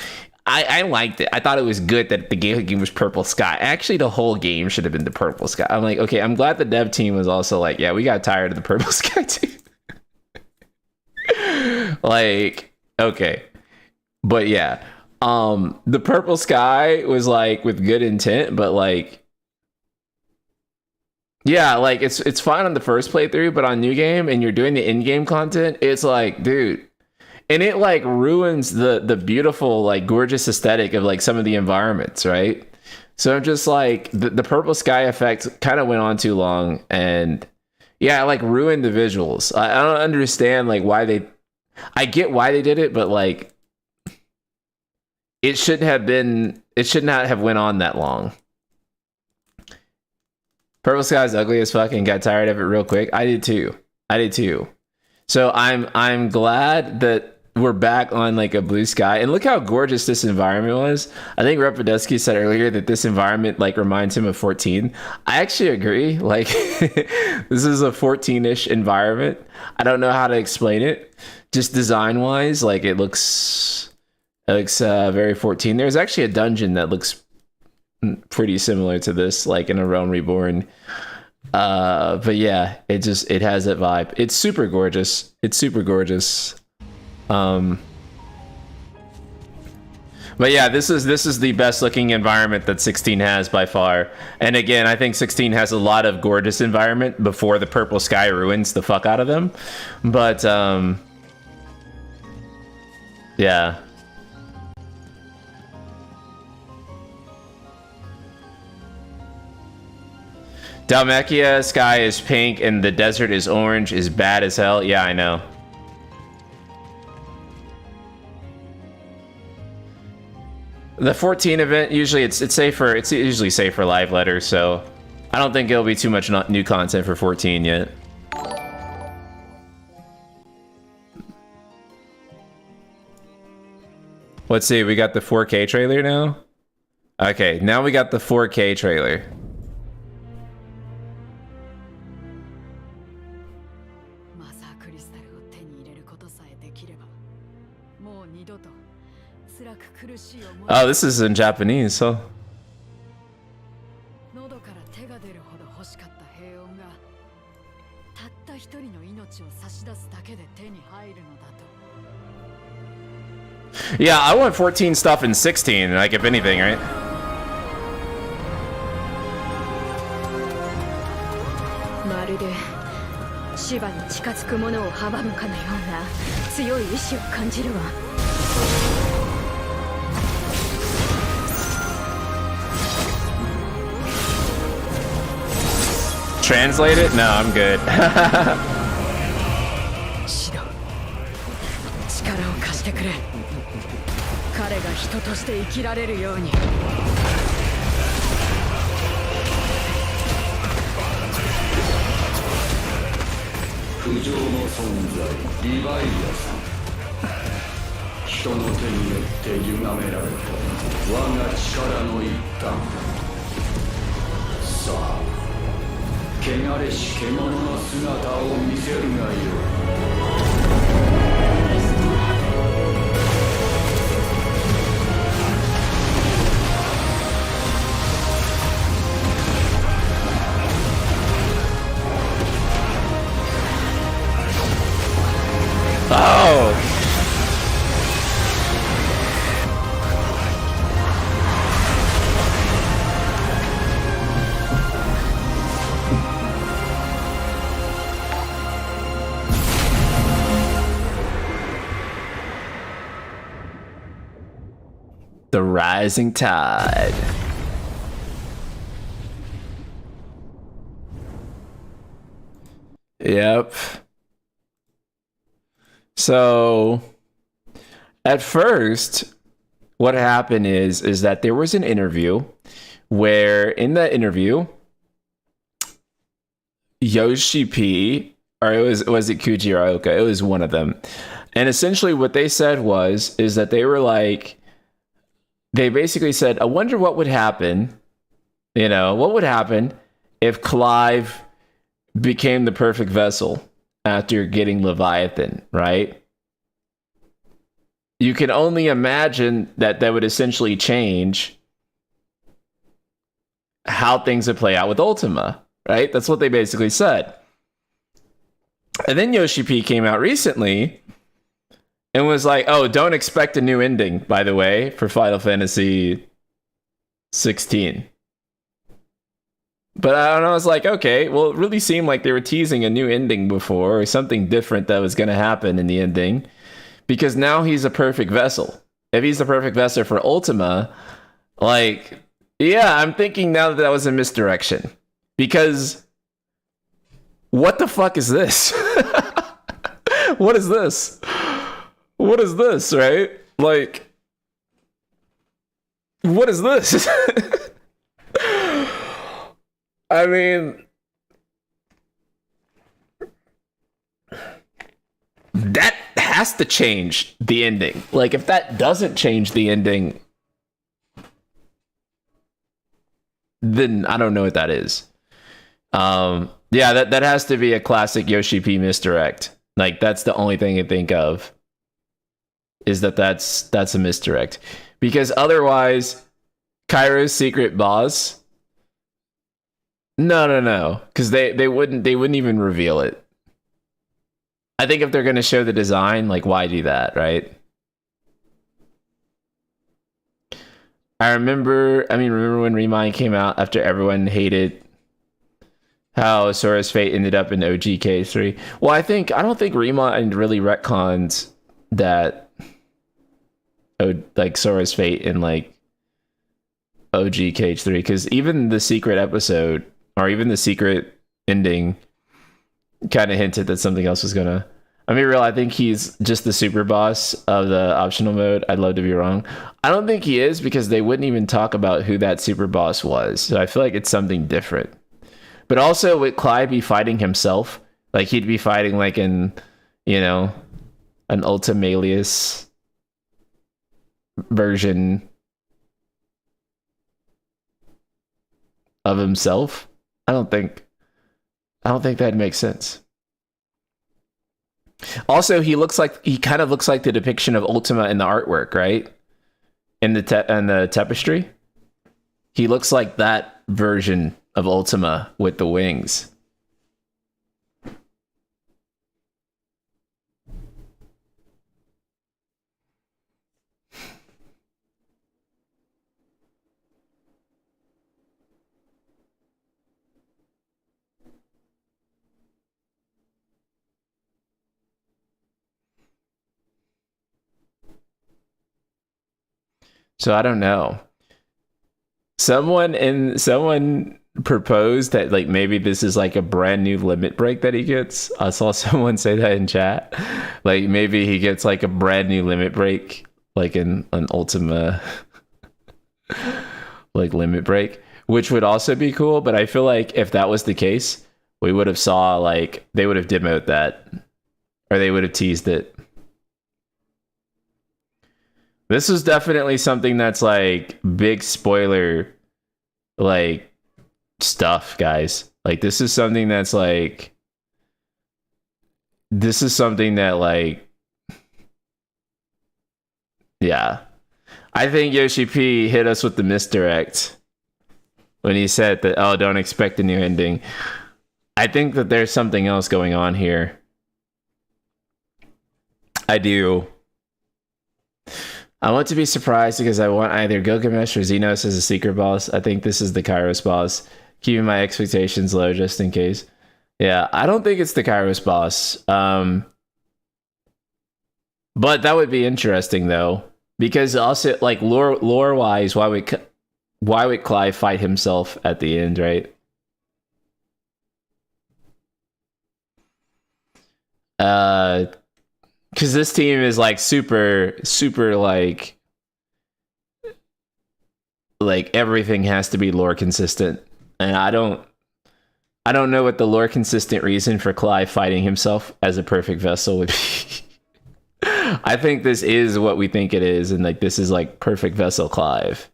I liked it. I thought it was good that the game was purple sky. Actually, the whole game should have been the purple sky. I'm like, okay, I'm glad the dev team was also like, yeah, we got tired of the purple sky too. Like, okay. But yeah. The purple sky was like with good intent, but like, yeah, like it's fine on the first playthrough, but on new game and you're doing the in-game content, it's like, dude, and it like ruins the beautiful, like gorgeous aesthetic of like some of the environments, right? So I'm just like, the purple sky effect kind of went on too long, and yeah, like ruined the visuals. I don't understand like why I get why they did it, but like, it should not have went on that long. Purple sky's ugly as fuck and got tired of it real quick. I did too. So I'm glad that we're back on like a blue sky, and look how gorgeous this environment was. I think Repodesky said earlier that this environment like reminds him of 14. I actually agree. Like this is a 14-ish environment. I don't know how to explain it. Just design wise, like it looks very 14. There's actually a dungeon that looks pretty similar to this, like in A Realm Reborn. But yeah, it has that vibe. It's super gorgeous. But yeah, this is the best looking environment that 16 has by far. And again, I think 16 has a lot of gorgeous environment before the purple sky ruins the fuck out of them. But yeah. Dalmacia sky is pink and the desert is orange is bad as hell. Yeah, I know. The 14 event, usually it's safer. It's usually safe for live letters, so I don't think it'll be too much new content for 14 yet. Let's see, we got the 4K trailer now? Okay, now we got the 4K trailer. Oh, this is in Japanese, so. Yeah, I want 14 stuff in 16, like if anything, right? Translate it? No, I'm good. Oh! The rising tide. Yep. So at first, what happened is that there was an interview where in that interview, Yoshi P, or was it Kuji or Aoka? It was one of them. And essentially what they said is that they were like, they basically said, I wonder what would happen, what would happen if Clive became the perfect vessel after getting Leviathan, right? You can only imagine that would essentially change how things would play out with Ultima, right? That's what they basically said. And then Yoshi P came out recently and was like, oh, don't expect a new ending, by the way, for Final Fantasy 16. But I was like, okay, well, it really seemed like they were teasing a new ending before, or something different that was going to happen in the ending, because now he's a perfect vessel. If he's the perfect vessel for Ultima, like, yeah, I'm thinking now that was a misdirection. Because what the fuck is this? What is this? What is this, right? Like, what is this? I mean, that has to change the ending. Like, if that doesn't change the ending, then I don't know what that is. Yeah, that has to be a classic Yoshi P misdirect. Like, that's the only thing I think of, is that's a misdirect. Because otherwise, Kairo's secret boss, no, because they wouldn't even reveal it. I think if they're gonna show the design, like, why do that, right? Remember when Remind came out after everyone hated how Sora's fate ended up in OGK3. Well, I don't think Remind really retcons that, like, Sora's fate in, like, OGK3, because even the secret episode, or even the secret ending, kind of hinted that something else was gonna... I mean, real, I think he's just the super boss of the optional mode. I'd love to be wrong. I don't think he is, because they wouldn't even talk about who that super boss was. So I feel like it's something different. But also, would Clive be fighting himself? Like, he'd be fighting, like, in, an Ultimalius version of himself? I don't think that makes sense. Also, he kind of looks like the depiction of Ultima in the artwork, right? In the tapestry. He looks like that version of Ultima with the wings. So I don't know. Someone proposed that, like, maybe this is like a brand new limit break that he gets. I saw someone say that in chat. Like, maybe he gets like a brand new limit break, like in an Ultima like limit break, which would also be cool. But I feel like if that was the case, we would have saw, like, they would have demoed that, or they would have teased it. This is definitely something that's like big spoiler, like, stuff, guys. Like, this is something that, like, yeah. I think Yoshi P hit us with the misdirect when he said that, oh, don't expect a new ending. I think that there's something else going on here. I do. I want to be surprised because I want either Gilgamesh or Xenos as a secret boss. I think this is the Kairos boss. Keeping my expectations low just in case. Yeah, I don't think it's the Kairos boss. But that would be interesting though, because also like lore wise, why would Clive fight himself at the end, right? Because this team is like super like everything has to be lore consistent, and I don't know what the lore consistent reason for Clive fighting himself as a perfect vessel would be. I think this is what we think it is, and like this is like perfect vessel Clive.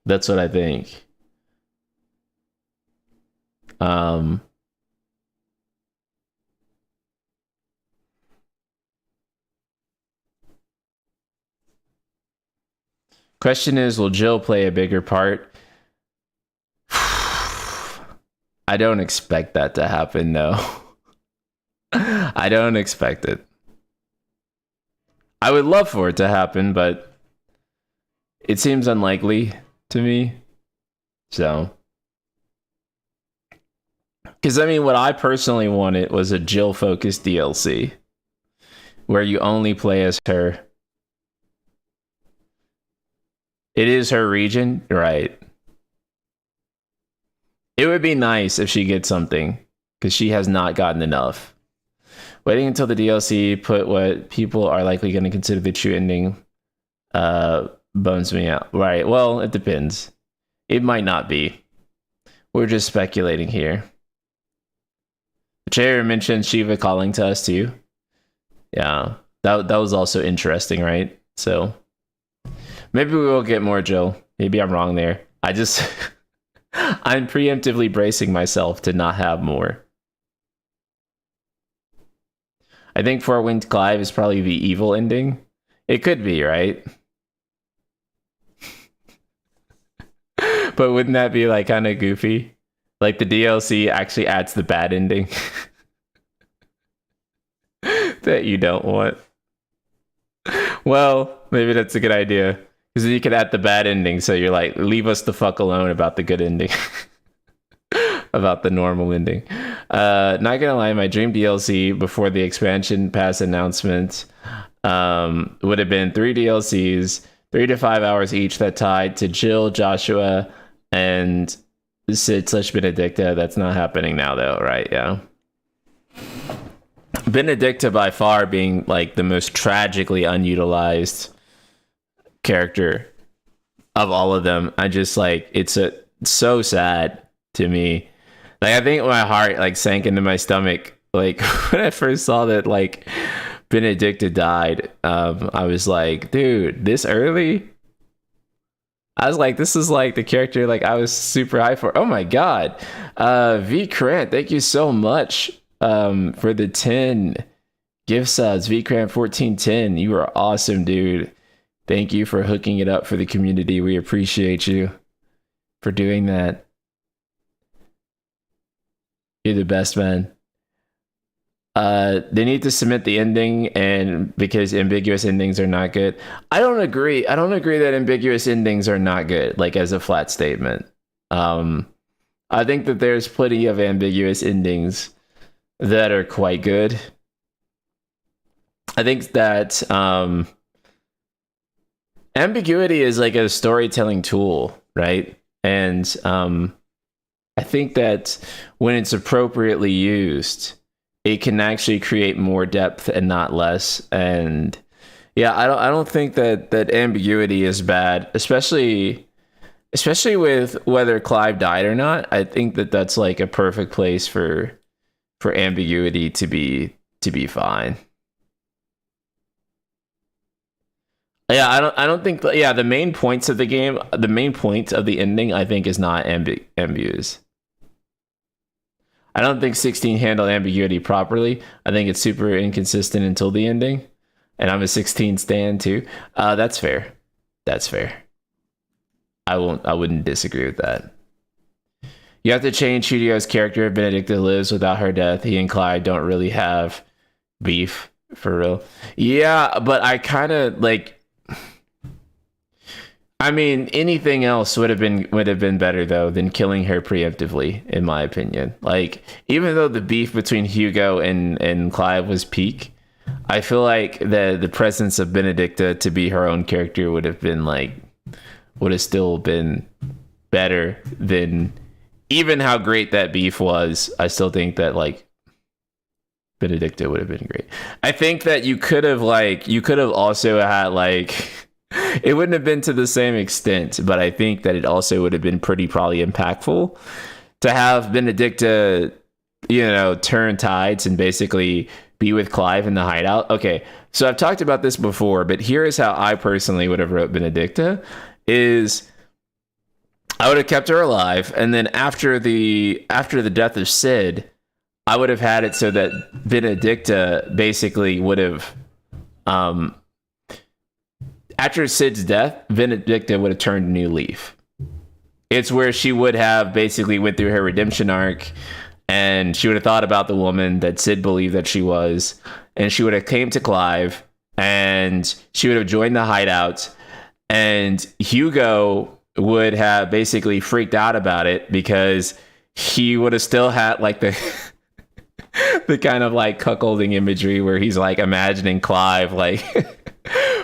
That's what I think. Question is, will Jill play a bigger part? I don't expect that to happen, no. I don't expect it. I would love for it to happen, but it seems unlikely to me. So, because I mean, what I personally wanted was a Jill-focused DLC where you only play as her. It is her region, right? It would be nice if she gets something, because she has not gotten enough. Waiting until the DLC put what people are likely going to consider the true ending bones me out. Right, well, it depends. It might not be. We're just speculating here. The chair mentioned Shiva calling to us too. Yeah, that was also interesting, right? So maybe we will get more Jill. Maybe I'm wrong there. I'm preemptively bracing myself to not have more. I think For Winged Clive is probably the evil ending. It could be, right? But wouldn't that be like kind of goofy? Like the DLC actually adds the bad ending that you don't want. Well, maybe that's a good idea. Because you could add the bad ending, so you're like, leave us the fuck alone about the good ending. About the normal ending. Not gonna lie, my dream DLC before the expansion pass announcement would have been 3 DLCs, 3 to 5 hours each that tied to Jill, Joshua, and Sid/Benedicta. That's not happening now though, right? Yeah. Benedicta by far being like the most tragically unutilized character of all of them. I just like it's so sad to me. Like I think my heart like sank into my stomach like when I first saw that like Benedicta died. I was like, dude, this early? I was like, this is like the character like I was super high for. Oh my god. V Krant, thank you so much for the 10 gift subs. V Krant 1410, you are awesome, dude. Thank you for hooking it up for the community. We appreciate you for doing that. You're the best, man. They need to submit the ending, and because ambiguous endings are not good. I don't agree. I don't agree that ambiguous endings are not good, like as a flat statement. I think that there's plenty of ambiguous endings that are quite good. I think that ambiguity is like a storytelling tool, right? And I think that when it's appropriately used, it can actually create more depth and not less. And yeah, I don't think that ambiguity is bad, especially with whether Clive died or not. I think that that's like a perfect place for ambiguity to be fine. Yeah, I don't think the main points of the game, the main point of the ending, I think is not ambiguous. I don't think 16 handled ambiguity properly. I think it's super inconsistent until the ending. And I'm a 16 stan too. That's fair. That's fair. I wouldn't disagree with that. You have to change Hugio's character if Benedicta lives without her death. He and Clive don't really have beef for real. Yeah, but I kind of like. I mean, anything else would have been better though than killing her preemptively, in my opinion. Like, even though the beef between Hugo and Clive was peak, I feel like the presence of Benedicta to be her own character would have still been better than even how great that beef was. I still think that like Benedicta would have been great. I think that you could have also had like. It wouldn't have been to the same extent, but I think that it also would have been probably impactful to have Benedicta, turn tides and basically be with Clive in the hideout. Okay, so I've talked about this before, but here is how I personally would have wrote Benedicta, is I would have kept her alive, and then after the death of Sid, I would have had it so that Benedicta basically would have... after Sid's death, Benedicta would have turned a new leaf. It's where she would have basically went through her redemption arc, and she would have thought about the woman that Sid believed that she was, and she would have came to Clive, and she would have joined the hideout, and Hugo would have basically freaked out about it because he would have still had like the the kind of like cuckolding imagery where he's like imagining Clive like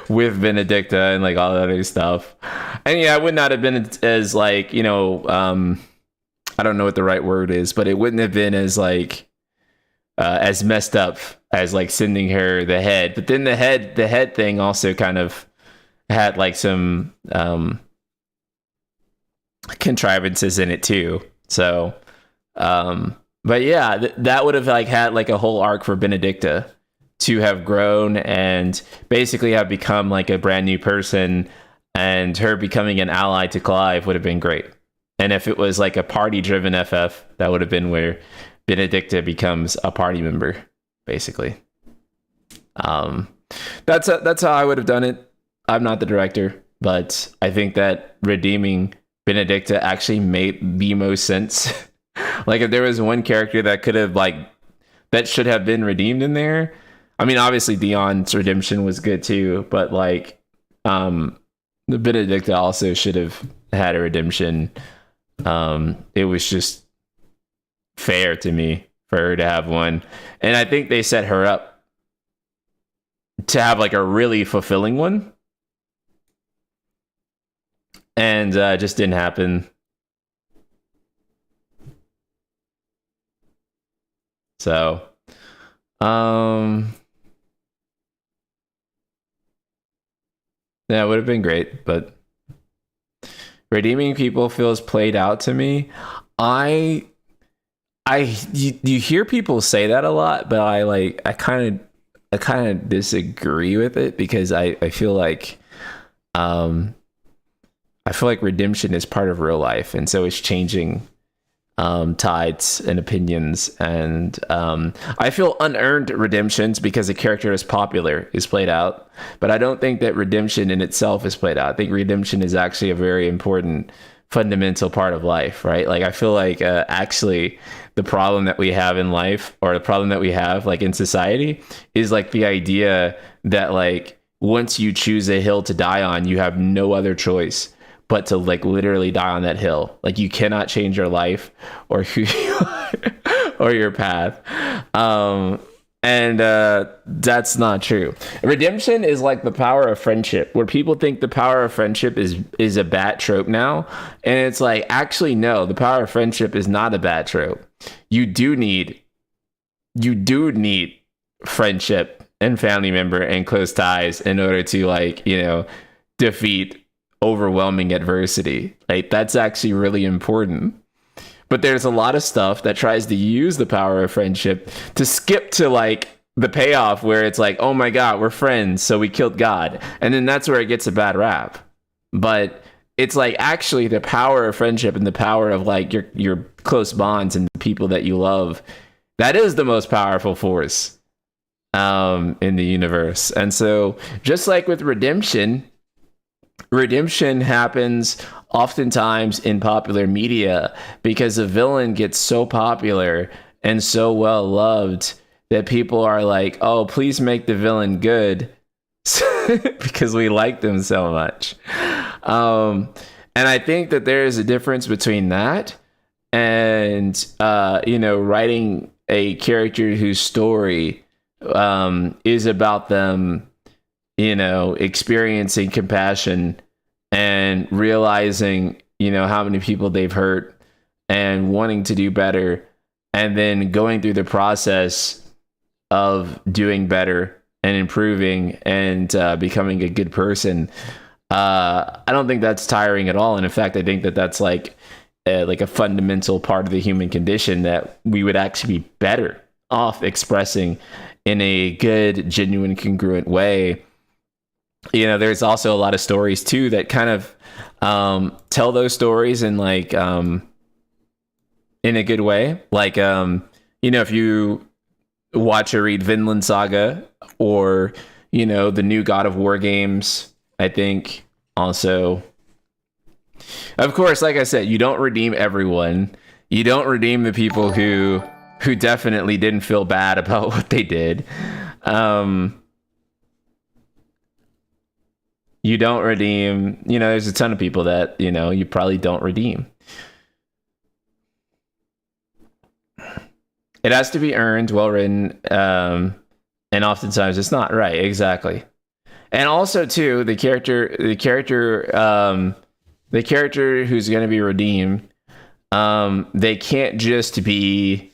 with Benedicta and like all the other stuff. And yeah, it would not have been as like, I don't know what the right word is, but it wouldn't have been as like as messed up as like sending her the head. But then the head thing also kind of had like some contrivances in it too. So but yeah, that would have like had like a whole arc for Benedicta to have grown and basically have become like a brand new person, and her becoming an ally to Clive would have been great. And if it was like a party driven FF, that would have been where Benedicta becomes a party member, basically. That's how I would have done it. I'm not the director, but I think that redeeming Benedicta actually made the most sense. Like if there was one character that could have like that should have been redeemed in there. I mean, obviously Dion's redemption was good too, but like the Benedicta also should have had a redemption. It was just fair to me for her to have one, and I think they set her up to have like a really fulfilling one, and just didn't happen. So yeah, it would have been great, but redeeming people feels played out to me. You hear people say that a lot, but I kind of disagree with it, because I feel like redemption is part of real life, and so it's changing tides and opinions, and I feel unearned redemptions because a character is popular is played out, but I don't think that redemption in itself is played out. I think redemption is actually a very important fundamental part of life, right? Like I feel like actually the problem that we have in life, or the problem that we have like in society, is like the idea that like once you choose a hill to die on, you have no other choice but to like literally die on that hill. Like you cannot change your life or who you are or your path. And that's not true. Redemption is like the power of friendship, where people think the power of friendship is a bad trope now. And it's like, actually, no, the power of friendship is not a bad trope. You do need friendship and family member and close ties in order to like, defeat overwhelming adversity. Like that's actually really important. But there's a lot of stuff that tries to use the power of friendship to skip to like the payoff where it's like, oh my God, we're friends, so we killed God. And then that's where it gets a bad rap. But it's like actually the power of friendship and the power of like your close bonds and the people that you love, that is the most powerful force in the universe. And so just like with redemption happens oftentimes in popular media, because a villain gets so popular and so well loved that people are like, oh, please make the villain good because we like them so much. And I think that there is a difference between that and, writing a character whose story is about them, experiencing compassion and realizing, how many people they've hurt and wanting to do better, and then going through the process of doing better and improving and becoming a good person. I don't think that's tiring at all. And in fact, I think that that's like a fundamental part of the human condition that we would actually be better off expressing in a good, genuine, congruent way. There's also a lot of stories too that kind of tell those stories in like in a good way. Like if you watch or read Vinland Saga or the new God of War games, I think also, of course, like I said, you don't redeem everyone. You don't redeem the people who definitely didn't feel bad about what they did. You don't redeem, there's a ton of people that, you probably don't redeem. It has to be earned, well written, and oftentimes it's not. Right, exactly. And also too, the character who's going to be redeemed, they can't just be,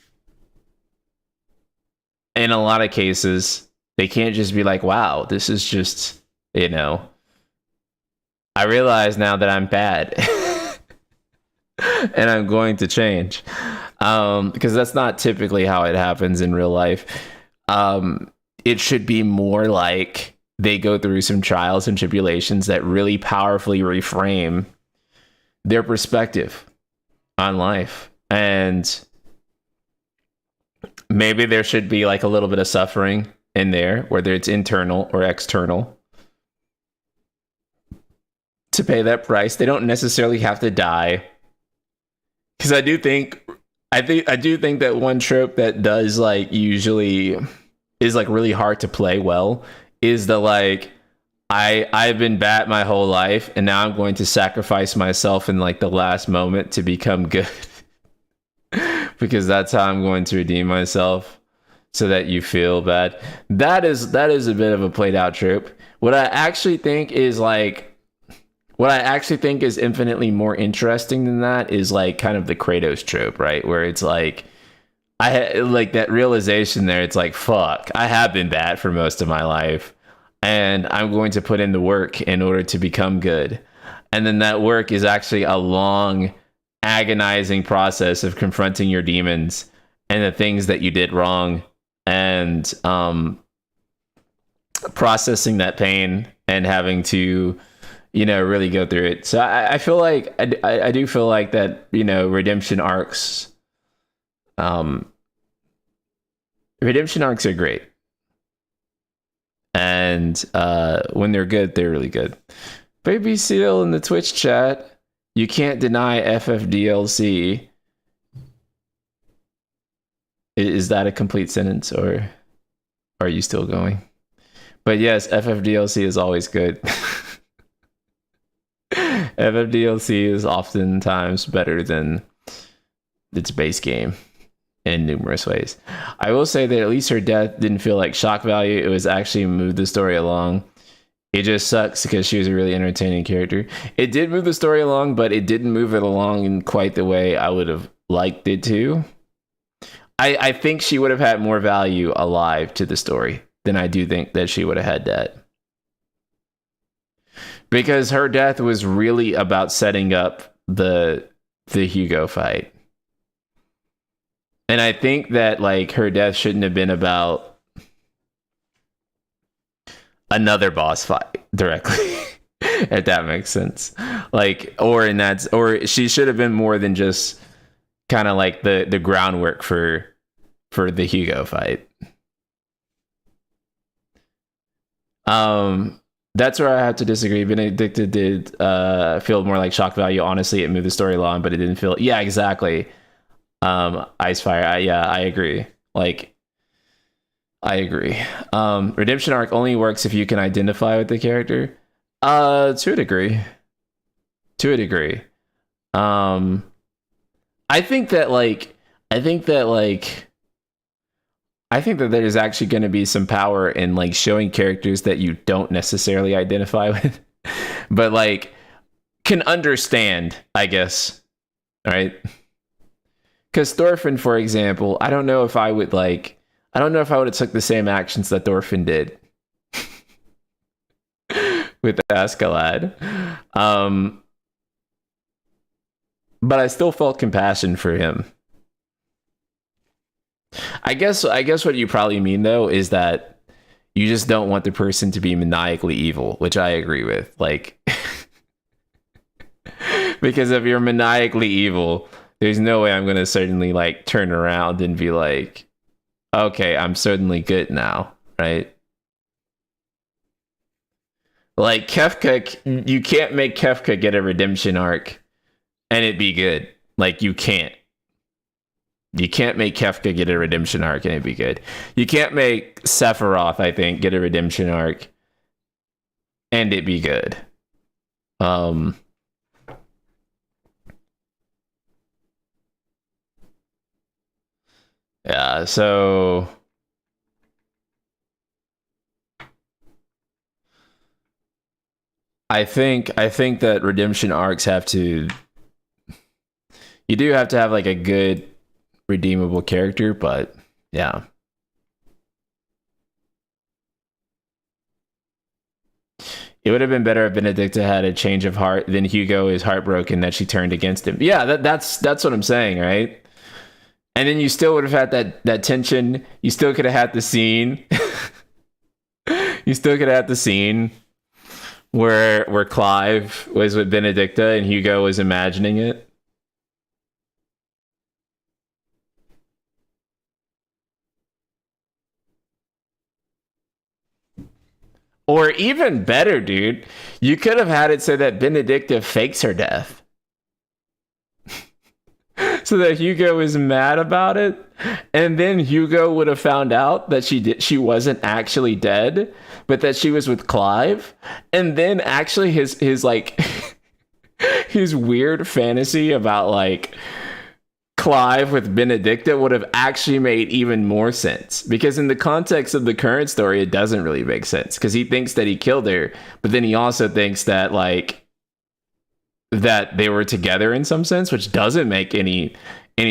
in a lot of cases, they can't just be like, wow, this is just, I realize now that I'm bad and I'm going to change. Because that's not typically how it happens in real life. It should be more like they go through some trials and tribulations that really powerfully reframe their perspective on life. And maybe there should be like a little bit of suffering in there, whether it's internal or external, to pay that price. They don't necessarily have to die. Because I do think that one trope that does like usually is like really hard to play well is the like, I've been bad my whole life and now I'm going to sacrifice myself in like the last moment to become good because that's how I'm going to redeem myself so that you feel bad. That is a bit of a played out trope. What I actually think is infinitely more interesting than that is like kind of the Kratos trope, right? Where it's like, like that realization there, it's like, fuck, I have been bad for most of my life and I'm going to put in the work in order to become good. And then that work is actually a long, agonizing process of confronting your demons and the things that you did wrong and processing that pain and having to, really go through it. So I feel like, I do feel like that, redemption arcs are great. And when they're good, they're really good. Baby Seal in the Twitch chat, you can't deny FFDLC. Is that a complete sentence or are you still going? But yes, FFDLC is always good. FFDLC is oftentimes better than its base game in numerous ways. I will say that at least her death didn't feel like shock value. It was actually moved the story along. It just sucks because she was a really entertaining character. It did move the story along, but it didn't move it along in quite the way I would have liked it to. I think she would have had more value alive to the story than I do think that she would have had dead. Because her death was really about setting up the Hugo fight. And I think that like her death shouldn't have been about another boss fight directly. If that makes sense. Like, or she should have been more than just kind of like the groundwork for the Hugo fight. That's where I have to disagree. Benedicta did feel more like shock value. Honestly, it moved the story along, but it didn't feel. Yeah, exactly. Icefire. I agree. Like, I agree. Redemption arc only works if you can identify with the character. To a degree. To a degree. I think that there's actually going to be some power in like showing characters that you don't necessarily identify with, but like can understand, I guess. Right? Because Thorfinn, for example, I don't know if I would have took the same actions that Thorfinn did with Askeladd. But I still felt compassion for him. I guess what you probably mean though is that you just don't want the person to be maniacally evil, which I agree with. Like, because if you're maniacally evil, there's no way I'm gonna certainly like turn around and be like, okay, I'm certainly good now, right? Like Kefka, you can't make Kefka get a redemption arc and it be good. Like, you can't. You can't make Kefka get a redemption arc and it be good. You can't make Sephiroth, I think, get a redemption arc and it be good. Yeah, so I think that redemption arcs have to, you do have to have like a good redeemable character, but yeah. It would have been better if Benedicta had a change of heart, then Hugo is heartbroken that she turned against him. Yeah, that's what I'm saying, right? And then you still would have had that tension. You still could have had the scene. You still could have had the scene where Clive was with Benedicta and Hugo was imagining it. Or even better, dude, you could have had it so that Benedicta fakes her death. So that Hugo is mad about it, and then Hugo would have found out that she wasn't actually dead, but that she was with Clive, and then actually his like his weird fantasy about like Clive with Benedicta would have actually made even more sense, because in the context of the current story it doesn't really make sense, because he thinks that he killed her, but then he also thinks that like that they were together in some sense, which doesn't make any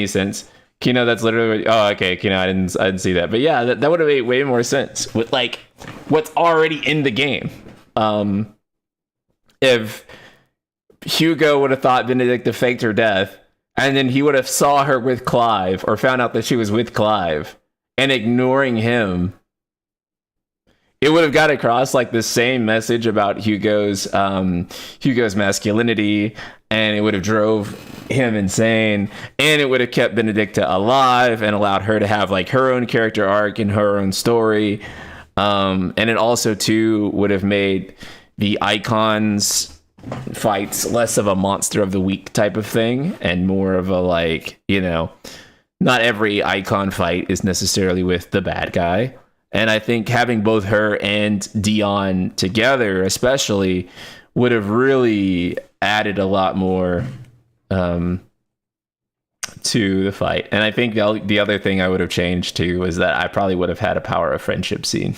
sense. Kino, that's literally okay, Kino, I didn't see that, but yeah, that would have made way more sense with like what's already in the game. If Hugo would have thought Benedicta faked her death, and then he would have saw her with Clive, or found out that she was with Clive, and ignoring him, it would have got across like the same message about Hugo's masculinity, and it would have drove him insane, and it would have kept Benedicta alive and allowed her to have like her own character arc and her own story. And it also too would have made the icons fights less of a monster of the week type of thing, and more of a like, you know, not every icon fight is necessarily with the bad guy. And I think having both her and Dion together, especially, would have really added a lot more to the fight. And I think the other thing I would have changed too was that I probably would have had a power of friendship scene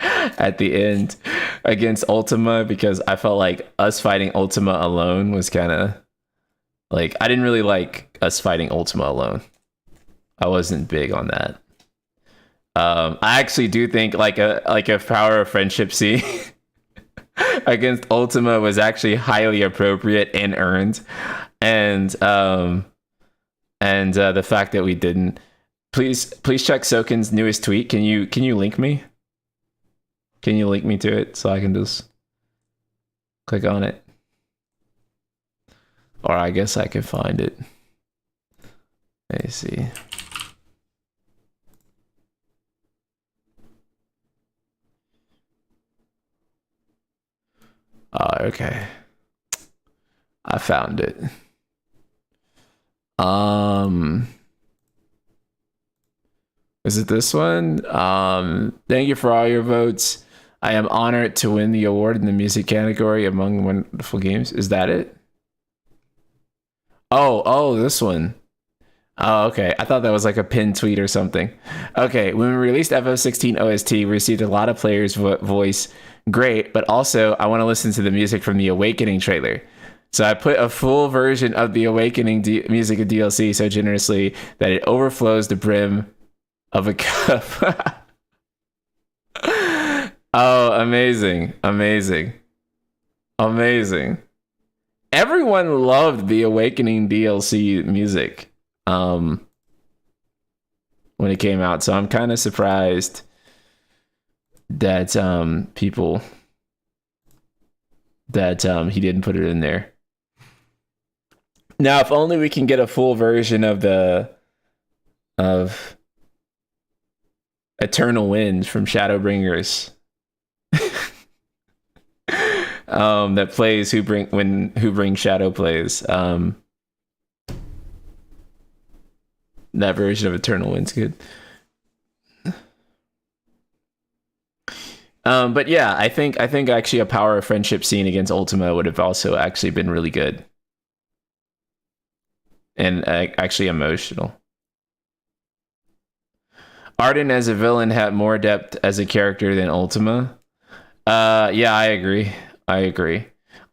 at the end against Ultima, because I felt like us fighting Ultima alone was kind of like, I didn't really like us fighting Ultima alone. I wasn't big on that. I actually do think like a power of friendship scene against Ultima was actually highly appropriate and earned, and the fact that we didn't. Please check Soken's newest tweet. Can you link me? Can you link me to it so I can just click on it? Or I guess I can find it. Let me see. Okay. I found it. Is it this one? Thank you for all your votes. I am honored to win the award in the music category among wonderful games. Is that it? Oh, this one. Oh, okay. I thought that was like a pinned tweet or something. Okay, when we released FF16 OST, we received a lot of players' voice. Great, but also I want to listen to the music from the Awakening trailer. So I put a full version of the Awakening music and DLC so generously that it overflows the brim of a cup. Oh, amazing. Everyone loved the Awakening DLC music when it came out, so I'm kind of surprised that people that he didn't put it in there. Now, if only we can get a full version of Eternal Winds from Shadowbringers that plays Who Brings Shadow plays. That version of Eternal Winds good. But yeah, I think actually a Power of Friendship scene against Ultima would have also actually been really good. And actually emotional. Arden as a villain had more depth as a character than Ultima. Yeah, I agree.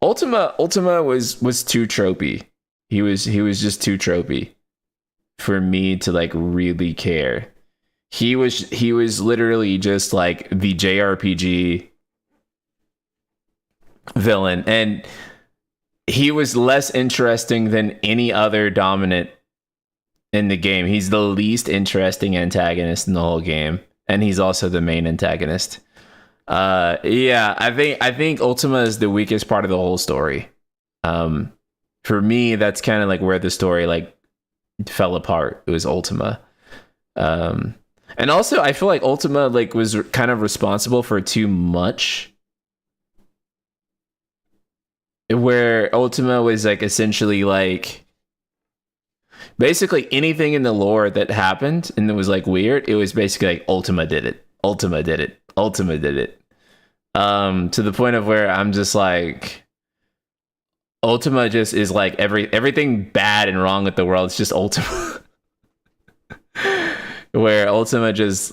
Ultima was too tropey. He was just too tropey for me to like really care. He was literally just like the JRPG villain, and he was less interesting than any other dominant in the game. He's the least interesting antagonist in the whole game, and he's also the main antagonist. Yeah, I think Ultima is the weakest part of the whole story. For me, that's kind of like where the story like fell apart. It was Ultima. And also I feel like Ultima like was kind of responsible for too much, where Ultima was like essentially like basically anything in the lore that happened and it was like weird, it was basically like Ultima did it to the point of where I'm just like, Ultima just is like everything bad and wrong with the world. It's just Ultima. Where Ultima just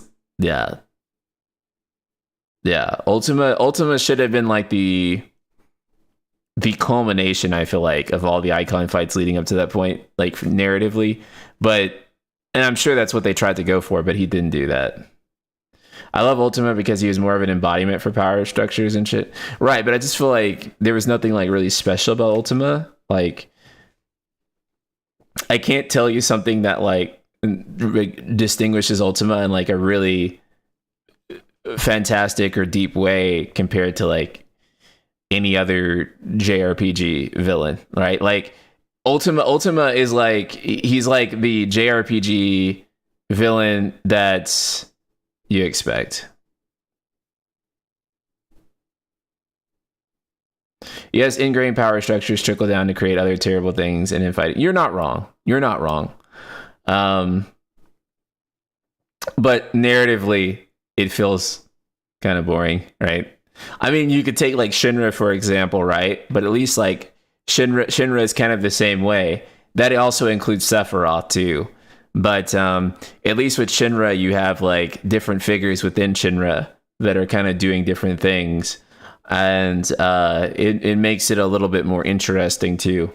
Ultima should have been like the culmination, I feel like, of all the icon fights leading up to that point, like narratively. And I'm sure that's what they tried to go for, but he didn't do that. I love Ultima because he was more of an embodiment for power structures and shit. Right, but I just feel like there was nothing like really special about Ultima. Like, I can't tell you something that like distinguishes Ultima in like a really fantastic or deep way compared to like any other JRPG villain, right? Like Ultima is like, he's like the JRPG villain that's you expect. Yes, ingrained power structures trickle down to create other terrible things and in fighting. You're not wrong. But narratively, it feels kind of boring, right? I mean, you could take like Shinra, for example, right? But at least like Shinra is kind of the same way. That also includes Sephiroth too. But at least with Shinra, you have like different figures within Shinra that are kind of doing different things. And it makes it a little bit more interesting too.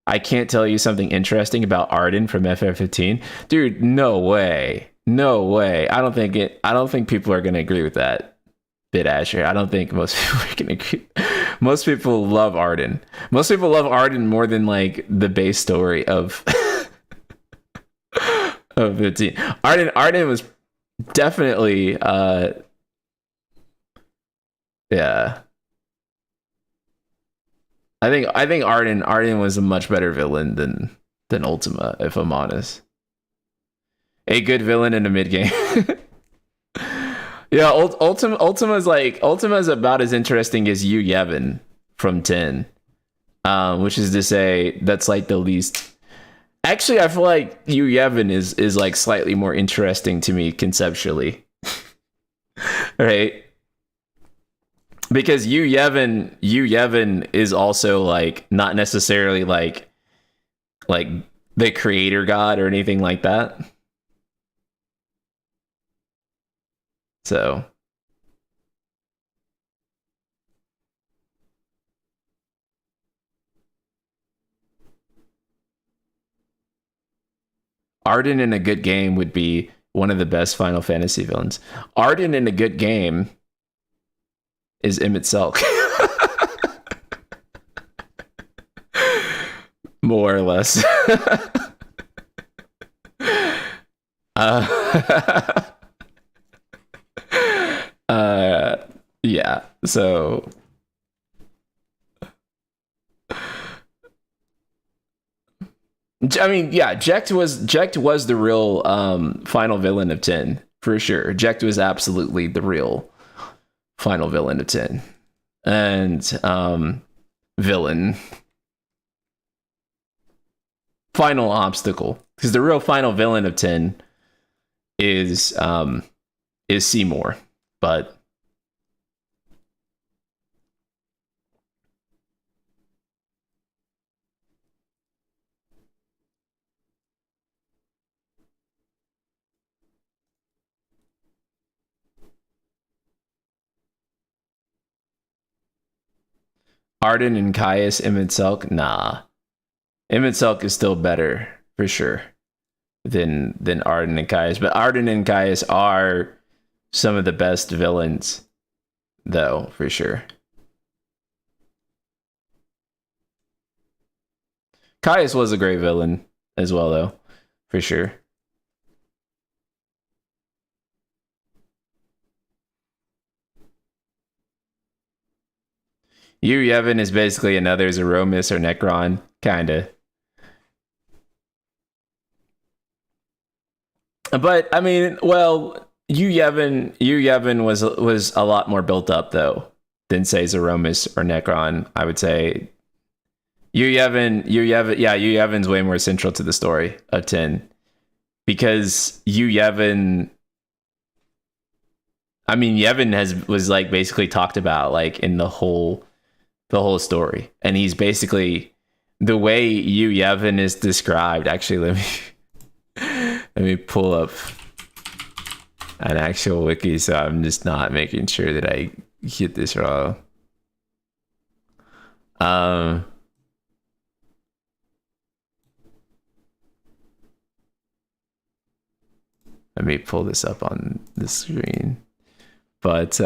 I can't tell you something interesting about Arden from FF15. Dude, no way. I don't think people are going to agree with that. Bit Asher. I don't think most people are going to agree. Most people love Arden. Most people love Arden more than like the base story of 15. Arden was definitely yeah. I think Arden was a much better villain than Ultima, if I'm honest. A good villain in a mid game. Yeah, Ultima's about as interesting as Yu Yevon from 10. Which is to say that's like the least. Actually, I feel like Yu Yevon is like slightly more interesting to me conceptually. Right? Because Yu Yevon is also like not necessarily like the creator god or anything like that. So Arden in a good game would be one of the best Final Fantasy villains. Arden in a good game is Emmett Selk. More or less. Yeah, so I mean, yeah, Jecht was the real final villain of 10 for sure. Jecht was absolutely the real final villain of 10, and villain final obstacle, because the real final villain of 10 is Seymour, but Arden and Caius, Emmett Selk, nah. Emmett Selk is still better for sure than Arden and Caius, but Arden and Caius are some of the best villains, though, for sure. Caius was a great villain as well, though, for sure. Yu Yevon is basically another Zeromus or Necron, kinda. But I mean, well, Yu Yevon was a lot more built up though than say Zeromus or Necron. I would say Yu Yevon's way more central to the story of 10, because Yu Yevon. I mean, Yevon was like basically talked about like in the whole story, and he's basically the way Yu Yevon is described. Actually, let me pull up an actual wiki, so I'm just not making sure that I get this wrong. Let me pull this up on the screen. But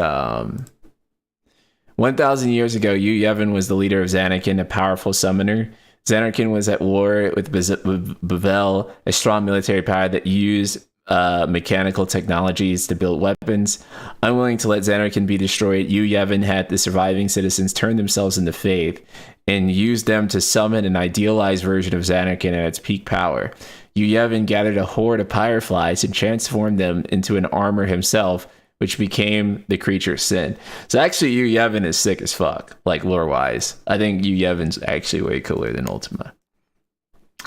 1,000 years ago, Yu Yevon was the leader of Zanarkand, a powerful summoner. Zanarkand was at war with Bavel, a strong military power that used mechanical technologies to build weapons. Unwilling to let Zanarkand be destroyed, Yu Yevon had the surviving citizens turn themselves into faith and used them to summon an idealized version of Zanarkand at its peak power. Yu Yevon gathered a horde of pyreflies and transformed them into an armor himself, which became the creature Sin. So actually, Yu Yevon is sick as fuck, like lore-wise. I think Yu Yevon's actually way cooler than Ultima.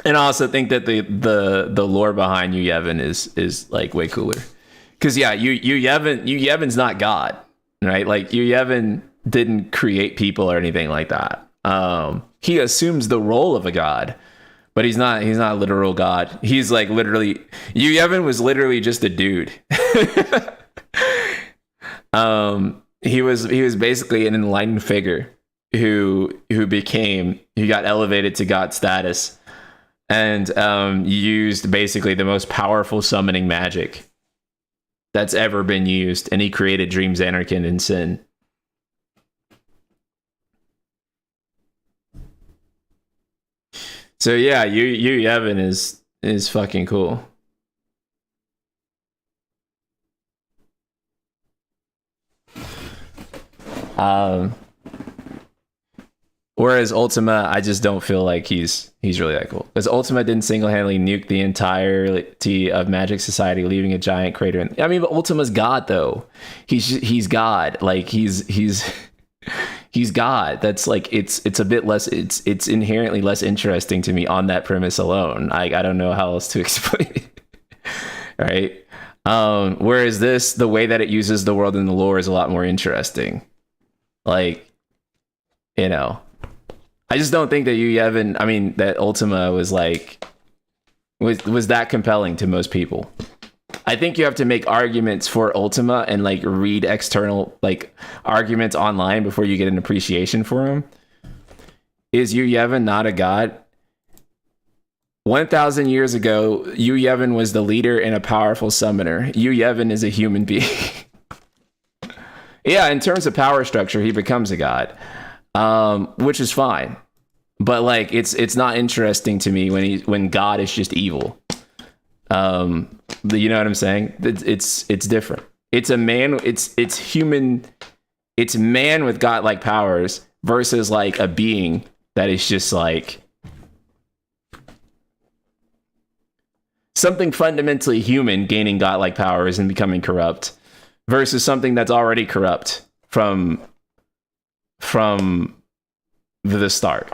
And I also think that the lore behind Yu Yevon is like way cooler. Because yeah, Yu Yevon's not God, right? Like Yu Yevon didn't create people or anything like that. He assumes the role of a god, but he's not a literal god. He's like literally, Yu Yevon was literally just a dude. He was basically an enlightened figure who got elevated to god status, and used basically the most powerful summoning magic that's ever been used, and he created Dream Zanarkand and Sin. So yeah, Yu Yevon is fucking cool. Whereas Ultima, I just don't feel like he's really that cool. Because Ultima didn't single-handedly nuke the entirety of Magic Society, leaving a giant crater. I mean, but Ultima's God though. He's God. Like he's God. That's like it's a bit less. It's inherently less interesting to me on that premise alone. I don't know how else to explain it. Right. Whereas this, the way that it uses the world and the lore is a lot more interesting. Like, you know. I just don't think that that Ultima was that compelling to most people. I think you have to make arguments for Ultima and like read external like arguments online before you get an appreciation for him. Is Yu Yevon not a god? 1,000 years ago, Yu Yevon was the leader and a powerful summoner. Yu Yevon is a human being. Yeah, in terms of power structure, he becomes a god. Which is fine, but like it's not interesting to me when God is just evil. You know what I'm saying? It's different. It's a man. It's human. It's man with godlike powers versus like a being that is just like something fundamentally human gaining godlike powers and becoming corrupt versus something that's already corrupt from the start.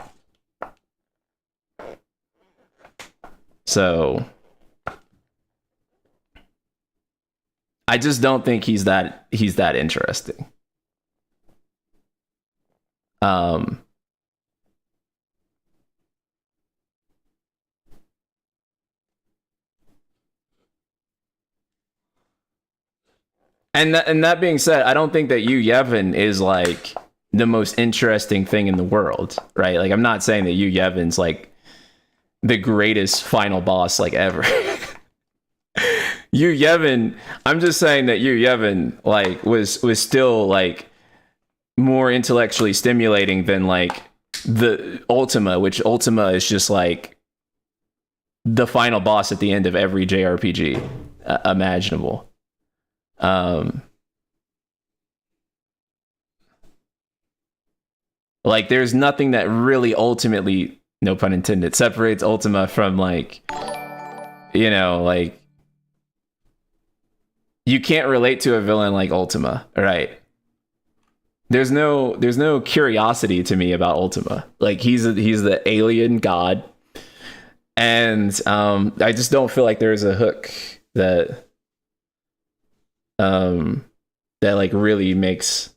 So I just don't think he's that interesting. And that being said, I don't think that Yu Yevon is like the most interesting thing in the world, right? Like, I'm not saying that Yu Yevon's like the greatest final boss like ever. Yu Yevon, I'm just saying that Yu Yevon like was still like more intellectually stimulating than like the Ultima, which Ultima is just like the final boss at the end of every JRPG imaginable. Like there's nothing that really ultimately, no pun intended, separates Ultima from like, you know, like you can't relate to a villain like Ultima, right? There's no curiosity to me about Ultima. Like he's the alien god, and I just don't feel like there's a hook that like really makes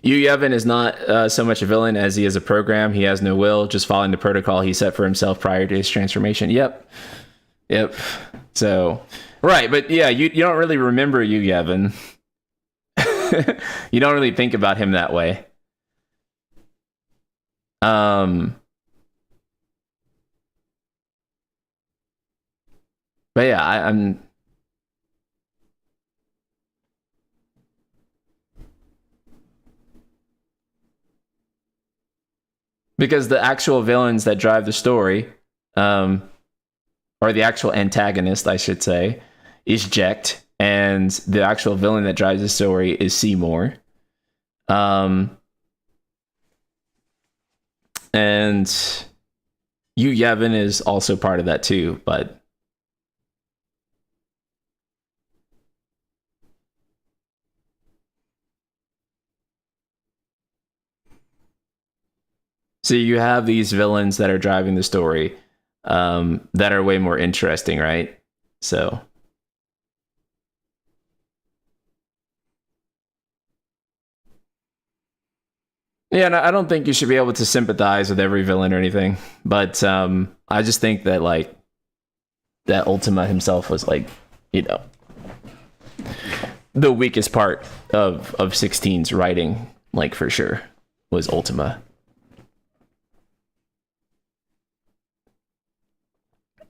Yu Yevon is not so much a villain as he is a program. He has no will, just following the protocol he set for himself prior to his transformation. Yep. So, right, but yeah, you don't really remember Yu Yevon. You don't really think about him that way. But yeah, I'm because the actual villains that drive the story, or the actual antagonist, I should say, is Jecht, and the actual villain that drives the story is Seymour. And Yu Yevon is also part of that too, but so you have these villains that are driving the story, that are way more interesting, right? So yeah, and I don't think you should be able to sympathize with every villain or anything, but I just think that like that Ultima himself was like, you know, the weakest part of 16's writing, like for sure, was Ultima.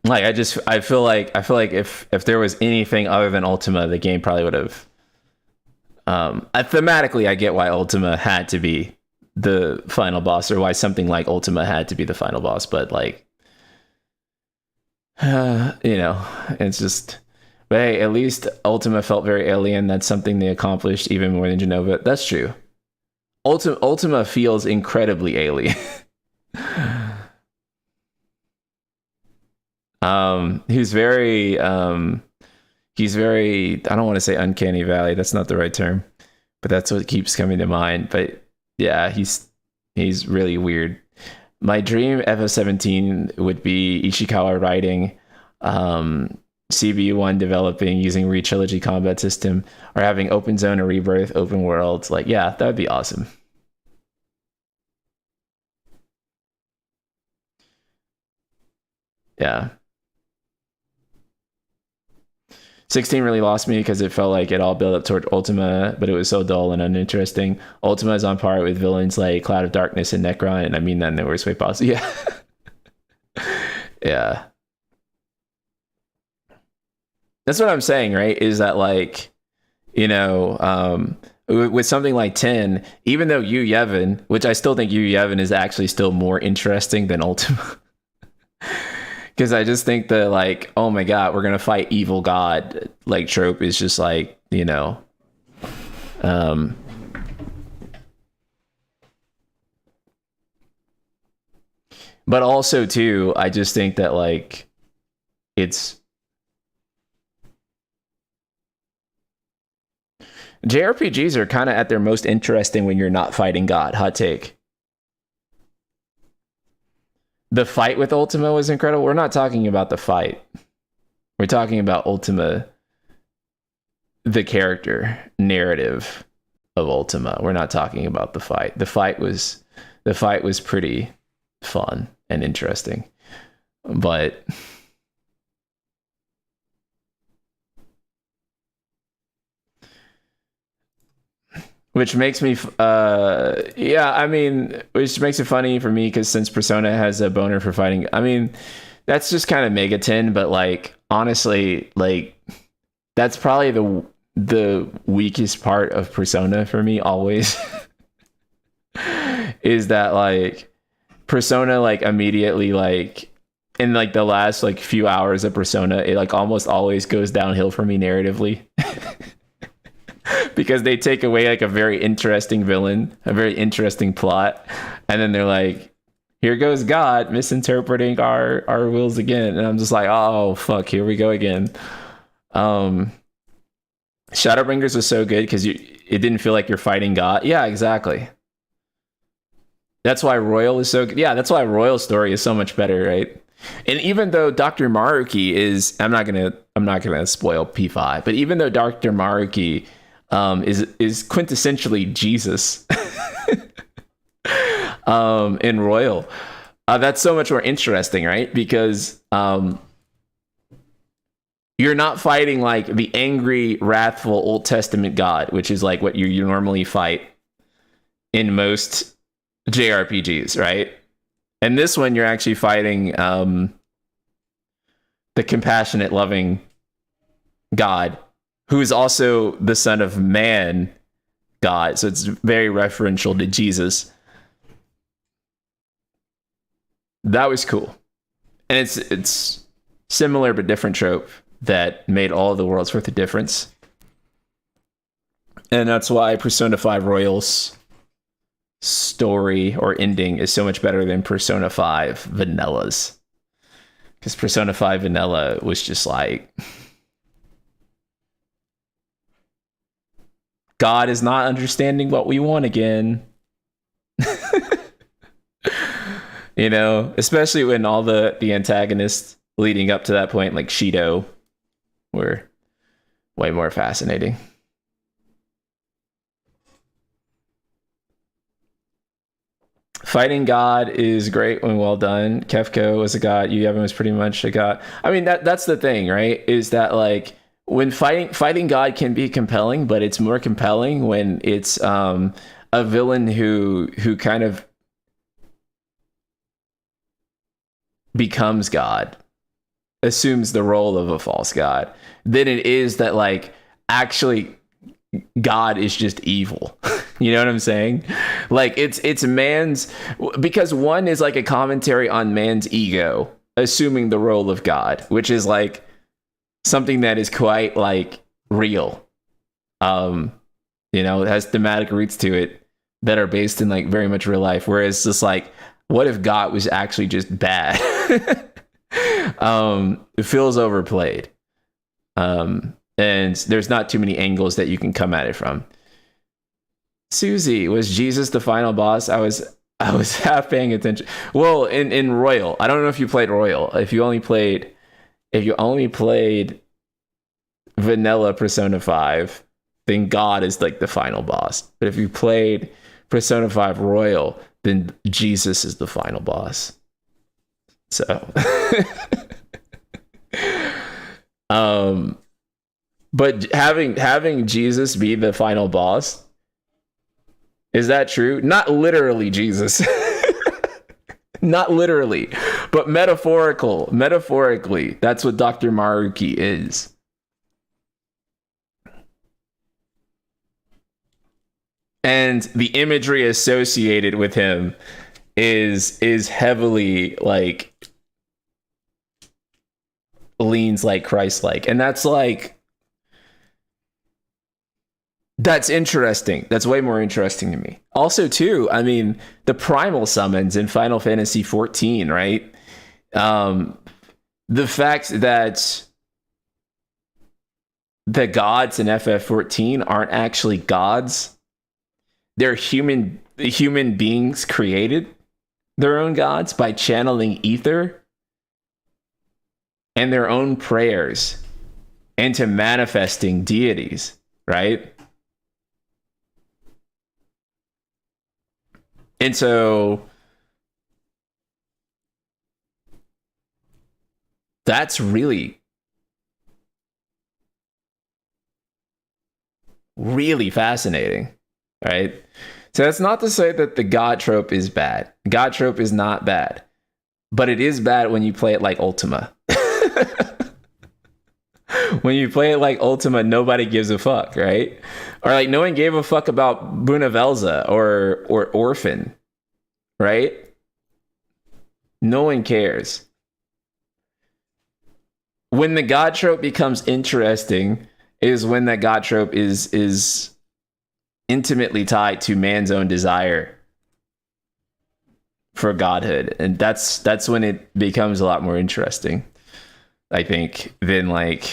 Like I feel like if there was anything other than Ultima, the game probably would have. Thematically, I get why Ultima had to be the final boss, or why something like Ultima had to be the final boss, but like, you know, it's just But hey, at least Ultima felt very alien. That's something they accomplished even more than Genova. That's true. Ultima feels incredibly alien. He's very I don't want to say uncanny valley, that's not the right term, but that's what keeps coming to mind. But yeah, he's really weird. My dream FF17 would be Ishikawa writing, CB1 developing using Re-Trilogy combat system, or having open zone or rebirth open world. Like, yeah, that would be awesome. Yeah. 16 really lost me because it felt like it all built up toward Ultima, but it was so dull and uninteresting. Ultima is on par with villains like Cloud of Darkness and Necron, and I mean that in the worst way possible. Yeah. Yeah. That's what I'm saying, right? Is that like, you know, with something like 10, even though Yu Yevon, which I still think Yu Yevon is actually still more interesting than Ultima. Because I just think that, like, oh my god, we're gonna fight evil god, like, trope is just like, you know, but also too, I just think that, like, it's JRPGs are kind of at their most interesting when you're not fighting god. Hot take. The fight with Ultima was incredible. We're not talking about the fight. We're talking about Ultima, the character narrative of Ultima. We're not talking about the fight. The fight was pretty fun and interesting. But which makes me, which makes it funny for me because since Persona has a boner for fighting, I mean, that's just kind of Mega 10, but like, honestly, like, that's probably the weakest part of Persona for me always. Is that, like, Persona, like, immediately, like, in, like, the last, like, few hours of Persona, it, like, almost always goes downhill for me narratively. Because they take away, like, a very interesting villain, a very interesting plot, and then they're like, here goes God misinterpreting our wills again. And I'm just like, oh fuck, here we go again. Shadowbringers was so good because it didn't feel like you're fighting God. Yeah, exactly. That's why Royal is so good. Yeah, that's why Royal's story is so much better, right? And even though Dr. Maruki is, I'm not gonna spoil P5, but even though Dr. Maruki is quintessentially Jesus in Royal, that's so much more interesting, right? Because you're not fighting like the angry, wrathful Old Testament God, which is like what you normally fight in most JRPGs, right? And this one, you're actually fighting the compassionate, loving God, who is also the Son of Man God. So it's very referential to Jesus. That was cool. And it's similar but different trope that made all of the worlds worth a difference. And that's why Persona 5 Royal's story or ending is so much better than Persona 5 Vanilla's. Because Persona 5 Vanilla was just like, God is not understanding what we want again. You know, especially when all the antagonists leading up to that point, like Shido, were way more fascinating. Fighting God is great when well done. Kefko was a god. Yu Yevon was pretty much a god. I mean, that's the thing, right? Is that, like, when fighting God can be compelling, but it's more compelling when it's a villain who kind of becomes God, assumes the role of a false god, than it is that, like, actually God is just evil. You know what I'm saying? Like, it's man's, because one is like a commentary on man's ego assuming the role of God, which is like something that is quite like real. You know, it has thematic roots to it that are based in like very much real life. Whereas just like, what if God was actually just bad? It feels overplayed. And there's not too many angles that you can come at it from. Susie, was Jesus the final boss? I was half paying attention. Well, in Royal, I don't know if you played Royal. If you only played vanilla Persona 5, then God is like the final boss. But if you played Persona 5 Royal, then Jesus is the final boss. So but having Jesus be the final boss, is that true? Not literally Jesus. Not literally, but metaphorically, that's what Dr. Maruki is. And the imagery associated with him is heavily like leans like Christ-like. And that's interesting. That's way more interesting to me. Also, too, I mean, the primal summons in Final Fantasy XIV, right? The fact that the gods in FF14 aren't actually gods. They're human beings created their own gods by channeling ether and their own prayers into manifesting deities, right? And so that's really, really fascinating, right? So that's not to say that the God trope is bad. God trope is not bad, but it is bad when you play it like Ultima. When you play it like Ultima, nobody gives a fuck, right? Or like no one gave a fuck about Bunavelza or Orphan, right? No one cares. When the God trope becomes interesting is when that God trope is intimately tied to man's own desire for godhood, and that's when it becomes a lot more interesting, I think, than like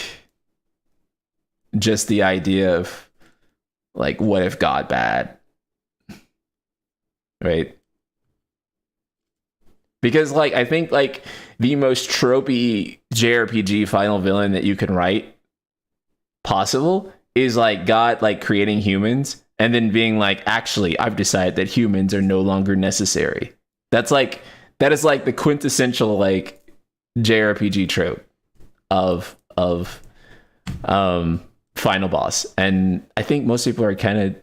just the idea of like, what if God bad, right? Because like I think like the most tropey JRPG final villain that you can write possible is like God like creating humans and then being like, actually, I've decided that humans are no longer necessary. That is like the quintessential like JRPG trope of final boss. And I think most people are kind of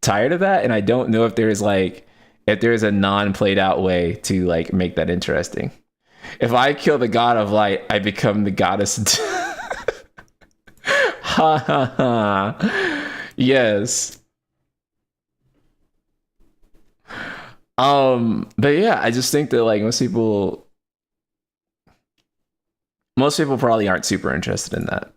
tired of that. And I don't know if there's a non-played out way to like make that interesting. If I kill the god of light, I become the goddess. Ha ha ha. Yes. But yeah, I just think that like most people probably aren't super interested in that.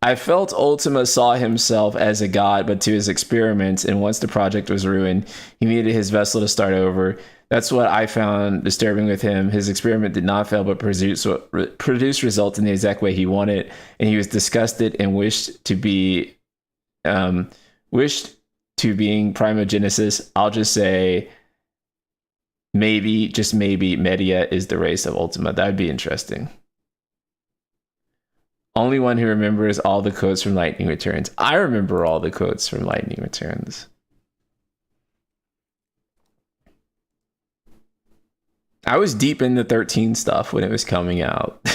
I felt Ultima saw himself as a god, but to his experiments, and once the project was ruined, he needed his vessel to start over. That's what I found disturbing with him. His experiment did not fail, but produced results in the exact way he wanted, and he was disgusted and wished to being primogenesis. I'll just say, maybe, just maybe, Media is the race of Ultima. That would be interesting. Only one who remembers all the quotes from Lightning Returns. I remember all the quotes from Lightning Returns. I was deep in the 13 stuff when it was coming out.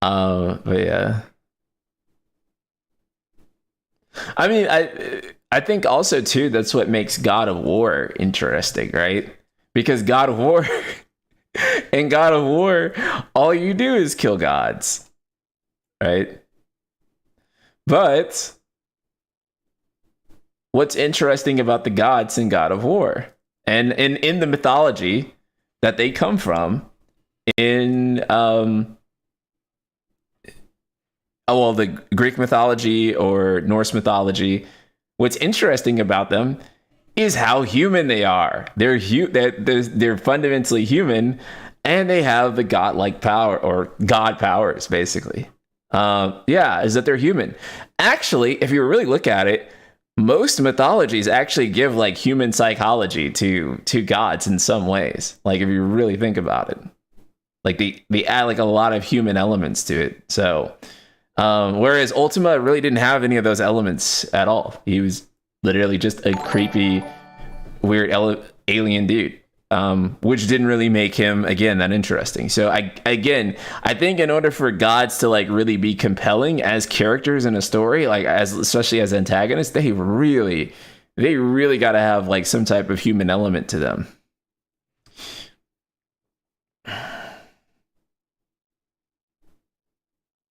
But yeah. I mean, I think also too, that's what makes God of War interesting, right? Because God of War in God of War, all you do is kill gods, right? But what's interesting about the gods in God of War and in the mythology that they come from in well, the Greek mythology or Norse mythology, what's interesting about them is how human they are. They're fundamentally human, and they have the godlike power or god powers, basically. Is that they're human. Actually, if you really look at it, most mythologies actually give like human psychology to gods in some ways. Like if you really think about it, like they add like a lot of human elements to it. So whereas Ultima really didn't have any of those elements at all. He was literally just a creepy, weird alien dude, which didn't really make him, again, that interesting. So I think in order for gods to like really be compelling as characters in a story, like especially as antagonists, they really got to have like some type of human element to them.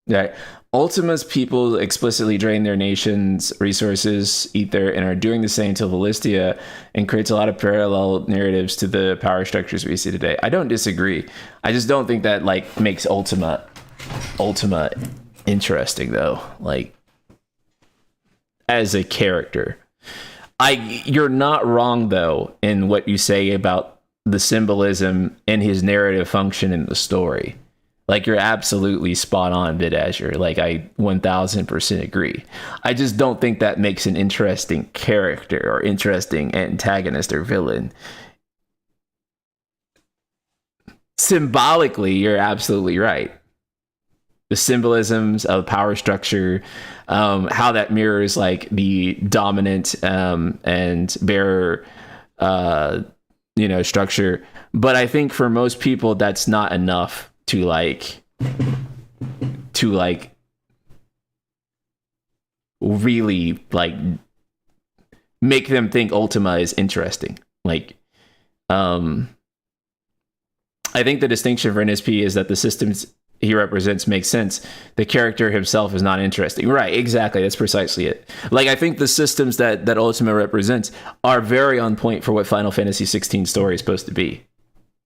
Yeah. Ultima's people explicitly drain their nation's resources, and are doing the same to Valistia, and creates a lot of parallel narratives to the power structures we see today. I don't disagree. I just don't think that like makes Ultima interesting though. Like as a character, you're not wrong though in what you say about the symbolism and his narrative function in the story. Like you're absolutely spot on, Vid Azure. Like I 1000% agree. I just don't think that makes an interesting character or interesting antagonist or villain. Symbolically, you're absolutely right. The symbolisms of power structure, how that mirrors like the dominant and bearer, structure. But I think for most people, that's not enough to really like make them think Ultima is interesting. Like I think the distinction for NSP is that the systems he represents make sense. The character himself is not interesting. Right, exactly. That's precisely it. Like I think the systems that Ultima represents are very on point for what Final Fantasy XVI story is supposed to be.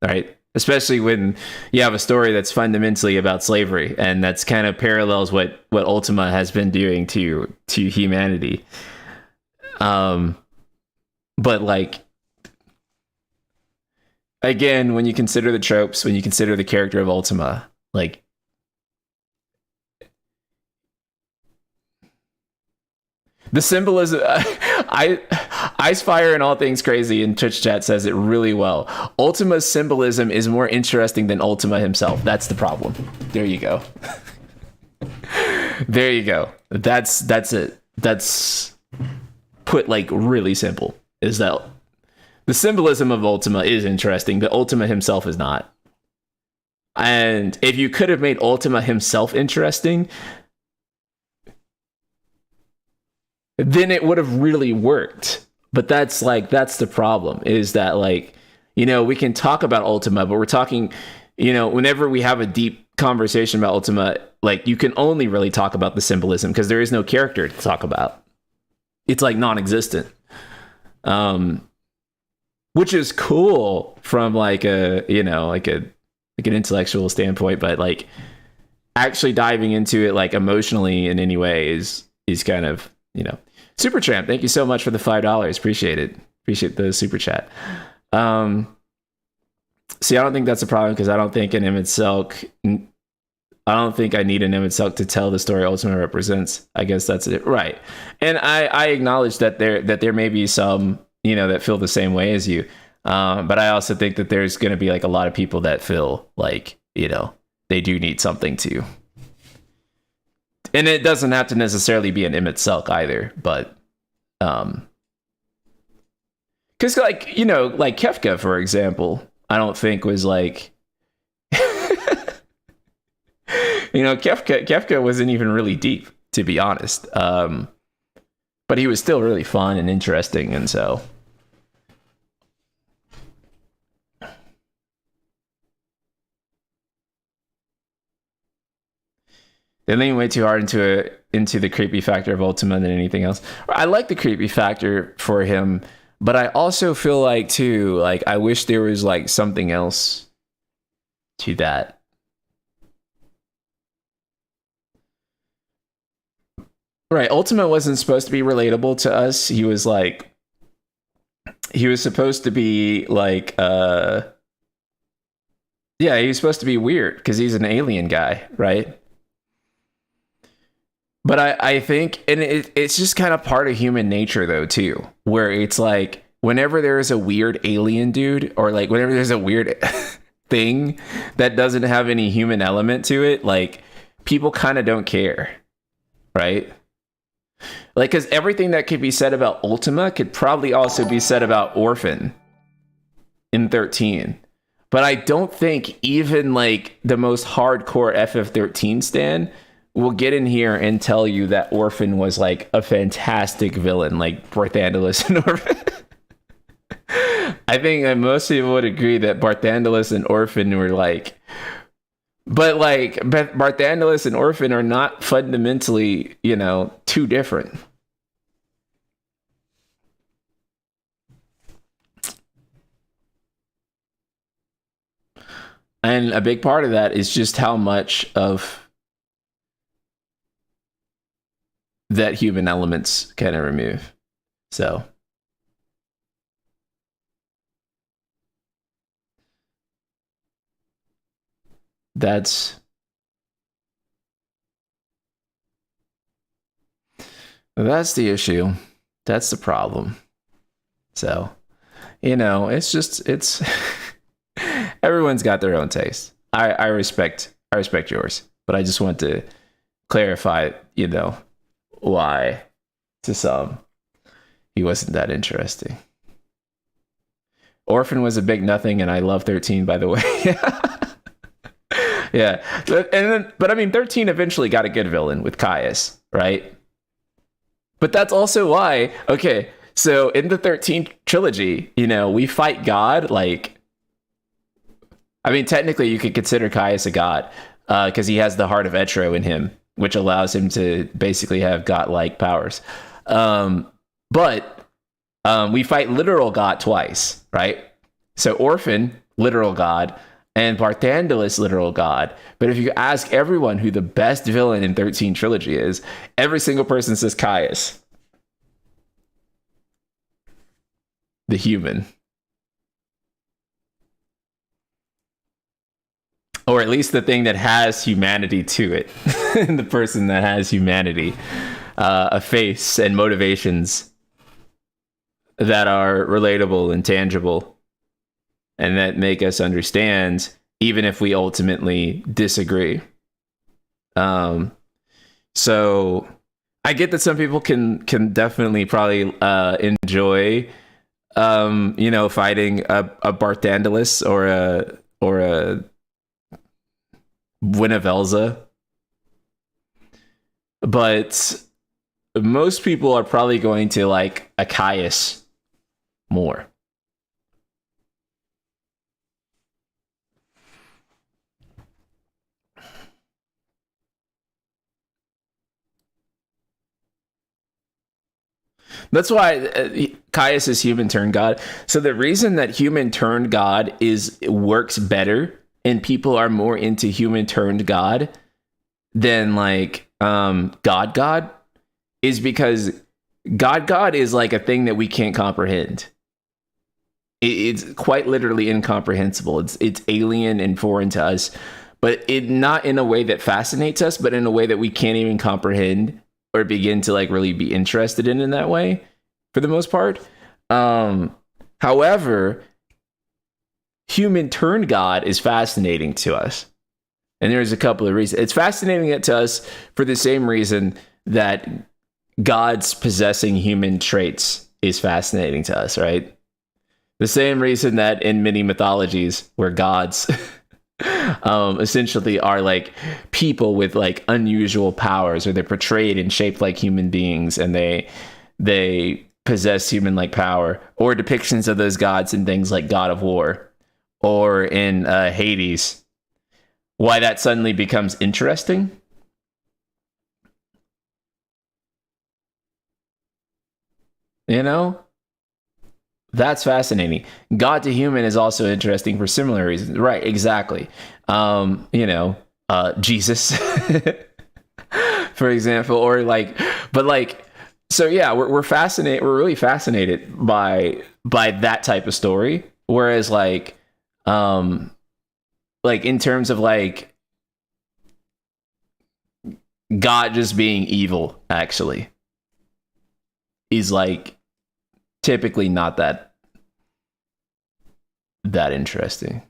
Right? Especially when you have a story that's fundamentally about slavery, and that's kind of parallels what Ultima has been doing to humanity. But like, again, when you consider the tropes, when you consider the character of Ultima, like, the symbolism, Icefire and All Things Crazy in Twitch chat says it really well. Ultima's symbolism is more interesting than Ultima himself. That's the problem. There you go. There you go. That's it. That's put like really simple. Is that the symbolism of Ultima is interesting, but Ultima himself is not. And if you could have made Ultima himself interesting, then it would have really worked. But that's the problem, is that like, we can talk about Ultima, but we're talking, whenever we have a deep conversation about Ultima, like you can only really talk about the symbolism because there is no character to talk about. It's like non-existent. Which is cool from like an intellectual standpoint, but like actually diving into it like emotionally in any way is kind of, Super Tramp, thank you so much for the $5. Appreciate it. Appreciate the super chat. See, I don't think that's a problem because I don't think I need an Imid Selk to tell the story Ultima represents. I guess that's it. Right. And I acknowledge that there may be some, that feel the same way as you. But I also think that there's going to be like a lot of people that feel like, they do need something to. And it doesn't have to necessarily be an Imid Selk either, but because like Kefka, for example, I don't think was like Kefka wasn't even really deep, to be honest, but he was still really fun and interesting, and so they lean way too hard into the creepy factor of Ultima than anything else. I like the creepy factor for him, but I also feel like too, like I wish there was like something else to that. Right. Ultima wasn't supposed to be relatable to us. He was supposed to be like, yeah, he was supposed to be weird because he's an alien guy, right? But I think, and it's just kind of part of human nature though, too, where it's like, whenever there is a weird alien dude, or like whenever there's a weird thing that doesn't have any human element to it, like people kind of don't care, right? Like, because everything that could be said about Ultima could probably also be said about Orphan in 13. But I don't think even like the most hardcore FF13 stan will get in here and tell you that Orphan was like a fantastic villain, like Barthandelus and Orphan. I think that most people would agree that Barthandelus and Orphan were like, but like Barthandelus and Orphan are not fundamentally, you know, too different. And a big part of that is just how much of that human elements kind of remove. So that's the issue. That's the problem. So, you know, it's everyone's got their own taste. I respect yours, but I just want to clarify, you know, why to some he wasn't that interesting. Orphan was a big nothing, and I love 13, by the way. Yeah, but I mean, 13 eventually got a good villain with Caius, right? But that's also why, okay, so in the 13 trilogy, you know, we fight God, like, I mean, technically you could consider Caius a god, because he has the heart of Etro in him, which allows him to basically have god-like powers. But we fight literal God twice, right? So Orphan, literal God, and Barthandelus, literal God. But if you ask everyone who the best villain in 13 trilogy is, every single person says Caius, the human. Or at least the thing that has humanity to it. The person that has humanity. A face and motivations that are relatable and tangible, and that make us understand, even if we ultimately disagree. So I get that some people can definitely probably enjoy, you know, fighting a Barthandelus or a Winnevelza, but most people are probably going to like a Caius more. That's why Caius is human turned God. So the reason that human turned God works better and people are more into human turned God than like God is because God is like a thing that we can't comprehend. It's quite literally incomprehensible. It's alien and foreign to us, but it not in a way that fascinates us, but in a way that we can't even comprehend or begin to like really be interested in that way for the most part. However, human turned God is fascinating to us. And there's a couple of reasons. It's fascinating to us for the same reason that gods possessing human traits is fascinating to us, right? The same reason that in many mythologies where gods essentially are like people with like unusual powers, or they're portrayed and shaped like human beings, and they possess human like power, or depictions of those gods in things like God of War or in Hades, why that suddenly becomes interesting. You know, that's fascinating. God to human is also interesting for similar reasons. Right, exactly. You know, Jesus. for example, or like, but like, so yeah, we're fascinated. We're really fascinated by that type of story. Whereas like in terms of like God just being evil, actually, is like typically not that interesting.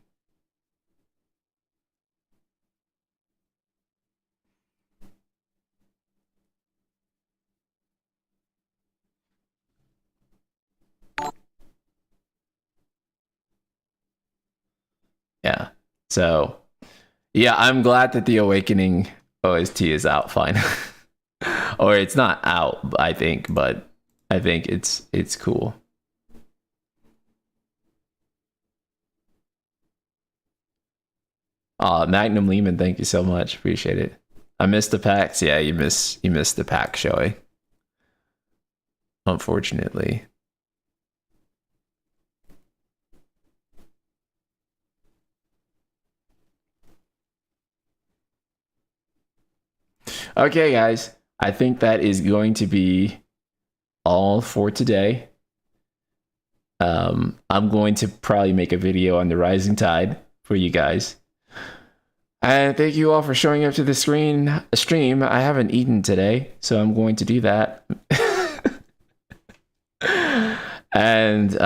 Yeah. So, yeah, I'm glad that the Awakening OST is out finally. Or it's not out, I think, but I think it's cool. Magnum Lehman, thank you so much. Appreciate it. I missed the PAX. Yeah, you missed the PAX showing. Unfortunately. Okay, guys. I think that is going to be all for today. I'm going to probably make a video on the Rising Tide for you guys. And thank you all for showing up to the stream. I haven't eaten today, so I'm going to do that. And